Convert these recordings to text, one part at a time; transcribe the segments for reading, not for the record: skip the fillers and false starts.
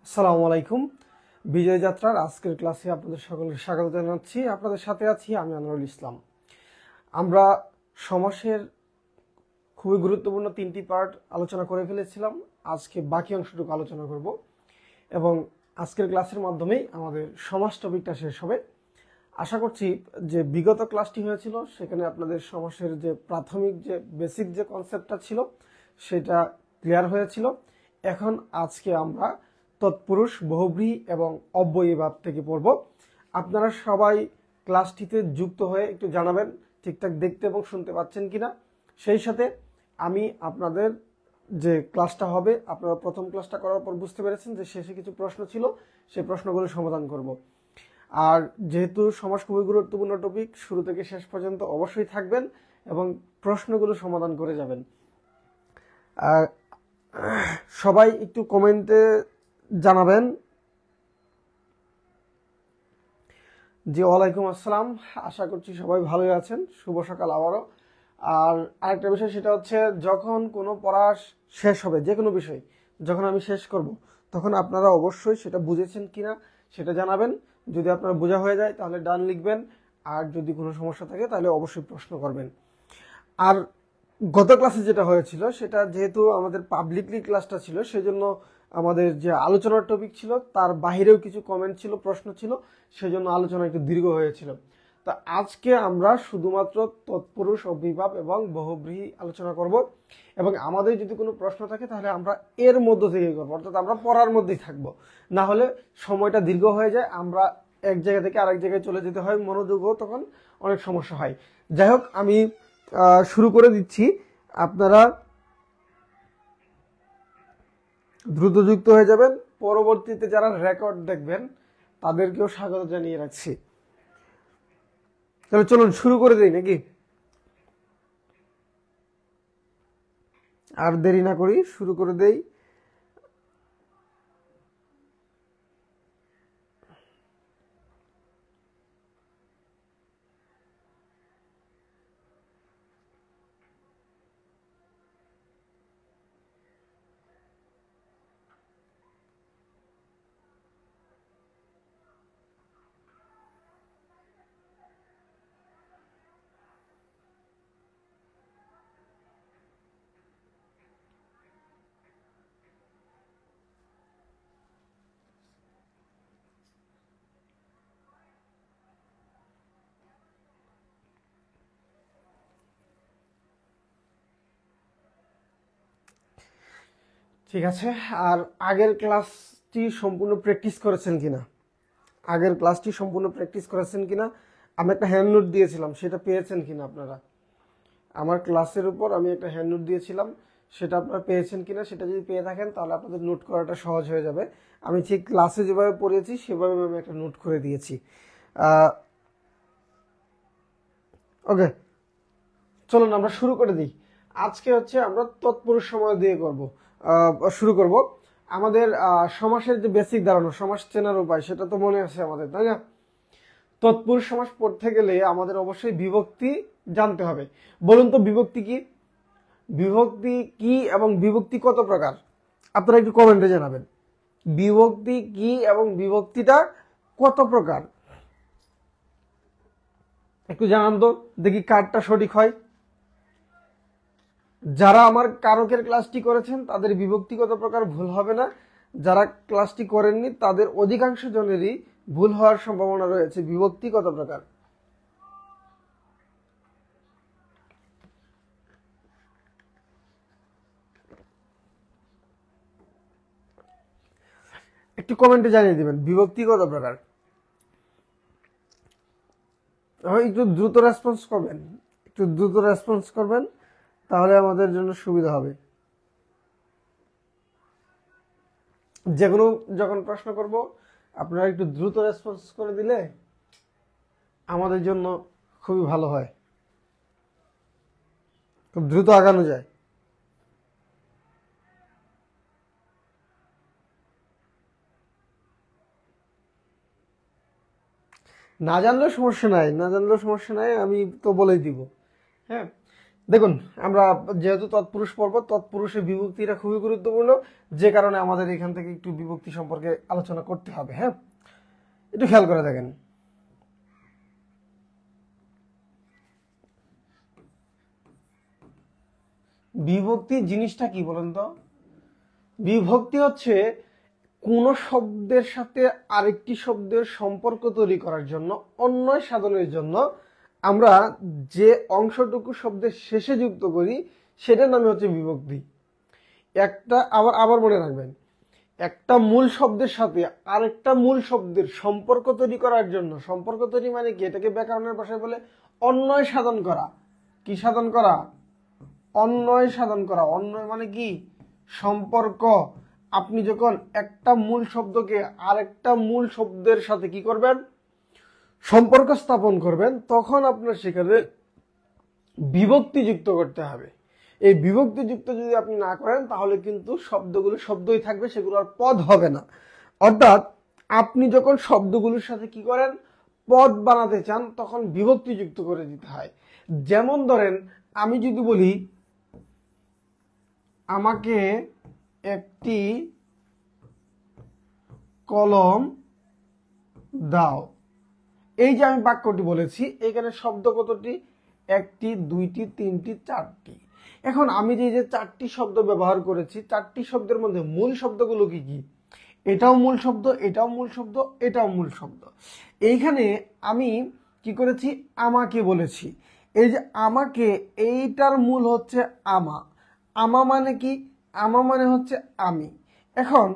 আসসালামু আলাইকুম। বিজয় যাত্রার আজকের ক্লাসে আপনাদের সকলকে স্বাগত জানাচ্ছি। আপনাদের সাথে আছি আমি আনোয়ারুল ইসলাম। আমরা সমাসের খুবই গুরুত্বপূর্ণ 3টি পার্ট আলোচনা করে ফেলেছিলাম। আজকে বাকি অংশটুকু আলোচনা করব এবং আজকের ক্লাসের মাধ্যমেই আমাদের সমাস টপিকটা শেষ হবে। আশা করছি যে বিগত ক্লাসটি হয়েছিল সেখানে আপনাদের সমাসের যে প্রাথমিক যে বেসিক যে কনসেপ্টটা ছিল সেটা ক্লিয়ার হয়েছিল। এখন আজকে আমরা তৎপুরুষ, বহুব্রীহি এবং অব্যয়ীভাব থেকে পড়ব। আপনারা সবাই ক্লাসটিতে যুক্ত হয়ে একটু জানাবেন ঠিকঠাক দেখতে এবং শুনতে পাচ্ছেন কিনা। সেই সাথে আমি আপনাদের যে ক্লাসটা হবে, আপনারা প্রথম ক্লাসটা করার পর বুঝতে পেরেছেন যে শেষে কিছু প্রশ্ন ছিল, সেই প্রশ্নগুলো সমাধান করব। আর যেহেতু সমাজ খুবই গুরুত্বপূর্ণ টপিক, শুরু থেকে শেষ পর্যন্ত অবশ্যই থাকবেন এবং প্রশ্নগুলো সমাধান করে যাবেন। আর সবাই একটু কমেন্টে জানাবেন জি। ওয়ালাইকুম আসসালাম। আশা করছি সবাই ভালোই আছেন। শুভ সকাল আবারও। আর আরেকটা বিষয় সেটা হচ্ছে, যখন কোনো পড়া শেষ হবে, যে কোনো বিষয় যখন আমি শেষ করব, তখন আপনারা অবশ্যই সেটা বুঝেছেন কিনা সেটা জানাবেন। যদি আপনার বোঝা হয়ে যায় তাহলে ডান লিখবেন, আর যদি কোনো সমস্যা থাকে তাহলে অবশ্যই প্রশ্ন করবেন। আর গত ক্লাসে যেটা হয়েছিল, সেটা যেহেতু আমাদের পাবলিকলি ক্লাসটা ছিল, সেজন্য আমাদের যে আলোচনার টপিক ছিল তার বাহিরেও কিছু কমেন্ট ছিল, প্রশ্ন ছিল, সেজন্য আলোচনা একটু দীর্ঘ হয়েছিল। তো আজকে আমরা শুধুমাত্র তৎপুরুষ, অভিভাব এবং বহুব্রীহি আলোচনা করব এবং আমাদের যদি কোনো প্রশ্ন থাকে তাহলে আমরা এর মধ্য থেকেই করবো, অর্থাৎ আমরা পড়ার মধ্যেই থাকবো। না হলে সময়টা দীর্ঘ হয়ে যায়, আমরা এক জায়গা থেকে আরেক জায়গায় চলে যেতে হয়, মনোযোগও তখন অনেক সমস্যা হয়। যাই হোক, আমি শুরু করে দিচ্ছি। আপনারা দ্রুত যুক্ত হয়ে যাবেন। পরবর্তীতে যারা রেকর্ড দেখবেন তাদেরকেও স্বাগত জানিয়ে রাখছি। তাহলে চলুন শুরু করে দেই নাকি? আর দেরি না করি, শুরু করে দেই। ঠিক আছে। আর আগের ক্লাসটি সম্পূর্ণ প্র্যাকটিস করেছেন কিনা, আমি একটা হ্যান্ড নোট দিয়েছিলাম, সেটা পেয়েছেন কিনা আপনারা? আমার ক্লাসের উপর আমি একটা হ্যান্ড নোট দিয়েছিলাম, সেটা আপনারা পেয়েছেন কিনা। সেটা যদি পেয়ে থাকেন তাহলে আপনাদের নোট করাটা সহজ হয়ে যাবে। আমি ঠিক ক্লাসে যেভাবে পড়িয়েছি সেভাবে আমি একটা নোট করে দিয়েছি। ওকে, চলুন আমরা শুরু করে দিই। আজকে হচ্ছে আমরা তৎপুরুষ সমাস দিয়ে শুরু করব। আমাদের সমাসের যে বেসিক ধারণা, সমাস চেনার উপায়, সেটা তো মনে আছে আমাদের, তাই না? তৎপুরুষ সমাস পড়তে গেলে আমাদের অবশ্যই বিভক্তি জানতে হবে। বলুন তো বিভক্তি কি? বিভক্তি কি এবং বিভক্তি কত প্রকার? আপনারা একটু কমেন্টে জানাবেন বিভক্তি কি এবং বিভক্তিটা কত প্রকার। একটু জানান তো দেখি কারটা সঠিক হয়। যারা আমার কারকের ক্লাসটি করেছেন তাদের বিভক্তিগত প্রকার ভুল হবে না। যারা ক্লাসটি করেননি তাদের অধিকাংশ জনেরই ভুল হওয়ার সম্ভাবনা রয়েছে। বিভক্তিগত প্রকার একটু কমেন্টে জানিয়ে দিবেন বিভক্তিগত প্রকার। একটু দ্রুত রেসপন্স করবেন, তাহলে আমাদের জন্য সুবিধা হবে। যেগুলো যখন প্রশ্ন করব আপনারা একটু দ্রুত রেসপন্স করে দিলে আমাদের জন্য খুবই ভালো হয়, খুব দ্রুত আগানো যায়। না জানলেও সমস্যা নাই, আমি তো বলেই দিব। হ্যাঁ, দেখুন, আমরা যেহেতু তৎপুরুষ পর্ব, তৎপুরুষের বিভক্তিটা খুবই গুরুত্বপূর্ণ, যে কারণে আমাদের এখান থেকে একটু বিভক্তি সম্পর্কে আলোচনা করতে হবে। হ্যাঁ, একটু খেয়াল করে দেখেন। বিভক্তি জিনিসটা কি বলেন তো? বিভক্তি হচ্ছে কোন শব্দের সাথে আরেকটি শব্দের সম্পর্ক তৈরি করার জন্য, অন্যয় সাধনের জন্য আমরা যে অংশটুকু শব্দের শেষে যুক্ত করি সেটার নামে হচ্ছে বিভক্তি। আবার মনে রাখবেন, একটা মূল শব্দের সাথে আরেকটা মূল শব্দের সম্পর্ক তৈরি করার জন্য, সম্পর্ক তৈরি মানে কি, এটাকে ব্যাকরণের ভাষায় বলে অন্যয় সাধন করা। কি সাধন করা? অন্যয় সাধন করা। অন্যয় মানে কি? সম্পর্ক। আপনি যখন একটা মূল শব্দকে আরেকটা মূল শব্দের সাথে কি করবেন? সম্পর্ক স্থাপন করবেন, তখন আপনার সেখানে বিভক্তি যুক্ত করতে হবে। এই বিভক্তি যুক্ত যদি আপনি না করেন তাহলে কিন্তু শব্দগুলো শব্দই থাকবে, সেগুলো আর পদ হবে না। অর্থাৎ আপনি যখন শব্দগুলোর সাথে কি করেন? পদ বানাতে চান, তখন বিভক্তি যুক্ত করে দিতে হয়। যেমন ধরেন, আমি যদি বলি আমাকে একটি কলম দাও, এই যে আমি বাক্যটি বলেছি, এখানে শব্দ কতটি? একটি, দুইটি, তিনটি, চারটি। এখন আমি যে চারটি শব্দ ব্যবহার করেছি, চারটি শব্দের মধ্যে মূল শব্দগুলো কি কি? এটাও মূল শব্দ, এটাও মূল শব্দ, এটাও মূল শব্দ। এইখানে আমি কি করেছি? আমাকে বলেছি। এই যে আমাকে, এইটার মূল হচ্ছে আমা। আমা মানে কি? আমা মানে হচ্ছে আমি। এখন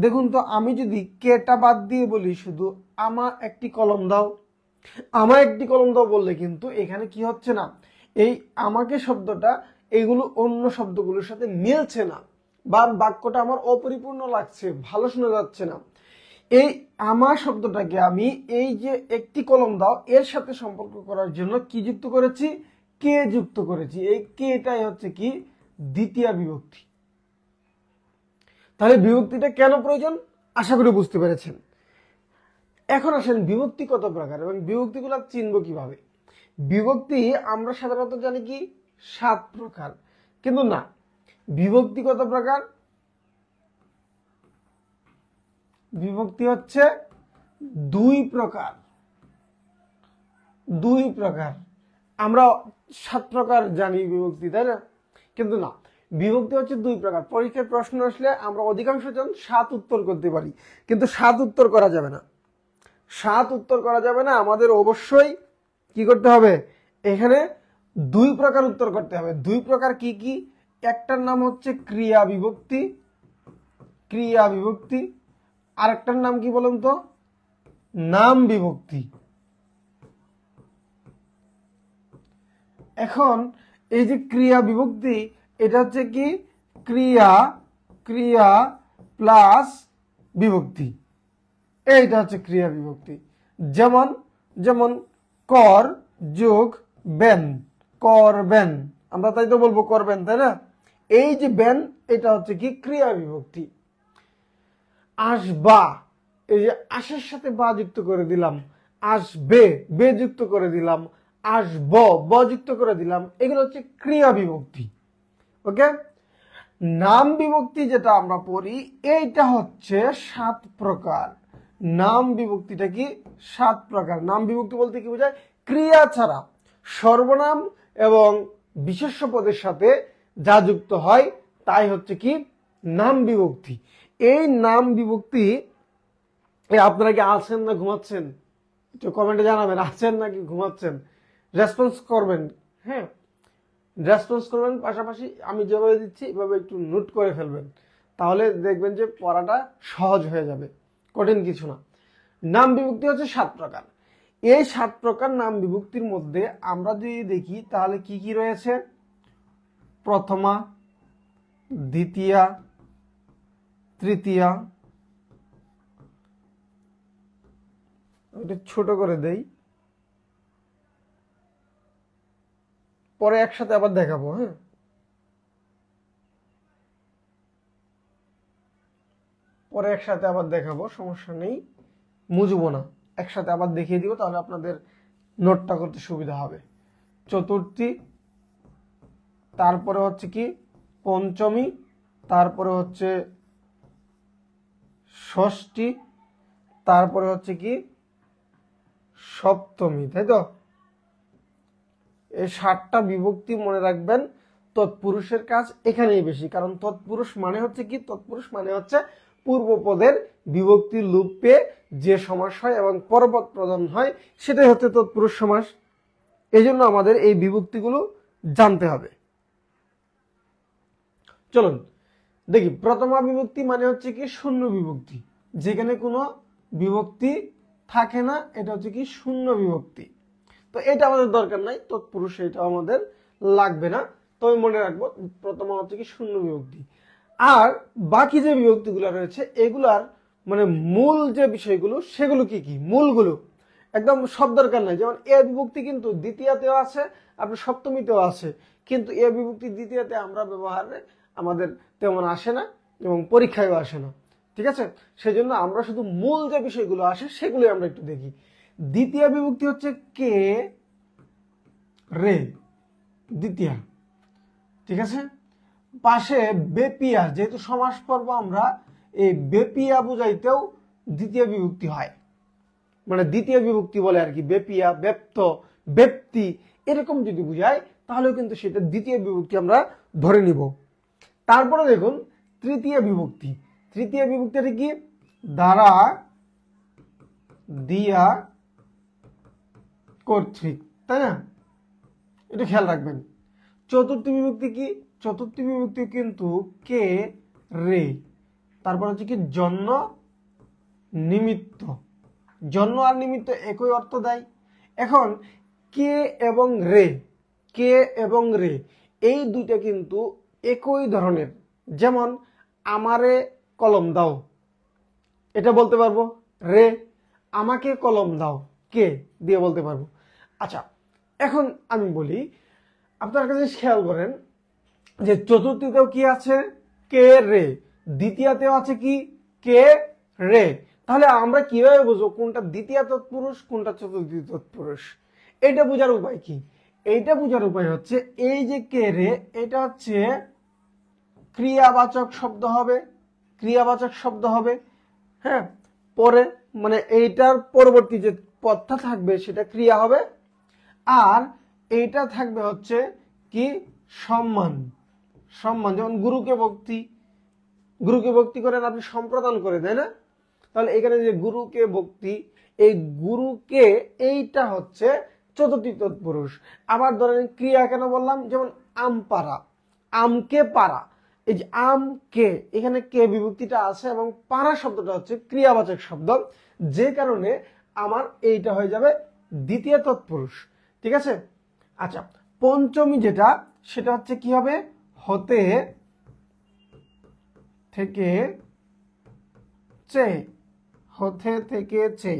দেখুন তো, আমি যদি কেটা বাদ দিয়ে বলি শুধু আমা একটি কলম দাও, আমা একটি কলম দাও বললে কিন্তু এখানে কি হচ্ছে না, এই আমাকে শব্দটা এইগুলো অন্য শব্দগুলোর সাথে মিলছে না, বা বাক্যটা আমার অপরিপূর্ণ লাগছে, ভালো শোনা যাচ্ছে না। এই আমা শব্দটাকে আমি এই যে একটি কলম দাও এর সাথে সম্পর্ক করার জন্য কি যুক্ত করেছি? কে যুক্ত করেছি। এই কেটাই হচ্ছে কি? দ্বিতীয় বিভক্তি। তাহলে বিভক্তিটা কেন প্রয়োজন আশা করি বুঝতে পেরেছেন। এখন আসেন, বিভক্তি কত প্রকার এবং বিভক্তিগুলো চিনব কিভাবে? বিভক্তি আমরা সাধারণত জানি কি 7 প্রকার, কিন্তু না, বিভক্তি কত প্রকার? বিভক্তি হচ্ছে 2 প্রকার। 2 প্রকার। আমরা 7 প্রকার জানি বিভক্তি, তাই না? কিন্তু না, বিভক্তি হচ্ছে 2 প্রকার। পরীক্ষায় প্রশ্ন আসলে আমরা অধিকাংশ জন 7 উত্তর করতে পারি, কিন্তু 7 উত্তর করা যাবে না। 7 উত্তর করা যাবে না, আমাদের অবশ্যই কি করতে হবে? এখানে 2 প্রকার উত্তর করতে হবে। 2 প্রকার কি কি? একটার নাম হচ্ছে ক্রিয়া বিভক্তি, ক্রিয়া বিভক্তি। আরেকটার নাম কি বলুন তো? নাম বিভক্তি। এখন এই যে ক্রিয়া বিভক্তি, এটা হচ্ছে কি? ক্রিয়া, ক্রিয়া প্লাস বিভক্তি, এইটা হচ্ছে ক্রিয়া বিভক্তি। যেমন যেমন কর যোগ বেন, করবেন, আমরা তাই তো বলবো করবেন, তাই না? এই যে বেন, এটা হচ্ছে কি? ক্রিয়া বিভক্তি। আসবা, এই যে আসের সাথে বা যুক্ত করে দিলাম, আসবে বে যুক্ত করে দিলাম, আসব ব যুক্ত করে দিলাম, এগুলো হচ্ছে ক্রিয়া বিভক্তি। ওকে, নাম বিভক্তি যেটা আমরা পড়ি, এইটা হচ্ছে 7 প্রকার। নাম বিভক্তিটা কি? 7 প্রকার। নাম বিভক্তি বলতে কি বোঝায়? ক্রিয়া ছাড়া সর্বনাম এবং বিশেষ্য পদের সাথে যা যুক্ত হয় তাই হচ্ছে কি? নাম বিভক্তি। এই নাম বিভক্তি, আপনারা কি আছেন না ঘুমাচ্ছেন? একটু কমেন্টে জানাবেন, আছেন নাকি ঘুমাচ্ছেন। রেসপন্স করবেন, হ্যাঁ রেসপন্স করবেন। পাশাপাশি আমি যেভাবে দিচ্ছি এভাবে একটু নোট করে ফেলবেন, তাহলে দেখবেন যে পড়াটা সহজ হয়ে যাবে, কঠিন কিছু না। নাম বিভক্তি হচ্ছে 7 প্রকার। এই 7 প্রকার নাম বিভক্তির মধ্যে আমরা যদি দেখি তাহলে কি কি রয়েছে? প্রথমা, দ্বিতীয়া, তৃতীয়া, এটা ছোট করে দেই, পরে একসাথে আবার দেখাবো। হ্যাঁ, পরে একসাথে আবার দেখাবো, সমস্যা নেই, মুজবো না, একসাথে আবার দেখিয়ে দিব, তাহলে আপনাদের নোটটা করতে সুবিধা হবে। চতুর্থী, তারপরে হচ্ছে কি পঞ্চমী, তারপরে হচ্ছে ষষ্ঠী, তারপরে হচ্ছে কি সপ্তমী, তাই তো? এই 7টা বিভক্তি মনে রাখবেন। তৎপুরুষের কাজ এখানেই বেশি, কারণ তৎপুরুষ মানে হচ্ছে কি, তৎপুরুষ মানে হচ্ছে পূর্বপদের বিভক্তি লোপ পেয়ে যে সমাস হয় এবং পরপদ প্রধান হয়, সেটাই হচ্ছে তৎপুরুষ সমাস। এই জন্য আমাদের এই বিভক্তিগুলো জানতে হবে। চলুন দেখি, প্রথমা বিভক্তি মানে হচ্ছে কি শূন্য বিভক্তি, যেখানে কোনো বিভক্তি থাকে না, এটা হচ্ছে কি শূন্য বিভক্তি। তো এটা আমাদের দরকার নাই, তৎপুরুষ এটা আমাদের লাগবে না, তবে মনে রাখবো প্রথমা হচ্ছে কি শূন্য বিভক্তি। আর বাকি যে বিভক্তিগুলো রয়েছে এগুলার মানে মূল যে বিষয়গুলো সেগুলো কি কি, মূলগুলো একদম সব দরকার নাই। যেমন এ বিভক্তি কিন্তু দ্বিতীয়তেও আছে, আপনার সপ্তমীতেও আছে, কিন্তু এ বিভক্তি দ্বিতীয়তে আমরা ব্যবহারে আমাদের তেমন আসে না এবং পরীক্ষায়ও আসে না, ঠিক আছে? সেই জন্য আমরা শুধু মূল যে বিষয়গুলো আসে সেগুলোই আমরা একটু দেখি। দ্বিতীয় বিভক্তি হচ্ছে কে রে, দ্বিতীয়, ঠিক আছে? পাশে বেপিয়া, যেহেতু সমাস পর্ব আমরা, এই বেপিয়া বুঝাইতেও দ্বিতীয় বিভক্তি হয়, মানে দ্বিতীয় বিভক্তি বলে আর কি, বেপিয়া, ব্যপ্ত, ব্যক্তি, এরকম যদি বুঝায় তাহলে কিন্তু সেটা দ্বিতীয় বিভক্তি আমরা ধরে নিব। তারপরে দেখুন তৃতীয় বিভক্তি। তৃতীয় বিভক্তিটা কি, দ্বারা, দিয়া, কর্তৃক, তাই না? এটা খেয়াল রাখবেন। চতুর্থ বিভক্তি কি, চতুর্থ বিভক্তি কিন্তু কে রে, তারপর হচ্ছে কি জন্য, নিমিত্ত। জন্য আর নিমিত্ত একই অর্থ দেয়। এখন কে এবং রে, কে এবং রে এই দুইটা কিন্তু একই ধরনের। যেমন আমারে কলম দাও, এটা বলতে পারবো রে, আমাকে কলম দাও কে দিয়ে বলতে পারবো। আচ্ছা, এখন আমি বলি, আপনার কাছে খেয়াল করেন যে চতুর্থীতেও কি আছে, কে রে, দ্বিতীয়তেও আছে কি, কে রে। তাহলে আমরা কিভাবে বুঝবো কোনটা দ্বিতীয় তৎপুরুষ, কোনটা চতুর্থ তৎপুরুষ? এটা বোঝার উপায় কি? এইটা বোঝার উপায় হচ্ছে এই যে কে রে, এটা হচ্ছে ক্রিয়াবাচক শব্দ হবে, ক্রিয়াবাচক শব্দ হবে, হ্যাঁ। পরে মানে এইটার পরবর্তী যে পদটা থাকবে সেটা ক্রিয়া হবে, আর এইটা থাকবে হচ্ছে কি সম্মান, সম্মান। যেমন গুরুকে ভক্তি, গুরুকে ভক্তি করেন আপনি সম্প্রদান করে, তাই না? তাহলে এখানে যে গুরুকে ভক্তি, এই গুরুকে এইটা হচ্ছে চতুর্থী তৎপুরুষ। আবার ধরেন ক্রিয়া কেন বললাম, যেমন আম পারা, আমকে পারা, এই যে আমকে, এখানে কে বিভক্তিটা আছে এবং পারা শব্দটা হচ্ছে ক্রিয়াবাচক শব্দ, যে কারণে আমার এইটা হয়ে যাবে দ্বিতীয় তৎপুরুষ, ঠিক আছে? আচ্ছা, পঞ্চমী যেটা, সেটা হচ্ছে কি হবে, হতে থেকে চে, হতে থেকে চে।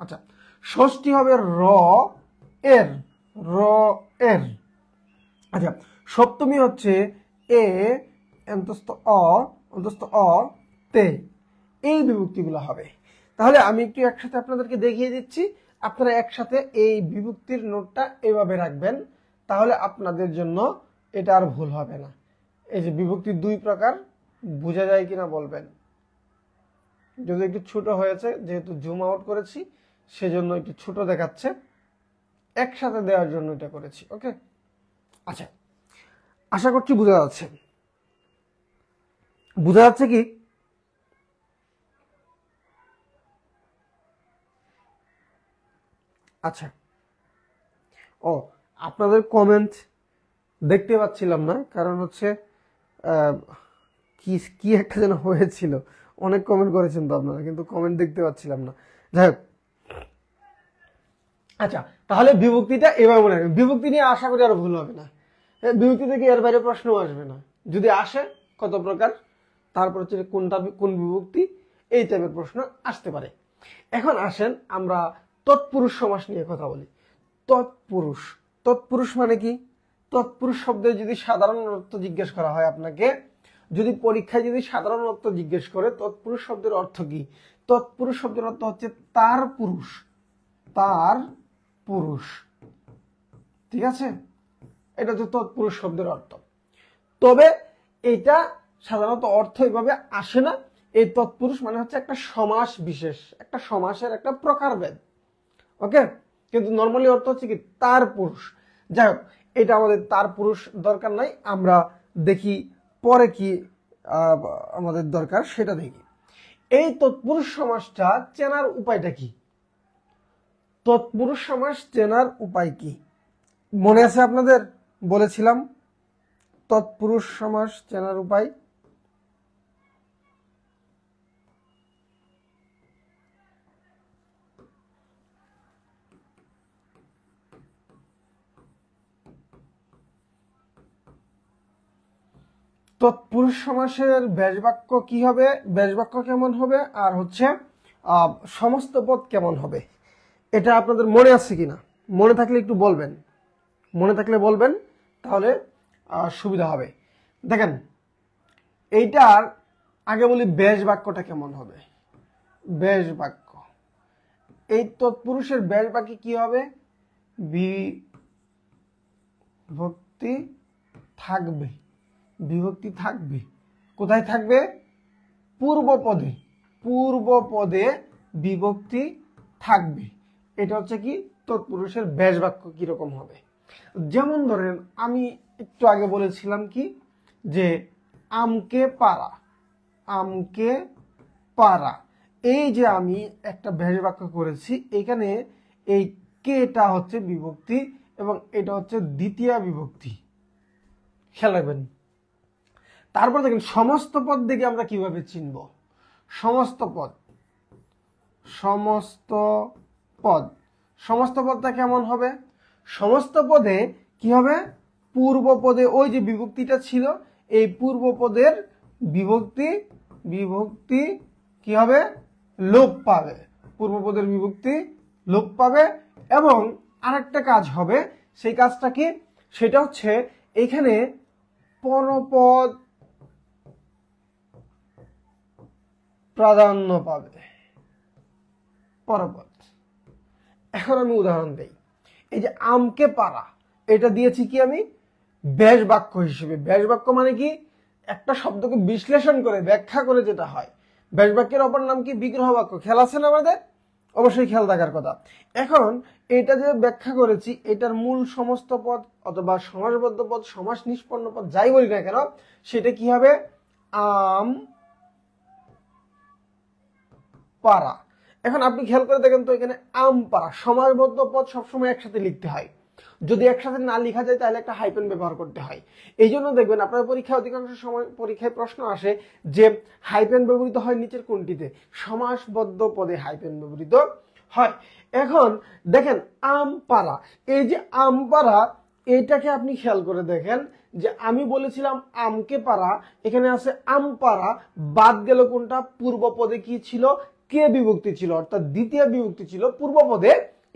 আচ্ছা, ষষ্ঠী হবে র এর, র এর। আচ্ছা, সপ্তমী হচ্ছে এ অন্তস্থ অ, অন্তস্থ অ তে, এই বিভক্তিগুলো হবে। তাহলে আমি একটু একসাথে আপনাদেরকে দেখিয়ে দিচ্ছি, আপনারা একসাথে এই বিভক্তির নোটটা এভাবে রাখবেন, তাহলে আপনাদের জন্য এটা আর ভুল হবে না। এই যে বিভক্তি দুই প্রকার, বোঝা যায় কিনা বলবেন। যদি একটু ছোট হয়েছে, যেহেতু জুম আউট করেছি সেজন্য একটু ছোট দেখাচ্ছে, একসাথে দেওয়ার জন্য এটা করেছি, ওকে? আচ্ছা, আশা করছি বোঝা যাচ্ছে। বোঝা যাচ্ছে কি? আচ্ছা, ও আপনাদের কমেন্ট দেখতে পাচ্ছিলাম না, কারণ হচ্ছে কি কি একটা যেন হয়েছিল, অনেক কমেন্ট করেছেন তো আপনারা, কিন্তু কমেন্ট দেখতে পাচ্ছিলাম না। যাই হোক, আচ্ছা, তাহলে বিভক্তিটা এবার মনে রাখবেন। বিভক্তি নিয়ে আশা করি আর ভুল হবে না। বিভক্তি থেকে এর বাইরে প্রশ্নও আসবে না, যদি আসে কত প্রকার, তারপর হচ্ছে কোনটা কোন বিভক্তি, এই টাইপের প্রশ্ন আসতে পারে। এখন আসেন আমরা তৎপুরুষ সমাস নিয়ে কথা বলি। তৎপুরুষ, তৎপুরুষ মানে কি? তৎপুরুষ শব্দের যদি সাধারণ অর্থ জিজ্ঞেস করা হয় আপনাকে, যদি পরীক্ষায় যদি সাধারণ অর্থ জিজ্ঞেস করে তৎপুরুষ শব্দের অর্থ কি, তৎপুরুষ শব্দের অর্থ হচ্ছে তার পুরুষ, তার পুরুষ, ঠিক আছে? এটা হচ্ছে তৎপুরুষ শব্দের অর্থ। তবে এটা সাধারণত অর্থ এইভাবে আসে না। এই তৎপুরুষ মানে হচ্ছে একটা সমাস বিশেষ, একটা সমাসের একটা প্রকারভেদ। ওকে, কিন্তু নর্মালি অর্থ হচ্ছে কি তার পুরুষ। যাই হোক, এটা আমাদের তার পুরুষ দরকার নাই, আমরা দেখি পরে কি আমাদের দরকার সেটা দেখি। এই তৎপুরুষ সমাসটা চেনার উপায়টা কি? তৎপুরুষ সমাস চেনার উপায় কি মনে আছে আপনাদের? বলেছিলাম তৎপুরুষ সমাস চেনার উপায়। তৎপুরুষ সমাসের ব্যাসবাক্য কি হবে, ব্যাসবাক্য কেমন হবে, আর হচ্ছে সমস্ত পদ কেমন হবে, এটা আপনাদের মনে আছে কিনা? মনে থাকলে একটু বলবেন, মনে থাকলে বলবেন, তাহলে সুবিধা হবে। দেখেন, এইটার আগে বলি ব্যাসবাক্যটা কেমন হবে। ব্যাসবাক্য, এই তৎপুরুষের ব্যাসবাক্যে কি হবে? বিভক্তি থাকবে। বিভক্তি থাকবে কোথায় থাকবে? পূর্বপদে। পূর্বপদে বিভক্তি থাকবে। এটা হচ্ছে কি তৎপুরুষের ব্যাসবাক্য কিরকম হবে। যেমন ধরেন, আমি একটু আগে বলেছিলাম কি যে আমকে পারা, আমকে পারা, এই যে আমি একটা ব্যাসবাক্য করেছি, এখানে এই কেটা হচ্ছে বিভক্তি এবং এটা হচ্ছে দ্বিতীয় বিভক্তি, খেয়াল রাখবেন। তারপর দেখেন সমস্ত পদ দেখে আমরা কিভাবে চিনব। সমস্ত পদ, সমস্ত পদ, সমস্ত পদটা কেমন হবে? সমস্ত পদে কি হবে? পূর্ব পদে ওই যে বিভক্তিটা ছিল, এই পূর্ব পদের বিভক্তি, বিভক্তি কি হবে? লোপ পাবে। পূর্ব পদের বিভক্তি লোপ পাবে। এবং আরেকটা কাজ হবে, সেই কাজটা কি? সেটা হচ্ছে এখানে পরপদ প্রাধান্য পাবে। পরপদ। এখন আমি উদাহরণ দেই। এই যে আমকে পারা, এটা দিয়েছি কি আমি? ব্যাস বাক্য হিসেবে। ব্যাস বাক্য মানে কি? একটা শব্দকে বিশ্লেষণ করে ব্যাখ্যা করে যেটা হয়। ব্যাস বাক্যের অপর নাম কি? বিগ্রহ বাক্য। খেয়াল আছে না আমাদের? অবশ্যই খেয়াল থাকার কথা। এখন এটা যে ব্যাখ্যা করেছি, এটার মূল সমস্ত পদ অথবা সমাসবদ্ধ পদ, সমাস নিষ্পন্ন পদ, যাই বলি না কেন, সেটা কি হবে? আম পারা। এখন আপনি খেয়াল করে দেখেন তো, এখানে আম পারা, সমাসবদ্ধ পদ সবসময় একসাথে লিখতে হয়। যদি একসাথে না লেখা যায় তাহলে একটা হাইফেন ব্যবহার করতে হয়। এই জন্য দেখবেন আপনার পরীক্ষায় অধিকাংশ সময় পরীক্ষায় প্রশ্ন আসে যে হাইফেন ব্যবহৃত হয় নিচের কোনটিতে? সমাসবদ্ধ পদে হাইফেন ব্যবহৃত হয়। এখন দেখেন আম পারা, এই যে আম পারা, এইটাকে আপনি খেয়াল করে দেখেন যে আমি বলেছিলাম আমকে পারা, এখানে আছে আম পারা, বাদ গেল কোনটা? পূর্ব পদে কি ছিল? কে বিভক্তি ছিল, অর্থাৎ দ্বিতীয় বিভক্তি ছিল পূর্বপদে।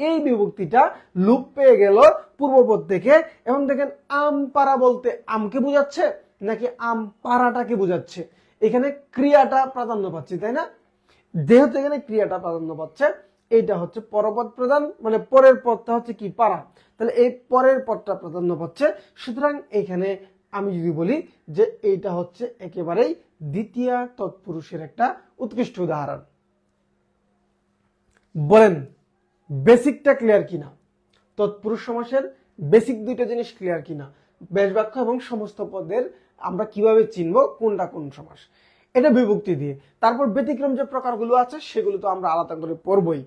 এই বিভক্তিটা লুপ পেয়ে গেল পূর্বপদ থেকে। এখন দেখেন আম পারা বলতে আমকে বোঝাচ্ছে নাকি আম পারাটাকে বোঝাচ্ছে? এখানে ক্রিয়াটা প্রাধান্য পাচ্ছে, তাই না? যেহেতু এখানে ক্রিয়াটা প্রাধান্য পাচ্ছে, এইটা হচ্ছে পরপদ প্রধান, মানে পরের পদটা হচ্ছে কি? পারা। তাহলে এই পরের পদটা প্রাধান্য পাচ্ছে। সুতরাং এখানে আমি যদি বলি যে এইটা হচ্ছে একেবারেই দ্বিতীয় তৎপুরুষের একটা উৎকৃষ্ট উদাহরণ। বলেন বেসিকটা ক্লিয়ার কিনা? তৎপুরুষ সমাসের বেসিক দুইটা জিনিস ক্লিয়ার কিনা? ব্যাস বাক্য এবং সমস্ত পদের আমরা কিভাবে চিনব কোনটা কোন সমাস, এটা বিভক্তি দিয়ে। তারপর ব্যতিক্রম যে প্রকারগুলো আছে সেগুলো তো আমরা আলাদা করে পড়বই।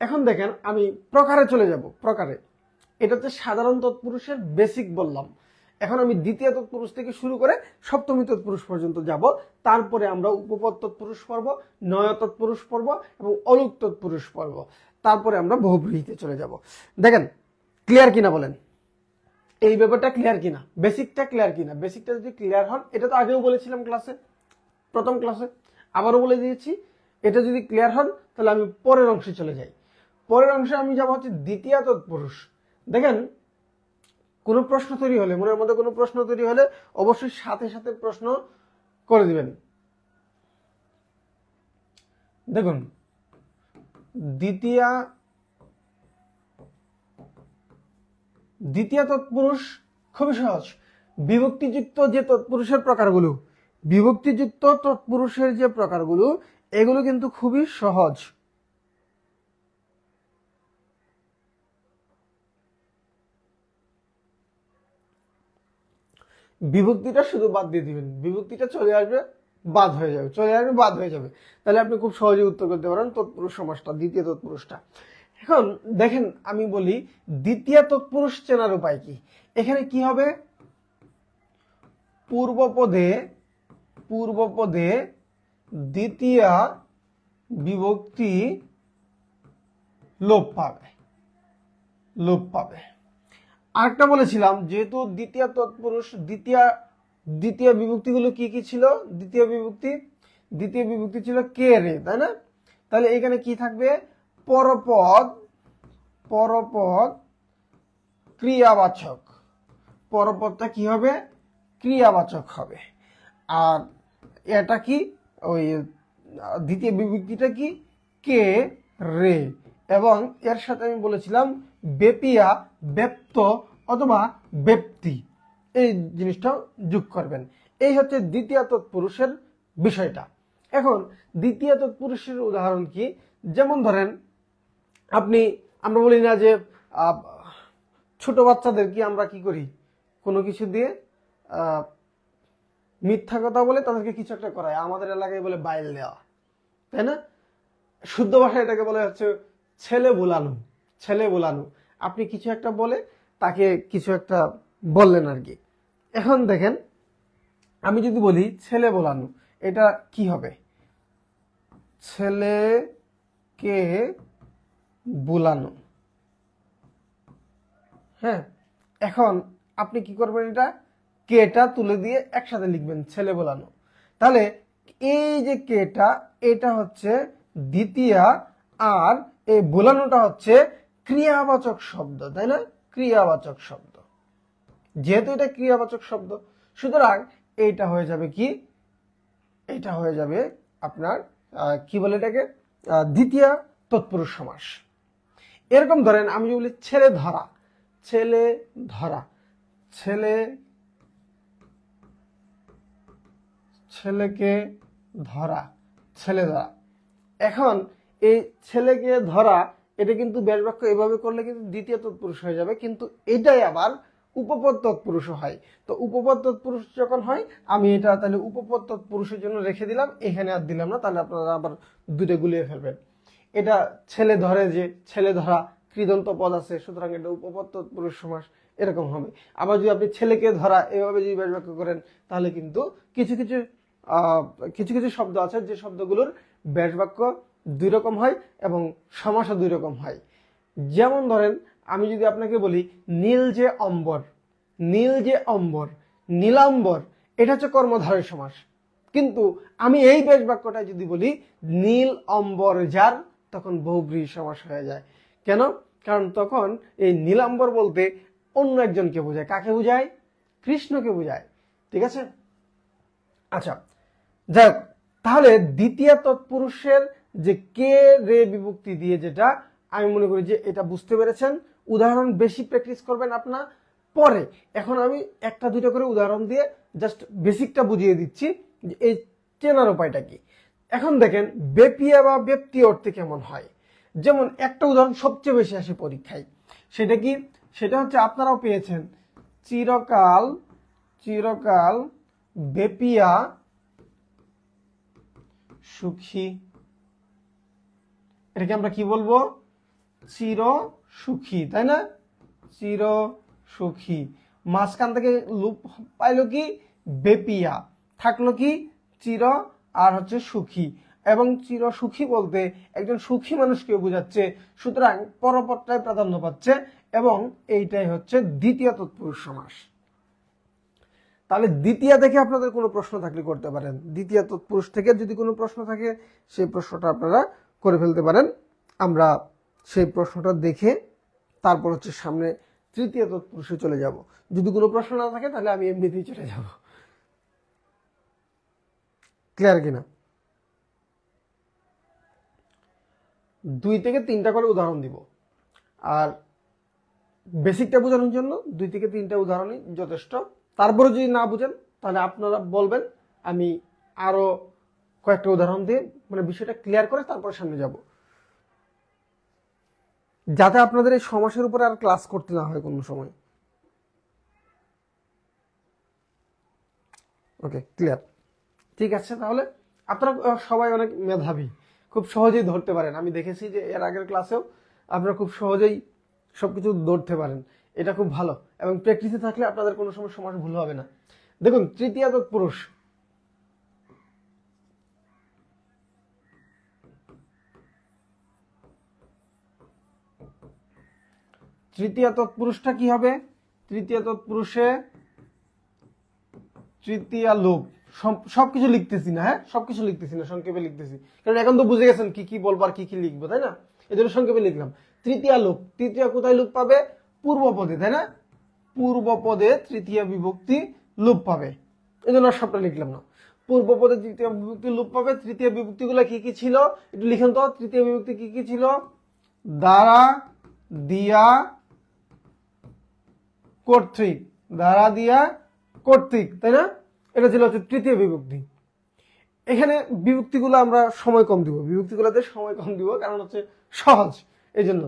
এখন দেখেন আমি প্রকারে চলে যাব। প্রকারে এটা হচ্ছে সাধারণ তৎপুরুষের বেসিক বললাম। এখন আমি দ্বিতীয় তৎপুরুষ থেকে শুরু করে সপ্তমী তৎপুরুষ পর্যন্ত যাব। তারপরে আমরা উপপদ তৎপুরুষ পড়ব, নয় তৎপুরুষ পড়ব এবং অলুক তৎপুরুষ পড়ব। তারপরে আমরা বহুব্রীহিতে চলে যাব। দেখেন ক্লিয়ার কিনা বলেন? এই ব্যাপারটা ক্লিয়ার কিনা? বেসিকটা ক্লিয়ার কিনা? বেসিকটা যদি ক্লিয়ার হন, এটা তো আগেও বলেছিলাম ক্লাসে, প্রথম ক্লাসে, আবারও বলে দিয়েছি। এটা যদি ক্লিয়ার হন তাহলে আমি পরের অংশে চলে যাই। পরের অংশে আমি যাব হচ্ছে দ্বিতীয় তৎপুরুষ। দেখেন কোনো প্রশ্ন তৈরি হলে, মনের মধ্যে কোনো প্রশ্ন তৈরি হলে অবশ্যই সাথে সাথে প্রশ্ন করে দিবেন। দেখুন দ্বিতীয় তৎপুরুষ খুবই সহজ। বিভক্তিযুক্ত যে তৎপুরুষের প্রকারগুলো, বিভক্তিযুক্ত তৎপুরুষের যে প্রকারগুলো, এগুলো কিন্তু খুবই সহজ। বিভক্তিটা শুধু বাদ দিয়ে দিবেন, বিভক্তিটা চলে আসবে বাদ হয়ে যাবে, চলে আসবে বাদ হয়ে যাবে, তাহলে আপনি খুব সহজে উত্তর করতে পারেন তৎপুরুষ সমাসটা, দ্বিতীয় তৎপুরুষটা। এখন দেখেন আমি বলি দ্বিতীয় তৎপুরুষ চেনার উপায় কি। এখানে কি হবে, পূর্বপদে দ্বিতীয় বিভক্তি লোপ পাবে। আরেকটা বলেছিলাম, যেহেতু দ্বিতীয় তৎপুরুষ, দ্বিতীয় বিভক্তিগুলো কি কি ছিল, দ্বিতীয় বিভক্তি ছিল কে রে, তাই না? তাহলে এখানে কি থাকবে, পরপদ ক্রিয়াবাচক, পরপদটা কি হবে, ক্রিয়াবাচক হবে। আর এটা কি, ওই দ্বিতীয় বিভক্তিটা কি, কে রে, এবং এর সাথে আমি বলেছিলাম বেপিয়া, ব্যপ্ত অথবা ব্যক্তি, এই জিনিসটাও যোগ করবেন। এই হচ্ছে দ্বিতীয় তৎপুরুষের বিষয়টা। এখন দ্বিতীয় তৎপুরুষের উদাহরণ কি, যেমন ধরেন আমরা বলি না যে ছোট বাচ্চাদের কি আমরা কি করি, কোনো কিছু দিয়ে মিথ্যা কথা বলে তাদেরকে কিছু একটা করায়, আমাদের এলাকায় বলে বাইল দেওয়া, তাই না? শুদ্ধ ভাষায় এটাকে বলে হচ্ছে ছেলে বোলানো। আপনি কিছু একটা বলে তাকে কিছু একটা বললেন আর কি। এখন দেখেন আমি যদি বলি ছেলে বোলানো, এটা কি হবে, ছেলেকে বোলানো। হ্যাঁ, এখন আপনি কি করবেন, এটা কেটা তুলে দিয়ে একসাথে লিখবেন ছেলে বোলানো। তাহলে এই যে কেটা, এটা হচ্ছে দ্বিতীয়, আর এই বোলানোটা হচ্ছে ক্রিয়াবাচক শব্দ, তাই না? ক্রিয়াবাচক শব্দ, যেহেতু এটা ক্রিয়াবাচক শব্দ, সুতরাং এইটা হয়ে যাবে কি, এটা হয়ে যাবে আপনার কি বলে এটাকে, দ্বিতীয় তৎপুরুষ সমাস। এরকম ধরেন আমি যদি বলি ছেলেকে ধরা, ছেলে ধরা। এখন এই ছেলেকে ধরা, এটা কিন্তু ব্যাস বাক্য এভাবে করলে কিন্তু দ্বিতীয় তৎপুরুষ হয়ে যাবে, কিন্তু এটাই আবার উপপদ তৎপুরুষ হয়। তো উপপদ তৎপুরুষ যখন হয়, আমি এটা তাহলে উপপদ তৎপুরুষের জন্য রেখে দিলাম, এখানে আর দিলাম না, তাহলে আপনারা আবার দুটো গুলিয়ে ফেলবেন। এটা ছেলে ধরে, যে ছেলে ধরা কৃদন্ত পদ আছে, সুতরাং এটা উপপদ তৎপুরুষ সমাস, এরকম হবে। আবার যদি আপনি ছেলেকে ধরা এভাবে যদি ব্যাস বাক্য করেন, তাহলে কিন্তু কিছু কিছু শব্দ আছে যে শব্দগুলোর ব্যাস বাক্য দুই রকম হয় এবং সমাসও দুই রকম হয়। যেমন ধরেন আমি যদি আপনাকে বলি নীল যে অম্বর, নীলাম্বর, এটা হচ্ছে কর্মধারয় সমাস। কিন্তু আমি এই ব্যাস বাক্যটা যদি বলি নীল অম্বর যার, তখন বহুব্রীহি সমাস হয়ে যায়। কেন? কারণ তখন এই নীলাম্বর বলতে অন্য একজনকে বোঝায়। কাকে বোঝায়? কৃষ্ণকে বোঝায়। ঠিক আছে, আচ্ছা, যাই হোক, তাহলে দ্বিতীয় তৎপুরুষের যে কে রে বিভক্তি দিয়ে, যেটা আমি মনে করি যে এটা বুঝতে পেরেছেন। উদাহরণ বেশি প্র্যাকটিস করবেন আপনার পরে। এখন আমি একটা দুটো করে উদাহরণ দিয়ে জাস্ট বেসিকটা বুঝিয়ে দিচ্ছি যে এই চেনার উপায়টা কি। এখন দেখেন বেপিয়া বা ব্যক্তি অর্থে কেমন হয়। যেমন একটা উদাহরণ সবচেয়ে বেশি আসে পরীক্ষায়, সেটা কি, সেটা হচ্ছে আপনারাও পেয়েছেন, চিরকাল বেপিয়া সুখী। এটাকে আমরা কি বলবো? চির সুখী, তাই না? চির সুখী। মাঝখান থেকে লুপ পাইলো কি, বেপিয়া, থাকলো কি চির, আর হচ্ছে সুখী। এবং চির সুখী বলতে একজন সুখী মানুষকে বোঝাচ্ছে, সুতরাং পরপদটাই প্রাধান্য পাচ্ছে, এবং এইটাই হচ্ছে দ্বিতীয় তৎপুরুষ সমাস। তাহলে দ্বিতীয় থেকে আপনাদের কোনো প্রশ্ন থাকলে করতে পারেন। দ্বিতীয় তৎপুরুষ থেকে যদি কোনো প্রশ্ন থাকে, সেই প্রশ্নটা আপনারা করে ফেলতে পারেন। আমরা সেই প্রশ্নটা দেখে তারপর হচ্ছে সামনে তৃতীয় তৎপুরুষে চলে যাব। যদি কোনো প্রশ্ন না থাকে তাহলে আমি এমনিতেই চলে যাব। ক্লিয়ার কিনা? 2 থেকে 3টা করে উদাহরণ দিব, আর বেসিকটা বোঝানোর জন্য 2 থেকে 3টা উদাহরণই যথেষ্ট। তারপরে যদি না বুঝেন তাহলে আপনারা বলবেন, আমি আরো কয়েকটা উদাহরণ দিয়ে মানে বিষয়টা ক্লিয়ার করে তারপর সামনে যাব, যাতে আপনাদের এই সমাসের উপরে আর ক্লাস করতে না হয় কোনো সময়। ওকে, ক্লিয়ার? ঠিক আছে, তাহলে আপনারা সবাই অনেক মেধাবী, খুব সহজেই ধরতে পারেন। আমি দেখেছি যে এর আগের ক্লাসেও আপনারা খুব সহজেই সবকিছু ধরতে পারেন, এটা খুব ভালো। এবং প্র্যাকটিসে থাকলে আপনাদের কোনো সময় সমাস ভুল হবে না। দেখুন, তৃতীয় তৎপুরুষ, তৃতীয় তৎপুরুষটা কি হবে? তৃতীয় তৎপুরুষে তৃতীয় লোপ, সবকিছু লিখতেছি না, হ্যাঁ সবকিছু লিখতেছি না, সংক্ষেপে লিখতেছি, কারণ এখন তো বুঝে গেছেন কি কি বলবো আর কি কি লিখবো, তাই না? এই জন্য সংক্ষেপে লিখলাম। তৃতীয় লোপ, তৃতীয় কোথায় লোপ পাবে? পূর্ব পদে, তাই না? পূর্ব পদে তৃতীয় বিভক্তি লোপ পাবে, এই জন্য সবটা লিখলাম না। পূর্ব পদে তৃতীয় বিভক্তি লোপ পাবে। তৃতীয় বিভক্তি গুলা কি কি ছিল একটু লিখুন তো। তৃতীয় বিভক্তি কি কি ছিল? দ্বারা, দিয়া, কর্তৃক, দ্বারা, দিয়া, কর্তৃক, তাই না? এটা ছিল হচ্ছে তৃতীয় বিভক্তি। এখানে বিভক্তিগুলো আমরা সময় কম দিব, বিভক্তিগুলোতে সময় কম দিব, কারণ হচ্ছে সহজ, এই জন্য।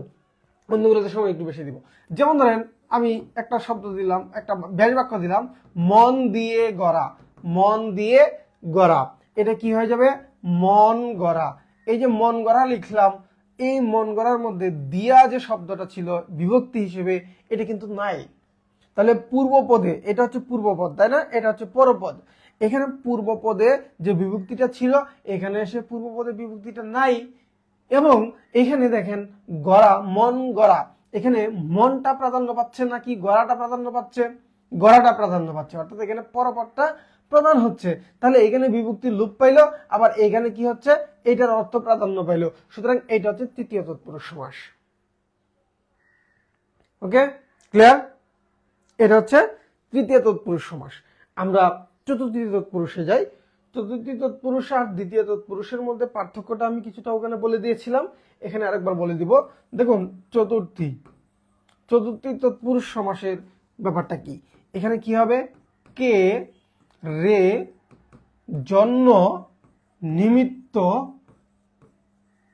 অন্যগুলোতে সময় একটু বেশি দিব। যেমন ধরেন আমি একটা শব্দ দিলাম, একটা ব্যাস বাক্য দিলাম, মন দিয়ে গড়া, মন দিয়ে গড়া, এটা কি হয়ে যাবে? মন গড়া। এই যে মন গড়া লিখলাম, এই মন গড়ার মধ্যে দিয়া যে শব্দটা ছিল বিভক্তি হিসেবে, এটা কিন্তু নাই। তাহলে পূর্ব পদে, এটা হচ্ছে পূর্বপদ, তাই না? এটা হচ্ছে পরপদ। এখানে পূর্ব পদে যে বিভক্তিটা ছিল, এখানে এসে পূর্ব পদে বিভক্তিটা নাই। এবং এখানে দেখেন গড়া, মন গড়া, এখানে মনটা প্রাধান্য পাচ্ছে নাকি গড়াটা প্রাধান্য পাচ্ছে? গড়াটা প্রাধান্য পাচ্ছে, অর্থাৎ এখানে পরপদটা প্রধান হচ্ছে। তাহলে এখানে বিভক্তি লোপ পাইলো, আবার এখানে কি হচ্ছে? এটার অর্থ প্রাধান্য পাইলো। সুতরাং এটা হচ্ছে তৃতীয় তৎপুরুষ সমাস। ওকে, ক্লিয়ার? এটা হচ্ছে তৃতীয় তৎপুরুষ সমাস। আমরা চতুর্থ তৎপুরুষে যাই। চতুর্থ তৎপুরুষ আর দ্বিতীয় তৎপুরুষের মধ্যে পার্থক্যটা আমি কিছুটা ওখানে বলে দিয়েছিলাম, এখানে আরেকবার বলে দিব। দেখুন, চতুর্থী তৎপুরুষ সমাসের ব্যাপারটা কি? এখানে কি হবে? কে, রে, জন্য, নিমিত্ত।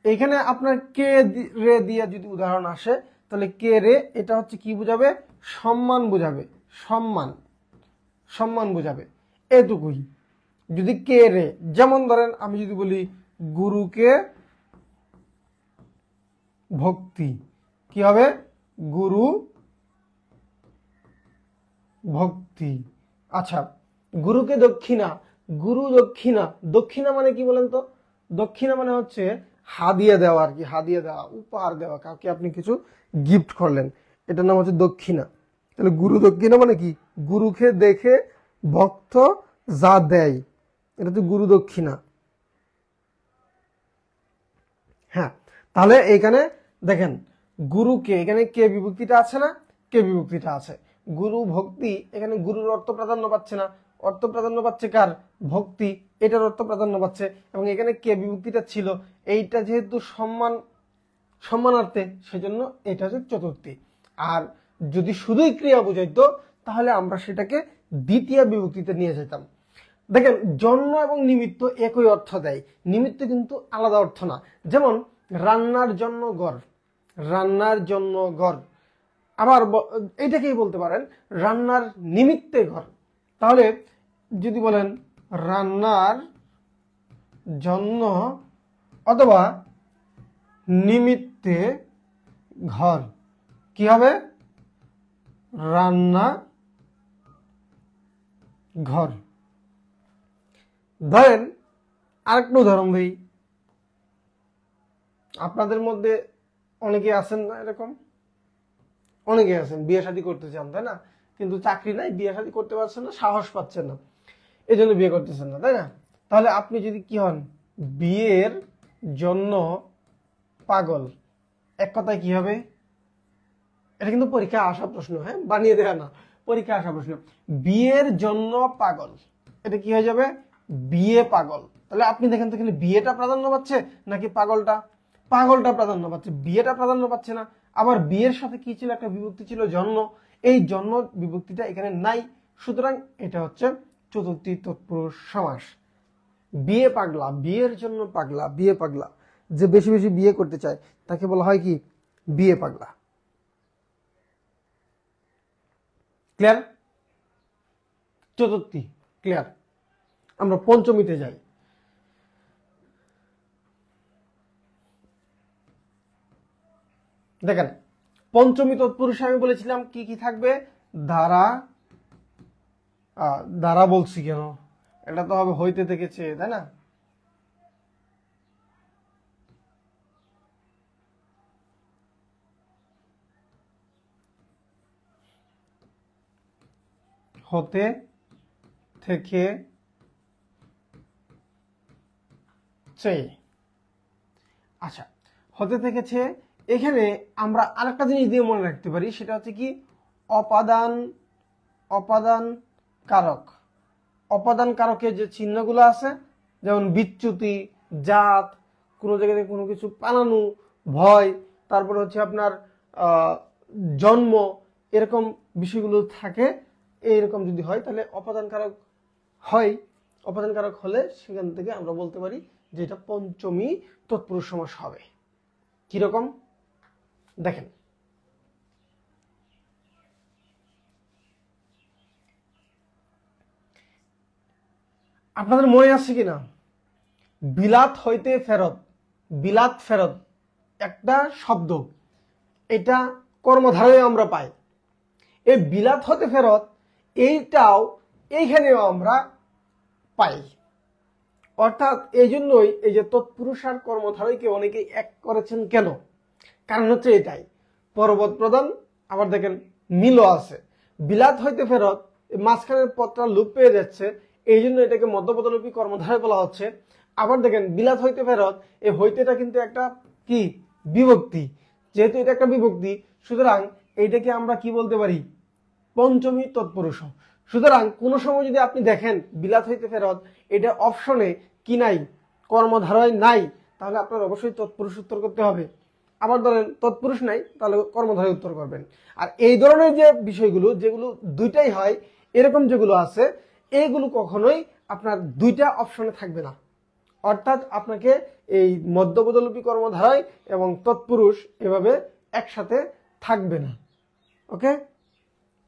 এখানে আপনার কে রে দিয়ে যদি উদাহরণ আসে, তাহলে কে রে এটা হচ্ছে কি বুঝাবে? সম্মান বুঝাবে, সম্মান, সম্মান বুঝাবে, এটুকুই। যদি কে রে, যেমন ধরেন আমি যদি বলি গুরুকে ভক্তি, কি হবে? গুরু ভক্তি। আচ্ছা, গুরুকে দক্ষিণা, গুরু দক্ষিণা, দক্ষিণা মানে কি বলেন তো? দক্ষিণা মানে হচ্ছে হাদিয়া দেওয়া আর কি, হাদিয়া দেওয়া, উপহার দেওয়া, কাউকে আপনি কিছু গিফট করলেন, এটার নাম হচ্ছে দক্ষিণা। তাহলে গুরু দক্ষিণা মানে কি? গুরুকে দেখে ভক্ত যা দেয়, এটা হচ্ছে গুরু দক্ষিণা। হ্যাঁ, তাহলে এখানে দেখেন গুরুকে, এখানে কে বিভক্তিটা আছে না? কে বিভক্তিটা আছে। গুরু ভক্তি, এখানে গুরুর অর্থ প্রাধান্য পাচ্ছে না, অর্থ প্রাধান্য পাচ্ছে কার? ভক্তি, এটার অর্থ প্রাধান্য পাচ্ছে। এবং এখানে কে বিভক্তিটা ছিল, এইটা যেহেতু সম্মান, সম্মানার্থে, সেজন্য এটা হচ্ছে চতুর্থী। আর যদি শুধুই ক্রিয়া বুঝাইতো, তাহলে আমরা সেটাকে দ্বিতীয় বিভক্তিতে নিয়ে যেতাম। দেখেন, জন্য এবং নিমিত্ত একই অর্থ দেয়, নিমিত্ত কিন্তু আলাদা অর্থ না। যেমন রান্নার জন্য ঘর, রান্নার জন্য ঘর, আবার এইটাকেই বলতে পারেন রান্নার নিমিত্তে ঘর। তাহলে যদি বলেন রান্নার জন্য অথবা নিমিত্তে ঘর, কি হবে? রান্না ঘর। ধরেন আরেকটা উদাহরণ দিই, আপনাদের মধ্যে অনেকে আছেন না এরকম? অনেকে আছেন বিয়ে শাদী করতে চান, তাই না? কিন্তু চাকরি নাই, বিয়ে শাদী করতে পারছেন না, সাহস পাচ্ছেন না, এই জন্য বিয়ে করতেছেন না, তাই না? তাহলে আপনি যদি কি হন? বিয়ের জন্য পাগল, এক কথায় কি হবে? এটা কিন্তু পরীক্ষা আসা প্রশ্ন, হ্যাঁ, বানিয়ে দেয়া না, পরীক্ষা আসা প্রশ্ন। বিয়ের জন্য পাগল, এটা কি হয়ে যাবে? বিয়ে পাগল। তাহলে আপনি দেখেন তো এখানে বিয়েটা প্রাধান্য পাচ্ছে নাকি পাগলটা? পাগলটা প্রাধান্য পাচ্ছে, বিয়েটা প্রাধান্য পাচ্ছে না। আবার বিয়ের সাথে কি ছিল? একটা বিভক্তি ছিল জন্য, এই জন্য বিভক্তিটা এখানে নাই। সুতরাং এটা হচ্ছে চতুর্থী তৎপুরুষ সমাস। বিয়ে পাগলা, বিয়ের জন্য পাগলা, বিয়ে পাগলা, যে বেশি বেশি বিয়ে করতে চায় তাকে বলা হয় কি বিয়ে পাগলা। ক্লিয়ার? চতুর্থী ক্লিয়ার। আমরা পঞ্চমীতে যাই। দেখেন পঞ্চমী তৎপুরুষে আমি বলেছিলাম কি কি থাকবে, দ্বারা, দ্বারা বলছি কেন, এটা তো হবে হইতে থেকেছে, তাই না? হতে থেকে চে। আচ্ছা, হতে থেকেছে, এখানে আমরা আরেকটা জিনিস দিয়ে মনে রাখতে পারি, সেটা হচ্ছে কি অপাদান, অপাদান কারক। অপাদান কারকের যে চিহ্নগুলো আছে, যেমন বিচ্যুতি, জাত, কোনো জায়গাতে কোনো কিছু পালানো, ভয়, তারপরে হচ্ছে আপনার জন্ম, এরকম বিষয়গুলো থাকে। এইরকম যদি হয় তাহলে অপাদান কারক হয়। অপাদান কারক হলে সেখান থেকে আমরা বলতে পারি যে এটা পঞ্চমী তৎপুরুষ সমাস হবে। কিরকম দেখেন, আপনাদের মনে আছে কিনা বিলাত হইতে ফেরত, বিলাত ফেরত একটা শব্দ, এটা কর্মধারয়ে আমরা পাই। এই বিলাত হতে ফেরত এইটাও এইখানেও আমরা পাই। অর্থাৎ এই জন্যই এই যে তৎপুরুষ আর কর্মধারয়কে অনেকে এক করেছেন কেন, কারণ হচ্ছে এটাই পরবত প্রধান। আবার দেখেন মিলও আছে, বিলাত হইতে ফেরত মাঝখানের পদটা লোপ পেয়ে যাচ্ছে, এই জন্য এটাকে মধ্যপদলোপী কর্মধারয় বলা হচ্ছে। আবার দেখেন বিলাত হইতে ফেরত, এই হইতেটা কিন্তু একটা কি বিভক্তি, যেহেতু এটা একটা বিভক্তি সুতরাং এইটাকে আমরা কি বলতে পারি পঞ্চমী তৎপুরুষ। সুতরাং কোন সময় যদি আপনি দেখেন বিলাত হইতে ফেরত এটা অপশনে কি নাই, কর্মধারয় নাই, তাহলে আপনার অবশ্যই তৎপুরুষ উত্তর করতে হবে। আবার ধরেন তৎপুরুষ নাই, তাহলে কর্মধারয় উত্তর করবেন। আর এই ধরনের যে বিষয়গুলো যেগুলো দুইটাই হয়, এরকম যেগুলো আছে এইগুলো কখনোই আপনার দুইটা অপশনে থাকবে না। অর্থাৎ আপনাকে এই মধ্যপদলোপী কর্মধারয় এবং তৎপুরুষ এভাবে একসাথে থাকবে না। ওকে,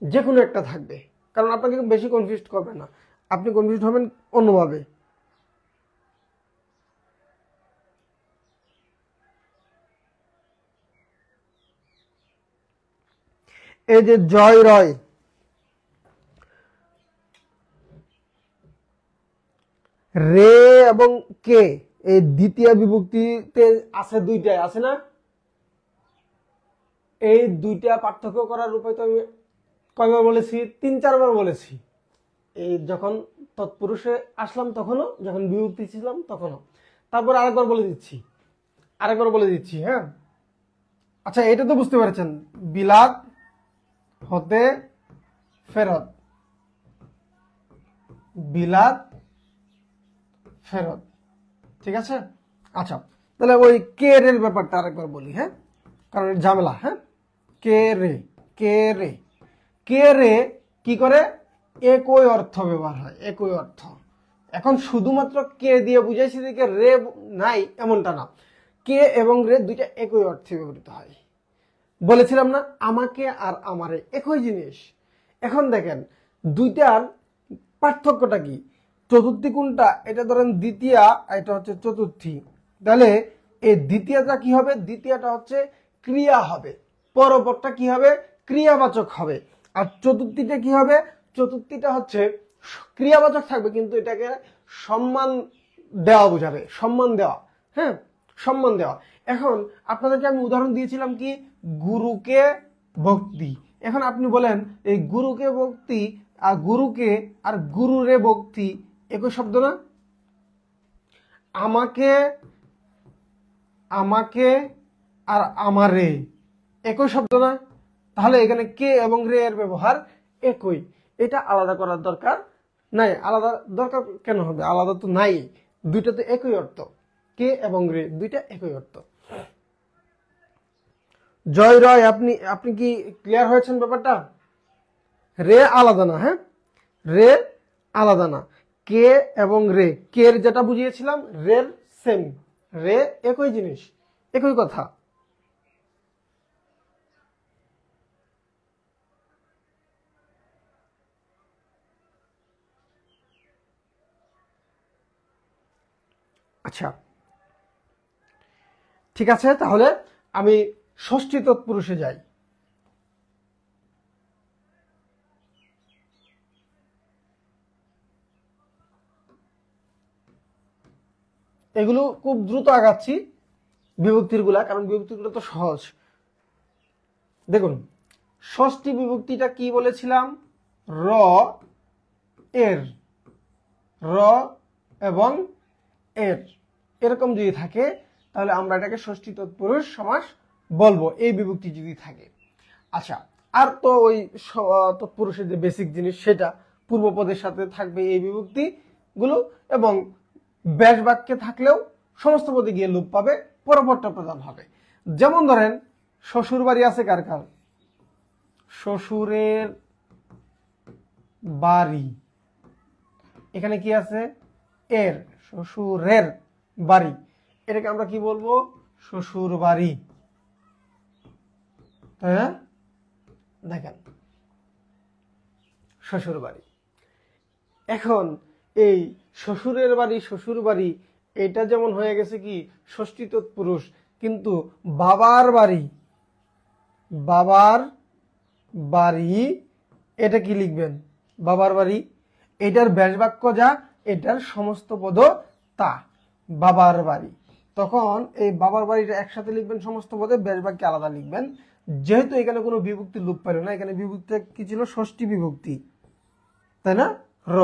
যে কোনো একটা থাকবে, কারণ আপনাকে বেশি কনফিউজ করবে না, আপনি কনফিউজ হবেন অন্যভাবে। এই যে জয় রয়, রে এবং কে, এই দ্বিতীয় বিভক্তিতে আছে দুইটাই, আছে না? এই দুইটা পার্থক্য করার উপায় তো আমি কয়বার বলেছি, 3-4বার বলেছি। এই যখন তৎপুরুষে আসলাম তখনও, যখন বিভক্তি ছিলাম তখনও, তারপর আরেকবার বলে দিচ্ছি, হ্যাঁ। আচ্ছা, এটা তো বুঝতে পেরেছেন, বিলাত হতে ফেরত, বিলাত ফেরত, ঠিক আছে। আচ্ছা, তাহলে ওই কে রে ব্যাপারটা আরেকবার বলি, হ্যাঁ, কারণ ঝামেলা। হ্যাঁ, কে রে, কে রে, কে রে কি করে একই অর্থ ব্যবহার হয়, একই অর্থ। এখন শুধুমাত্র কে দিয়ে বুঝাইছি যে রে নাই এমনটা না, কে এবং রে দুইটা একই অর্থে ব্যবহৃত হয়। বলেছিলাম না আমাকে আর আমারে একই জিনিস। এখন দেখেন দুইটার পার্থক্যটা কি, চতুর্থী কোনটা, এটা ধরেন দ্বিতীয়া, এটা হচ্ছে চতুর্থী। তাহলে এই দ্বিতীয়টা কি হবে, দ্বিতীয়টা হচ্ছে ক্রিয়া হবে, পরপরটা কি হবে ক্রিয়াবাচক হবে। আর চতুর্থীটা কি হবে, চতুর্থীটা হচ্ছে ক্রিয়াবাচক থাকবে কিন্তু এটাকে সম্মান দেওয়া বোঝাবে, সম্মান দেওয়া। হ্যাঁ, সম্মান দেওয়া। এখন আপনাদেরকে আমি উদাহরণ দিয়েছিলাম কি গুরুকে ভক্তি। এখন আপনি বলেন এই গুরুকে ভক্তি আর গুরুকে আর গুরুরে ভক্তি একই শব্দ না? আমাকে, আমাকে আর আমারে একই শব্দ না? তাহলে এখানে কে এবং রে এর ব্যবহার একই, এটা আলাদা করার দরকার নাই। আলাদা দরকার কেন হবে, আলাদা তো নাই, দুইটা তো একই অর্থ, কে এবং রে দুইটা একই অর্থ। জয় রয়, আপনি কি ক্লিয়ার হয়েছেন ব্যাপারটা? রে আলাদা না, হ্যাঁ, রে আলাদা না, কে এবং রে, কের যেটা বুঝিয়েছিলাম রের সেম, রে একই জিনিস, একই কথা। আচ্ছা ঠিক আছে, তাহলে আমি ষষ্ঠী তৎপুরুষে যাই। এগুলো খুব দ্রুত আগাচ্ছি বিভক্তির গুলা, কারণ বিভক্তির গুলো তো সহজ। দেখুন ষষ্ঠী বিভক্তিটা কি বলেছিলাম, র এর, র এবং এর এরকম যদি থাকে তাহলে আমরা এটাকে ষষ্ঠী তৎপুরুষ সমাস বলবো, এই বিভক্তি যদি থাকে। আচ্ছা, আর তো ওই তৎপুরুষের যে বেসিক জিনিস সেটা পূর্বপদের সাথে থাকবে এই বিভক্তি গুলো, এবং ব্যাস বাক্যে থাকলেও সমস্ত পদে গিয়ে লোপ পাবে, পরপরটা প্রদান হবে। যেমন ধরেন শ্বশুর বাড়ি আছে কার কার, শ্বশুরের বাড়ি, এখানে কি আছে এর, শ্বশুরের বাড়ি, এটাকে আমরা কি বলবো, শ্বশুর বাড়ি, তাই না? দেখেন শ্বশুর বাড়ি। এখন এই শ্বশুরের বাড়ি, শ্বশুর বাড়ি এটা যেমন হয়ে গেছে কি ষষ্ঠী তৎপুরুষ, কিন্তু বাবার বাড়ি, বাবার বাড়ি এটা কি লিখবেন, বাবার বাড়ি, এটার ব্যাস বাক্য যা, এটার সমস্ত পদ তা, বাবার বাড়ি। তখন এই বাবার বাড়িটা একসাথে লিখবেন সমস্ত পদে, ব্যাস বাক্যে আলাদা লিখবেন। যেহেতু এখানে কোনো বিভক্তি লোপ পাইল না, এখানে বিভক্তি কি ছিল, ষষ্ঠী বিভক্তি, তাই না, র।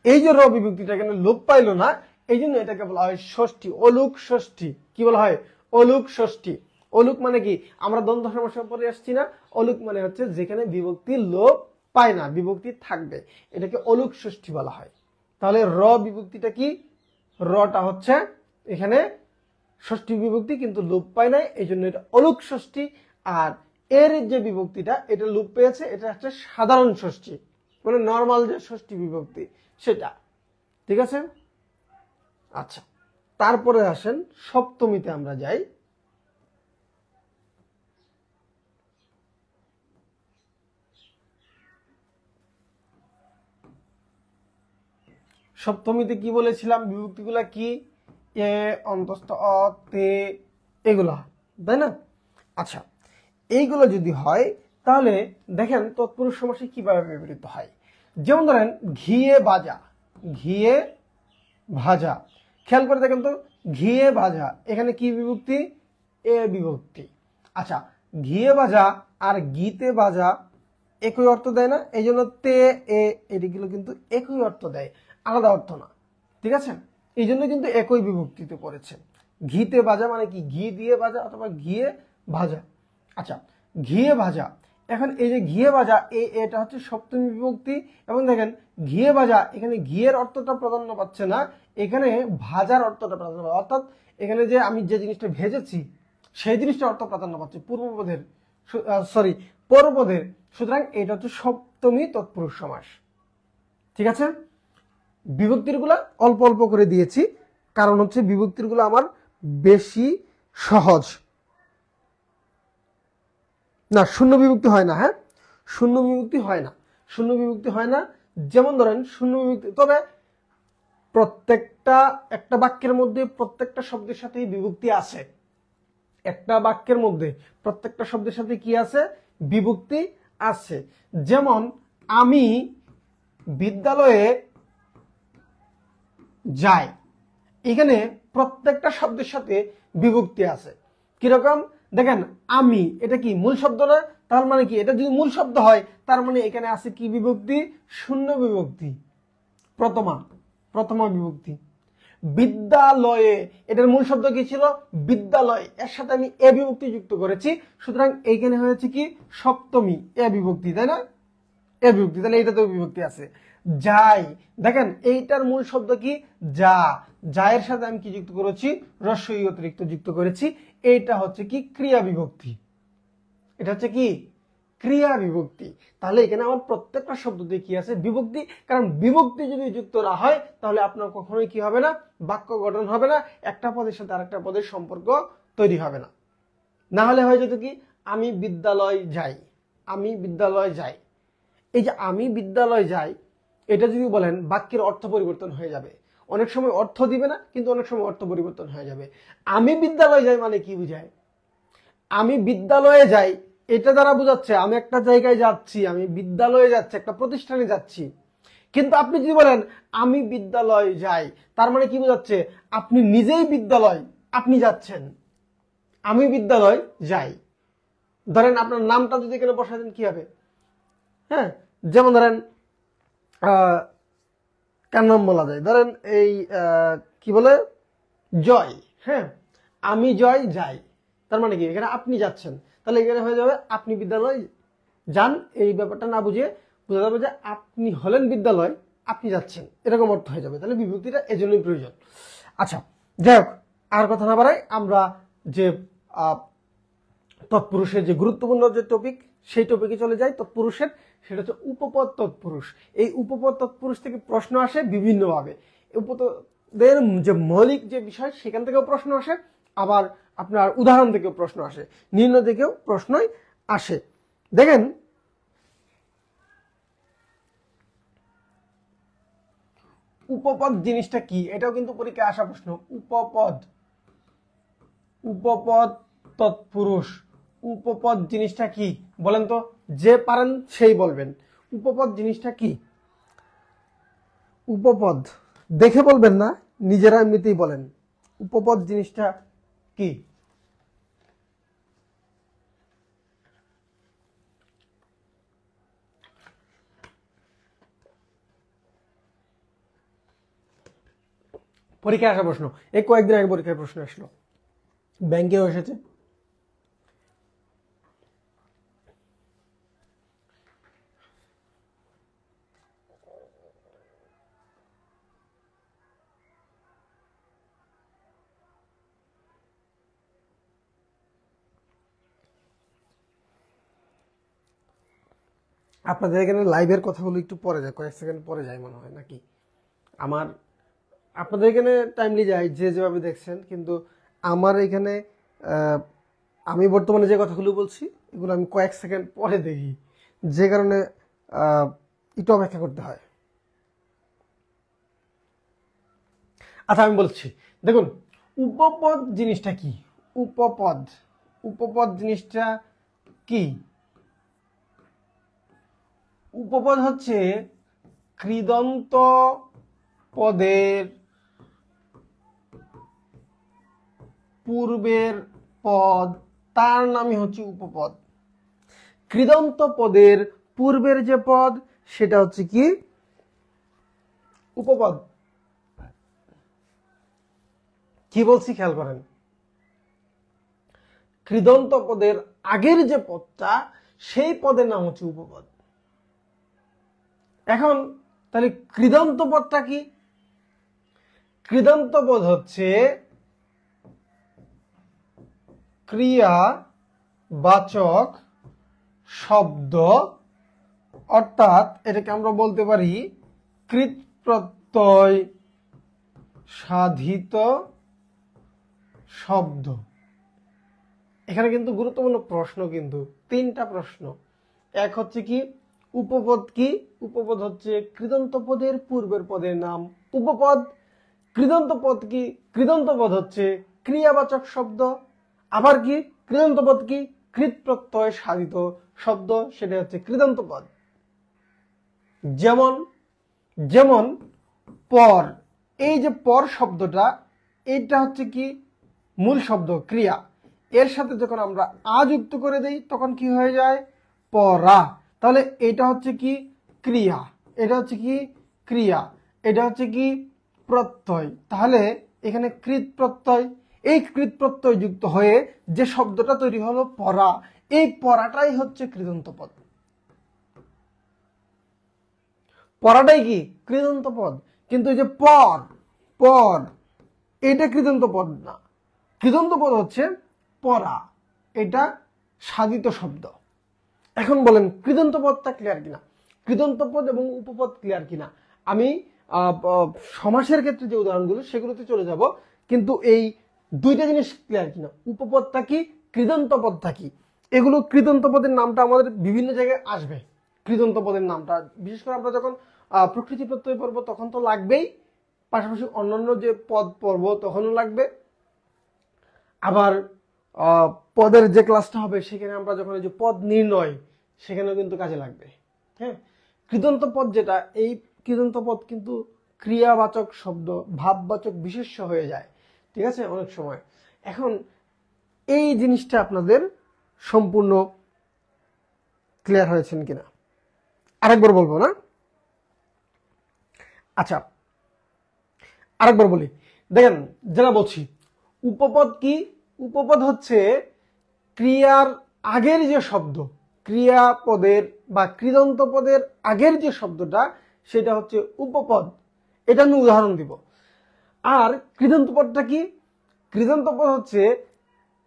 এই যে র বিভক্তিটা এখানে লোপ পাইল না, এই জন্য এটাকে বলা হয় ষষ্ঠী, অলুক ষষ্ঠী। কি বলা হয়, অলুক ষষ্ঠী। অলুক মানে কি, আমরা দ্বন্দ্ব সমস্যা পরে আসছি না, অলুক মানে হচ্ছে যেখানে বিভক্তি লোপ পায় না, বিভক্তি থাকবে, এটাকে অলুক ষষ্ঠী বলা হয়। তাহলে র বিভক্তিটা কি, রটা হচ্ছে এখানে ষষ্ঠী বিভক্তি কিন্তু লোপ পায় নাই, এই জন্য এটা অলুক ষষ্ঠী। আর এর যে বিভক্তিটা এটা লোপ পেয়েছে, এটা হচ্ছে সাধারণ ষষ্ঠী, মানে নর্মাল যে ষষ্ঠী বিভক্তি সেটা। ঠিক আছে, আচ্ছা তারপরে আসেন সপ্তমীতে আমরা যাই। সপ্তমীতে কি বলেছিলাম, বিভক্তিগুলা কি, এ অন্তস্থ অ, তে, এগুলা, তাই না? আচ্ছা এইগুলো যদি হয় তাহলে দেখেন তৎপুরুষ সমাসে কিভাবে ব্যবহৃত হয়। যেমন ধরেন ঘিয়ে ভাজা, ঘিয়ে ভাজা, খেয়াল করে দেখেন তো, ঘিয়ে ভাজা এখানে কি বিভক্তি, এ বিভক্তি। আচ্ছা ঘিয়ে ভাজা আর গীতে ভাজা একই অর্থ দেয় না, এই জন্য তে এ এটিগুলো কিন্তু একই অর্থ দেয়, আলাদা অর্থ না। ঠিক আছে, এই জন্য কিন্তু একই বিভক্তিতে পড়েছে। ঘিতে ভাজা মানে কি, ঘি দিয়ে ভাজা অথবা ঘিয়ে ভাজা। আচ্ছা ঘিয়ে ভাজা, এখন এই যে ঘিয়ে ভাজা এটা হচ্ছে সপ্তমী বিভক্তি, এবং দেখেন ঘিয়ে ভাজা এখানে ঘিয়ের অর্থটা প্রাধান্য পাচ্ছে না, এখানে ভাজার অর্থটা প্রাধান্য পাচ্ছে, অর্থাৎ এখানে যে আমি যে জিনিসটা ভেজেছি সেই জিনিসটা অর্থ প্রাধান্য পাচ্ছে পূর্বপদের, সরি পরপদের। সুতরাং এটা হচ্ছে সপ্তমী তৎপুরুষ সমাস। ঠিক আছে, বিভক্তির গুলা অল্প অল্প করে দিয়েছি, কারণ হচ্ছে বিভক্তির গুলো আমার বেশি সহজ না। শূন্য বিভক্তি হয় না, হ্যাঁ শূন্য বিভক্তি হয় না, শূন্য বিভক্তি হয় না। যেমন ধরেন শূন্য বিভক্তি, তবে প্রত্যেকটা একটা বাক্যের মধ্যে প্রত্যেকটা শব্দের সাথে বিভক্তি আছে, একটা বাক্যের মধ্যে প্রত্যেকটা শব্দের সাথে কি আছে, বিভক্তি আছে। যেমন আমি বিদ্যালয়ে যাই, এখানে প্রত্যেকটা শব্দের সাথে বিভক্তি আছে। কিরকম দেখেন, আমি এটা কি মূল শব্দ না, তার মানে কি এটা যদি মূল শব্দ হয় তার মানে এখানে আছে কি বিভক্তি, শূন্য বিভক্তি, প্রথমা, প্রথমা বিভক্তি। বিদ্যালয়ে এটার মূল শব্দ কি ছিল, বিদ্যালয়, এর সাথে আমি এ বিভক্তি যুক্ত করেছি, সুতরাং এইখানে হয়েছে কি সপ্তমী এ বিভক্তি, তাই না, এ বিভক্তি, তাহলে এইটাতেও বিভক্তি আছে। যাই, দেখেন এইটার মূল শব্দ কি যা, যায়ের সাথে আমি কি যুক্ত করেছি, রস্বই অতিরিক্ত যুক্ত করেছি, এইটা হচ্ছে কি ক্রিয়া বিভক্তি, এটা হচ্ছে কি ক্রিয়া বিভক্তি। তাহলে এখানে আমার প্রত্যেকটা শব্দতে কি আছে? বিভক্তি। কারণ বিভক্তি যদি যুক্ত না হয় তাহলে আপনার কখনোই কি হবে না? বাক্য গঠন হবে না, একটা পদের সাথে আরেকটা পদের সম্পর্ক তৈরি হবে না। না হলে হয়ে যেত কি, আমি বিদ্যালয় যাই, আমি বিদ্যালয় যাই। এই যে আমি বিদ্যালয় যাই, এটা যদি বলেন বাক্যের অর্থ পরিবর্তন হয়ে যাবে। অনেক সময় অর্থ দিবে না, কিন্তু অনেক সময় অর্থ পরিবর্তন হয়ে যাবে। আমি বিদ্যালয় যাই মানে কি বুঝায়? আমি বিদ্যালয়ে যাই এটা দ্বারা বোঝাচ্ছে আমি একটা জায়গায় যাচ্ছি, আমি বিদ্যালয়ে যাচ্ছি, একটা প্রতিষ্ঠানে যাচ্ছি। কিন্তু আপনি যদি বলেন আমি বিদ্যালয় যাই, তার মানে কি বোঝাচ্ছে? আপনি নিজেই বিদ্যালয়, আপনি যাচ্ছেন। আমি বিদ্যালয় যাই, ধরেন আপনার নামটা যদি এখানে বসায় দেন কি হবে? হ্যাঁ, যেমন ধরেন কার নাম বলা যায়, ধরেন এই কি বলে, জয়। হ্যাঁ, আমি জয় যাই, তার মানে কি এখানে আপনি যাচ্ছেন। তাহলে এখানে হয়ে যাবে আপনি বিদ্যালয় যান। এই ব্যাপারটা না বুঝিয়ে বোঝা যাবে যে আপনি হলেন বিদ্যালয়, আপনি যাচ্ছেন, এরকম অর্থ হয়ে যাবে। তাহলে বিভক্তিটা এজন্যই প্রয়োজন। আচ্ছা, যাই হোক, আর কথা না বাড়াই, আমরা যে তৎপুরুষের যে গুরুত্বপূর্ণ যে টপিক, সেই টপিকে চলে যাই। তৎপুরুষের, সেটা হচ্ছে উপপদ তৎপুরুষ। এই উপপদ তৎপুরুষ থেকে প্রশ্ন আসে বিভিন্নভাবে। উপপদের যে মৌলিক যে বিষয়, সেখান থেকেও প্রশ্ন আসে, আবার আপনার উদাহরণ থেকেও প্রশ্ন আসে, নির্ণয় থেকেও প্রশ্নই আসে। দেখেন, উপপদ জিনিসটা কি, এটাও কিন্তু পরীক্ষায় আসা প্রশ্ন। উপপদ, উপপদ তৎপুরুষ, উপপদ জিনিসটা কি বলেন তো? যে পারেন সেই বলবেন। উপপদ জিনিসটা কি? উপপদ দেখে বলবেন না, নিজেরা এমনিতেই বলেন। উপপদ জিনিসটা কি? পরীক্ষায় আসা প্রশ্ন, এই কয়েকদিন আগে পরীক্ষায় প্রশ্ন আসলো, ব্যাংকেও এসেছে। আপনাদের এখানে লাইভের কথাগুলো একটু পরে যায়, কয়েক সেকেন্ড পরে যায় মনে হয়, নাকি? আমার, আপনাদের এখানে টাইমলি যায় যে যেভাবে দেখছেন, কিন্তু আমার এখানে আমি বর্তমানে যে কথাগুলো বলছি এগুলো আমি কয়েক সেকেন্ড পরে দেখি, যে কারণে একটু অপেক্ষা করতে হয়। আচ্ছা, আমি বলছি, দেখুন, উপপদ জিনিসটা কি? উপপদ, উপপদ জিনিসটা কি? উপপদ হচ্ছে কৃদন্ত পদের পূর্বের পদ, তার নামই হচ্ছে উপপদ। কৃদন্ত পদের পূর্বের যে পদ, সেটা হচ্ছে কি? উপপদ। কি বলছি খেয়াল করেন, কৃদন্ত পদের আগের যে পদটা, সেই পদের নাম হচ্ছে উপপদ। এখন তাহলে কৃদন্ত পদটা কি? কৃদন্ত পদ হচ্ছে ক্রিয়াবাচক শব্দ, অর্থাৎ এটাকে আমরা বলতে পারি কৃত প্রত্যয় সাধিত শব্দ। এখানে কিন্তু গুরুত্বপূর্ণ প্রশ্ন, কিন্তু তিনটা প্রশ্ন। এক হচ্ছে কি, উপপদ কি? উপপদ হচ্ছে কৃদন্ত পদের পূর্বের পদের নাম উপপদ। কৃদন্ত পদ কি? কৃদন্ত পদ হচ্ছে ক্রিয়াবাচক শব্দ। আবার কি? কৃদন্ত পদ কি? কৃত প্রত্যয় সাধিত শব্দ, সেটা হচ্ছে কৃদন্ত পদ। যেমন, যেমন পর, এই যে পর শব্দটা, এইটা হচ্ছে কি? মূল শব্দ ক্রিয়া, এর সাথে যখন আমরা আ যুক্ত করে দেই তখন কি হয়ে যায়? পরা। তাহলে এটা হচ্ছে কি? ক্রিয়া। এটা হচ্ছে কি? ক্রিয়া। এটা হচ্ছে কি? প্রত্যয়। তাহলে এখানে কৃত প্রত্যয়, এই কৃত প্রত্যয় যুক্ত হয়ে যে শব্দটা তৈরি হলো পরা, এই পরাটাই হচ্ছে কৃদন্ত পদ। পরাটাই কি? কৃদন্ত পদ। কিন্তু এই যে পর, পর, এটা কৃদন্ত পদ না। কৃদন্ত পদ হচ্ছে পরা, এটা সাধিত শব্দ। এখন বলেন কৃদন্ত পদটা ক্লিয়ার কিনা, কৃদন্ত পদ এবং উপপদ ক্লিয়ার কিনা। আমি সমাসের ক্ষেত্রে যে উদাহরণগুলো সেগুলোতে চলে যাব, কিন্তু এই দুইটা জিনিস ক্লিয়ার কিনা, উপপদটা কি, কৃদন্ত পদটা কি। এগুলো কৃদন্ত পদের নামটা আমাদের বিভিন্ন জায়গায় আসবে। কৃদন্ত পদের নামটা বিশেষ করে আমরা যখন প্রকৃতি প্রত্যয় পড়ব তখন তো লাগবেই, পাশাপাশি অন্যান্য যে পদ পড়ব তখনও লাগবে। আবার পদের যে ক্লাসটা হবে সেখানে আমরা যখন এই যে পদ নির্ণয় সেখানেও কিন্তু কাজে লাগবে। হ্যাঁ, কৃদন্ত পদ যেটা, এই কৃদন্ত পদ কিন্তু ক্রিয়াবাচক শব্দ, ভাববাচক বিশেষ্য হয়ে যায়, ঠিক আছে, অনেক সময়। এখন এই জিনিসটা আপনাদের সম্পূর্ণ ক্লিয়ার হয়েছেন কিনা আরেকবার বলবো না? আচ্ছা, আরেকবার বলি, দেখেন যেটা বলছি, উপপদ কি, উপপদ হচ্ছে ক্রিয়ার আগের যে শব্দ, ক্রিয়াপদের বা কৃদন্ত পদের আগের যে শব্দটা সেটা হচ্ছে উপপদ। এটা আমি উদাহরণ দিব। আর কৃদন্ত পদটা কি, কৃদন্ত পদ হচ্ছে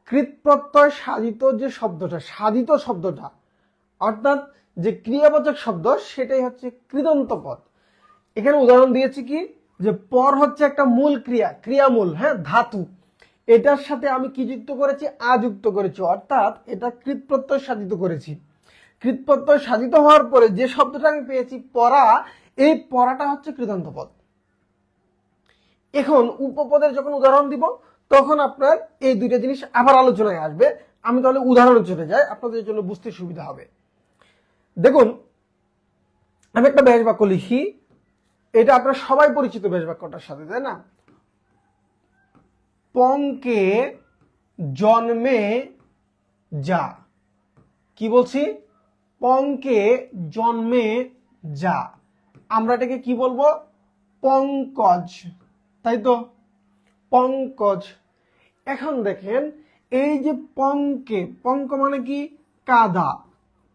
কৃৎপ্রত্যয় সাধিত যে শব্দটা, সাধিত শব্দটা, অর্থাৎ যে ক্রিয়াবাচক শব্দ সেটাই হচ্ছে কৃদন্ত পদ। এখানে উদাহরণ দিয়েছি কি, যে পর হচ্ছে একটা মূল ক্রিয়া, ক্রিয়ামূল, হ্যাঁ, ধাতু, এটার সাথে আমি কি যুক্ত করেছি, আ যুক্ত করেছি, অর্থাৎ এটা কৃৎপ্রত্যয় সাধিত করেছি। কৃৎপ্রত্যয় সাধিত হওয়ার পরে যে শব্দটা আমি পেয়েছি পরা, এই পরাটা হচ্ছে কৃদন্ত পদ। এখন উপপদের যখন উদাহরণ দিব তখন আপনার এই দুইটা জিনিস আবার আলোচনায় আসবে। আমি তাহলে উদাহরণে চলে যাই, আপনাদের জন্য বুঝতে সুবিধা হবে। দেখুন, আমি একটা ব্যাস বাক্য লিখি, এটা আপনারা সবাই পরিচিত ব্যাস বাক্যটার সাথে, তাই না? পঙ্কে জন্মে যা, কি বলছি, পঙ্কে জন্মে যা, আমরা এটাকে কি বলবো, পঙ্কজ, তাই তো, পঙ্কজ। এখন দেখেন এই যে পঙ্কে, পঙ্ক মানে কি, কাদা,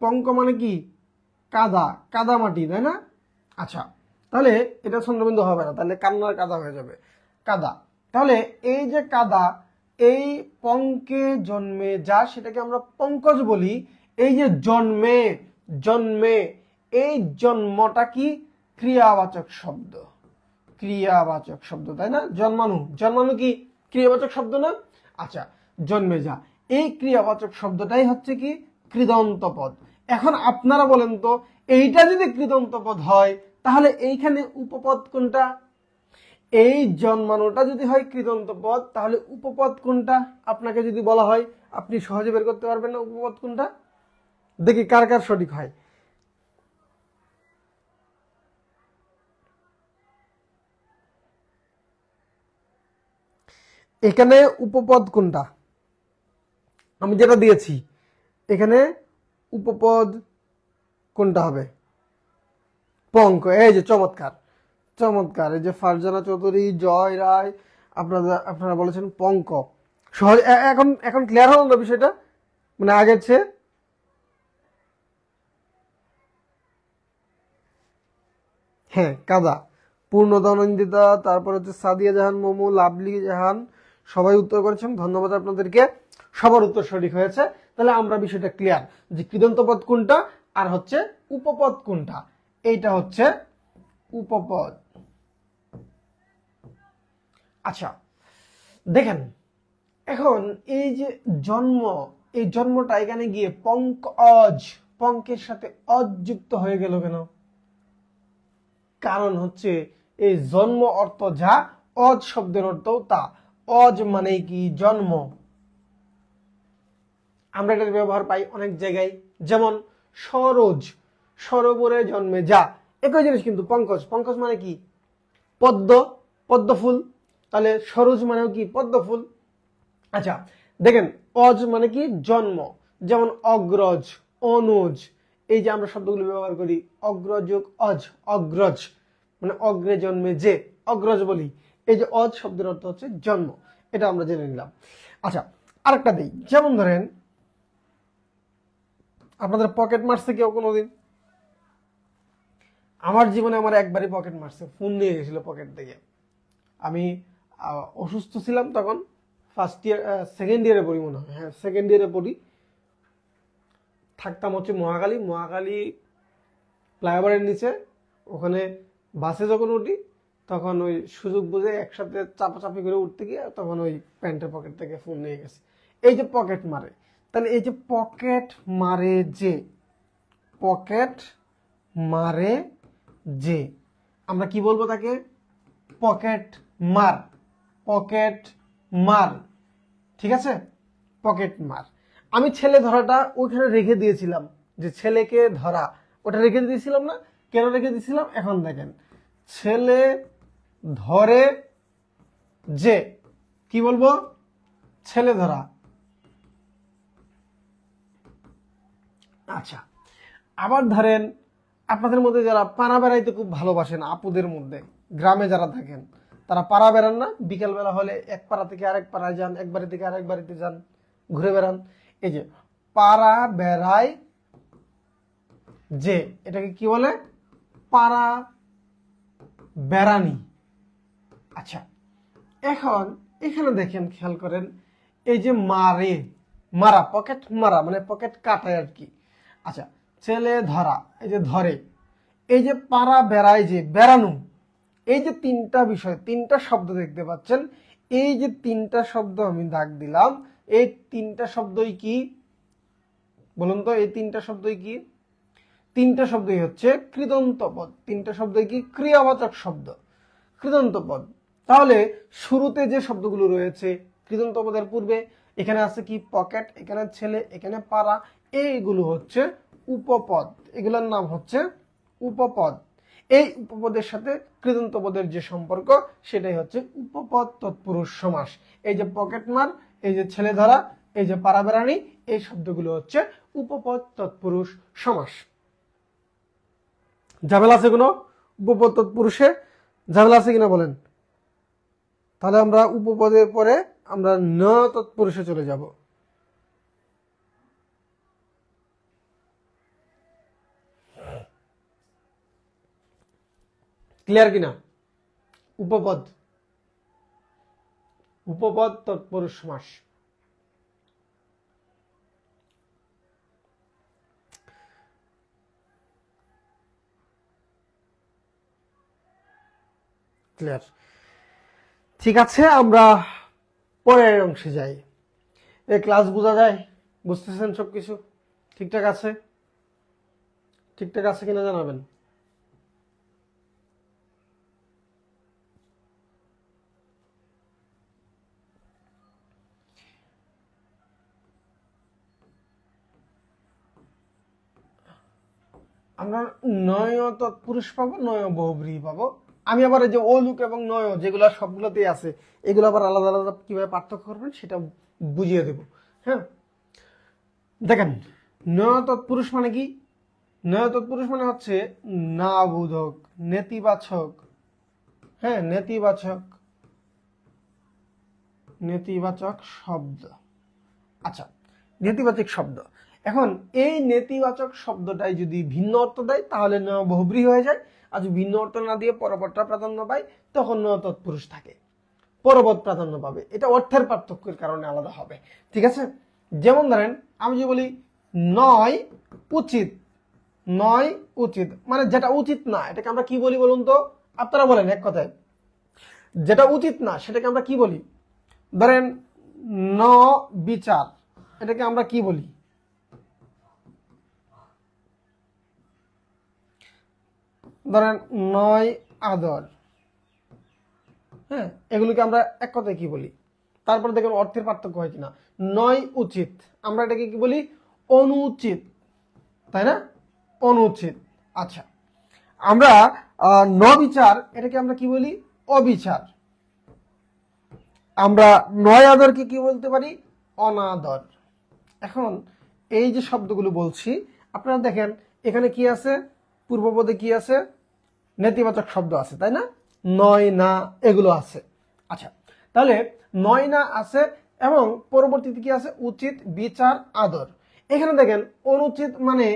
পঙ্ক মানে কি, কাদা, কাদা মাটি, তাই না? আচ্ছা, তাহলে এটা ছন্দবিন্দু হবে না, তাহলে কান্নার কাদা হয়ে যাবে, কাদা। তাহলে এই যে কাদা, এই পঙ্কে জন্মে যা, সেটাকে আমরা পঙ্কজ বলি। এই যে জন্মে, জন্মে, এই জন্মটা কি, ক্রিয়াবাচক শব্দ, ক্রিয়াবাচক শব্দ, তাই না? জন্মানু, জন্মানু কি ক্রিয়াবাচক শব্দ না? আচ্ছা, জন্মে যা, এই ক্রিয়াবাচক শব্দটাই হচ্ছে কি কৃদন্ত পদ। এখন আপনারা বলেন তো, এইটা যদি কৃদন্ত পদ হয় তাহলে এইখানে উপপদ কোনটা? এই জন্মানোটা যদি হয় কৃদন্ত পদ, তাহলে উপপদ কোনটা আপনাকে যদি বলা হয়, আপনি সহজে বের করতে পারবেন না উপপদ কোনটা? দেখি কার কার সঠিক হয়। এখানে উপপদ কোনটা আমি যেটা দিয়েছি, এখানে উপপদ কোনটা হবে? পঙ্ক। এই যে চমৎকার, চমৎকার, এই যে ফারজানা চৌধুরী, জয় রায়, আপনারা বলেছেন পঙ্ক। সহজ, এখন এখন ক্লিয়ার হলো না বিষয়টা, মানে আগের চেয়ে? হ্যাঁ, কাদা। পূর্ণধনন্দিতা, তারপর হচ্ছে সাদিয়া জাহান মোমো, লাভলি জাহান, সবাই উত্তর করেছেন, ধন্যবাদ আপনাদেরকে, সবার উত্তর সঠিক হয়েছে। তাহলে আমরা বিষয়টা ক্লিয়ার যে কৃদন্ত পদ কোনটা আর হচ্ছে উপপদ কোনটা। এইটা হচ্ছে উপপদ। আচ্ছা, দেখেন এখন এই যে জন্ম, এই জন্মটা এখানে গিয়ে পঙ্কজ, পঙ্কের সাথে অজ যুক্ত হয়ে গেল কেন? কারণ হচ্ছে এই জন্ম অর্থ যা, অজ শব্দের অর্থ তা। অজ মানে কি, জন্ম। আমরা এটার ব্যবহার পাই অনেক জায়গায়, যেমন সরোজ, সরোবরে জন্মে যা, একই জিনিস কিন্তু পঙ্কজ। পঙ্কজ মানে কি, পদ্ম, পদ্ম ফুল, তাহলে সরোজ মানেও কি, পদ্ম ফুল। আচ্ছা, দেখেন অজ মানে কি, জন্ম, যেমন অগ্রজ, অনুজ, এই যে আমরা শব্দগুলো ব্যবহার করি, অগ্রজ অজ, অগ্রজ মানে অগ্রে জন্মে যে, অগ্রজ বলি। এই যে অজ শব্দের অর্থ হচ্ছে জন্ম, এটা আমরা জেনে নিলাম। আচ্ছা, আরেকটা দিই, যেমন ধরেন আপনাদের পকেট মারছে কেউ কোনোদিন? আমার জীবনে আমার একবারই পকেট মারছে, ফোন নিয়ে গেছিল পকেট থেকে। আমি অসুস্থ ছিলাম তখন, ফার্স্ট ইয়ার, সেকেন্ড ইয়ারে পড়ি মনে হয়, হ্যাঁ সেকেন্ড ইয়ারে পড়ি। থাকতাম হচ্ছে মহাখালী ফ্লাইওভারের নিচে। ওখানে বাসে যখন উঠি তখন ওই সুযোগ বুঝে একসাথে চাপাচাপি করে উঠতে গিয়ে তখন ওই প্যান্টের পকেট থেকে ফোন নিয়ে গেছে। এই যে পকেট মারে, তাহলে এই যে পকেট মারে যে আমরা কি বলবো তাকে? পকেট মার। ঠিক আছে, পকেট মার। আমি ছেলে ধরাটা ওখানে রেখে দিয়েছিলাম, যে ছেলেকে ধরা ওটা রেখে দিয়েছিলাম না? কেন রেখে দিয়েছিলাম এখন দেখেন। ছেলে ধরে যে, কি বলবো? ছেলে ধরা। আচ্ছা, আবার ধরেন আপনাদের মধ্যে যারা পাড়া বেড়াইতে খুব ভালোবাসেন, আপুদের মধ্যে গ্রামে যারা থাকেন, তারা পাড়া বেড়ান না? বিকেলবেলা হলে এক পাড়া থেকে আরেক পাড়ায় যান, এক বাড়ি থেকে আরেক বাড়িতে যান, ঘুরে বেড়ান। এই যে পাড়া বেড়ায় যে, এটাকে কি বলে? পাড়া বেড়ানি। আচ্ছা, এখন এখানে দেখেন, খেয়াল করেন, এই যে মারা, পকেট মারা মানে পকেট কাটায় আর কি। আচ্ছা, ছেলে ধরা, এই যে ধরে, এই যে পাড়া বেড়ায় যে, বেড়ানো, এই যে তিনটা বিষয়, তিনটা শব্দ দেখতে পাচ্ছেন। এই যে তিনটা শব্দ আমি দাগ দিলাম, এই তিনটা শব্দই কি বলুন তো? এই তিনটা শব্দই কি? তিনটা শব্দই হচ্ছে কৃদন্ত পদ। তিনটা শব্দই কি? ক্রিয়াবাচক শব্দ, কৃদন্ত পদ। তাহলে শুরুতে যে শব্দগুলো রয়েছে কৃদন্ত পদের পূর্বে, এখানে আছে কি? পকেট, এখানে ছেলে, এখানে পাড়া, এইগুলো হচ্ছে উপপদ। এগুলোর নাম হচ্ছে উপপদ। এই উপপদের সাথে কৃদন্ত পদের যে সম্পর্ক, সেটাই হচ্ছে উপপদ তৎপুরুষ সমাস। এই যে পকেট মার, এই যে ছেলে ধরা, এই যে পাড়া বেড়ানি, এই শব্দগুলো হচ্ছে উপপদ তৎপুরুষ সমাস। ঝামেলা আছে কোনো? উপপদ তৎপুরুষে ঝামেলা আছে কিনা বলেন? তাহলে আমরা উপপদের পরে আমরা ন তৎপুরুষে চলে যাব। ক্লিয়ার কিনা? উপপদ তৎপুরুষ সমাস। ক্লিয়ার? ঠিক আছে, আমরা পরের অংশে যাই। এই ক্লাস বোঝা যায়? বুঝতেছেন সবকিছু? ঠিকঠাক আছে? ঠিকঠাক আছে কিনা জানাবেন। আমরা নয় তৎপুরুষ পাবো, নয় বহুব্রীহি পাবো। আমি আবার এই যে অলুক এবং নয় যেগুলো সবগুলোতেই আছে, এগুলো আবার আলাদা আলাদা কিভাবে পার্থক্য করবেন সেটা বুঝিয়ে দেব। হ্যাঁ, দেখেন, নয় তৎপুরুষ মানে কি? নয় তৎপুরুষ মানে হচ্ছে না বোধক, নেতিবাচক। হ্যাঁ, নেতিবাচক শব্দ। আচ্ছা, নেতিবাচক শব্দ। এখন এই নেতিবাচক শব্দটাই যদি ভিন্ন অর্থ দেয় তাহলে ন বহুব্রীহি হয়ে যায়। আর যদি ভিন্ন অর্থ না দিয়ে পরপদটা প্রাধান্য পায় তখন ন তৎপুরুষ থাকে, পরপদ প্রাধান্য পাবে। এটা অর্থের পার্থক্যের কারণে আলাদা হবে। ঠিক আছে? যেমন ধরেন আমি যে বলি নয় উচিত, নয় উচিত মানে যেটা উচিত না, এটাকে আমরা কি বলি বলুন তো? আপনারা বলেন এক কথায়, যেটা উচিত না সেটাকে আমরা কি বলি? ধরেন ন বিচার, এটাকে আমরা কি বলি? ধরেন নয় আদর। হ্যাঁ, এগুলোকে আমরা এক কথায় কি বলি? তারপরে দেখেন অর্থের পার্থক্য হয় কিনা। নয় উচিত, আমরা এটাকে কি বলি? অনুচিত, তাই না? অনুচিত। আচ্ছা, আমরা ন বিচার, এটাকে আমরা কি বলি? অবিচার। আমরা নয় আদরকে কি বলতে পারি? অনাদর। এখন এই যে শব্দগুলো বলছি, আপনারা দেখেন এখানে কি আছে? পূর্বপদে কি আছে? নেতিবাচক শব্দ আছে, তাই না? নয় না, এগুলো আছে। আচ্ছা, তাহলে নয় না আছে এবং পরবর্তীতে কি আছে? উচিত, বিচার, আদর। এখানে দেখেন অনুচিত মানে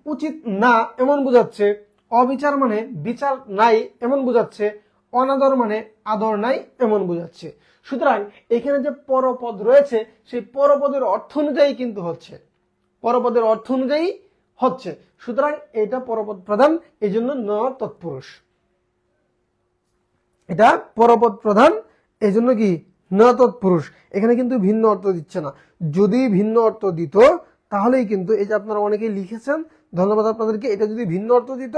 উচিত না এমন বোঝাচ্ছে, অবিচার মানে বিচার নাই এমন বোঝাচ্ছে, অনাদর মানে আদর নাই এমন বোঝাচ্ছে। সুতরাং এখানে যে পরপদ রয়েছে সেই পরপদের অর্থ অনুযায়ী কিন্তু হচ্ছে। পরপদের অর্থ অনুযায়ী হচ্ছে। সুতরাং এটা পরপদ প্রধান, এই জন্য ন তৎপুরুষ। এটা পরপদ প্রধান, এই জন্য কি ন তৎপুরুষ। এখানে কিন্তু ভিন্ন অর্থ দিচ্ছে না। যদি ভিন্ন অর্থ দিত তাহলেই কিন্তু, এই যে আপনারা অনেকেই লিখেছেন, ধন্যবাদ আপনাদেরকে, এটা যদি ভিন্ন অর্থ দিত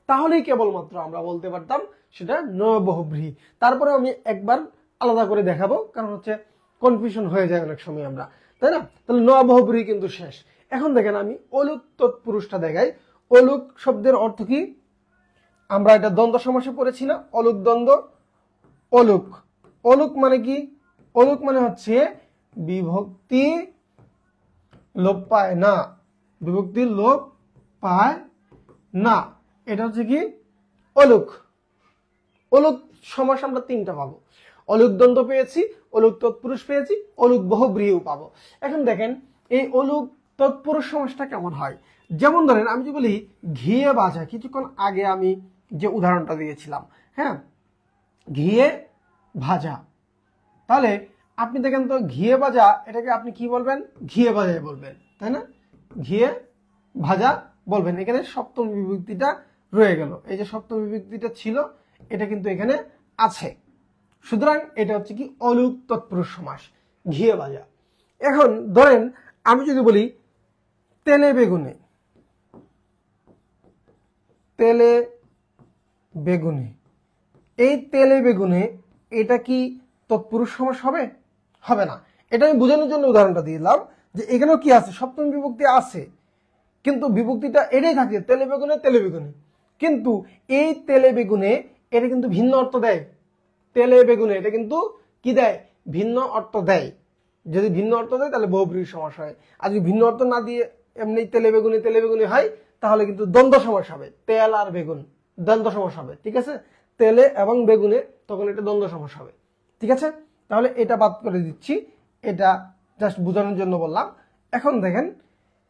তাহলেই কেবলমাত্র আমরা বলতে পারতাম সেটা ন বহুব্রীহি। তারপরে আমি একবার আলাদা করে দেখাবো, কারণ হচ্ছে কনফিউশন হয়ে যায় অনেক সময় আমরা, তাই না? তাহলে ন বহুব্রীহি কিন্তু শেষ। এখন দেখেন আমি অলুক তৎপুরুষটা দেখাই। অলুক শব্দের অর্থ কি? আমরা এটা দ্বন্দ্ব সমাসে পড়েছি না, অলুক দ্বন্দ্ব। অলুক, অলুক মানে কি? অলুক মানে হচ্ছে বিভক্তি লোপ পায় না, বিভক্তি লোপ পায় না, এটা হচ্ছে কি অলুক। অলুক সমাস আমরা তিনটা পাবো, অলুক দ্বন্দ্ব পেয়েছি, অলুক তৎপুরুষ পেয়েছি, অলুক বহুব্রীহিও পাবো। এখন দেখেন এই অলুক তৎপুরুষ সমাসটা কেমন হয়। যেমন ধরেন আমি যদি বলি ঘিয়ে ভাজা, কিছুক্ষণ আগে আমি যে উদাহরণটা দিয়েছিলাম, হ্যাঁ, ঘিয়ে ভাজা, তাহলে আপনি দেখেন তো ঘিয়ে ভাজা এটাকে আপনি কি বলবেন? ঘিয়ে ভাজাই বলবেন, তাই না? ঘিয়ে ভাজা বলবেন। এখানে সপ্তম বিভক্তিটা রয়ে গেল, এই যে সপ্তম বিভক্তিটা ছিল এটা কিন্তু এখানে আছে। সুতরাং এটা হচ্ছে কি অলুক তৎপুরুষ সমাস, ঘিয়ে ভাজা। এখন ধরেন আমি যদি বলি তেলে বেগুনে, তেলে বেগুনে, এই তেলে বেগুনে এটা কি তৎপুরুষ সমাস হবে? হবে না। এটা আমি বোঝানোর জন্য উদাহরণটা দিলাম যে এখানেও কি আছে, সপ্তম বিভক্তি আছে, কিন্তু বিভক্তিটা এটাই থাকে তেলে বেগুনে, তেলে বেগুনে। কিন্তু এই তেলে বেগুনে এটা কিন্তু ভিন্ন অর্থ দেয়। তেলে বেগুনে এটা কিন্তু কি দেয়? ভিন্ন অর্থ দেয়। যদি ভিন্ন অর্থ দেয় তাহলে বহুব্রীহি সমাস হয়। আর যদি ভিন্ন অর্থ না দিয়ে এমনি তেলে বেগুনে, তেলে বেগুনে হয়, তাহলে কিন্তু দ্বন্দ্ব সমাস হবে। তেল আর বেগুন দ্বন্দ্ব সমাস হবে, ঠিক আছে? তেলে এবং বেগুনে, তখন এটা দ্বন্দ্ব সমাস হবে, ঠিক আছে? তাহলে এটা বাদ করে দিচ্ছি, এটা জাস্ট বোঝানোর জন্য বললাম। এখন দেখেন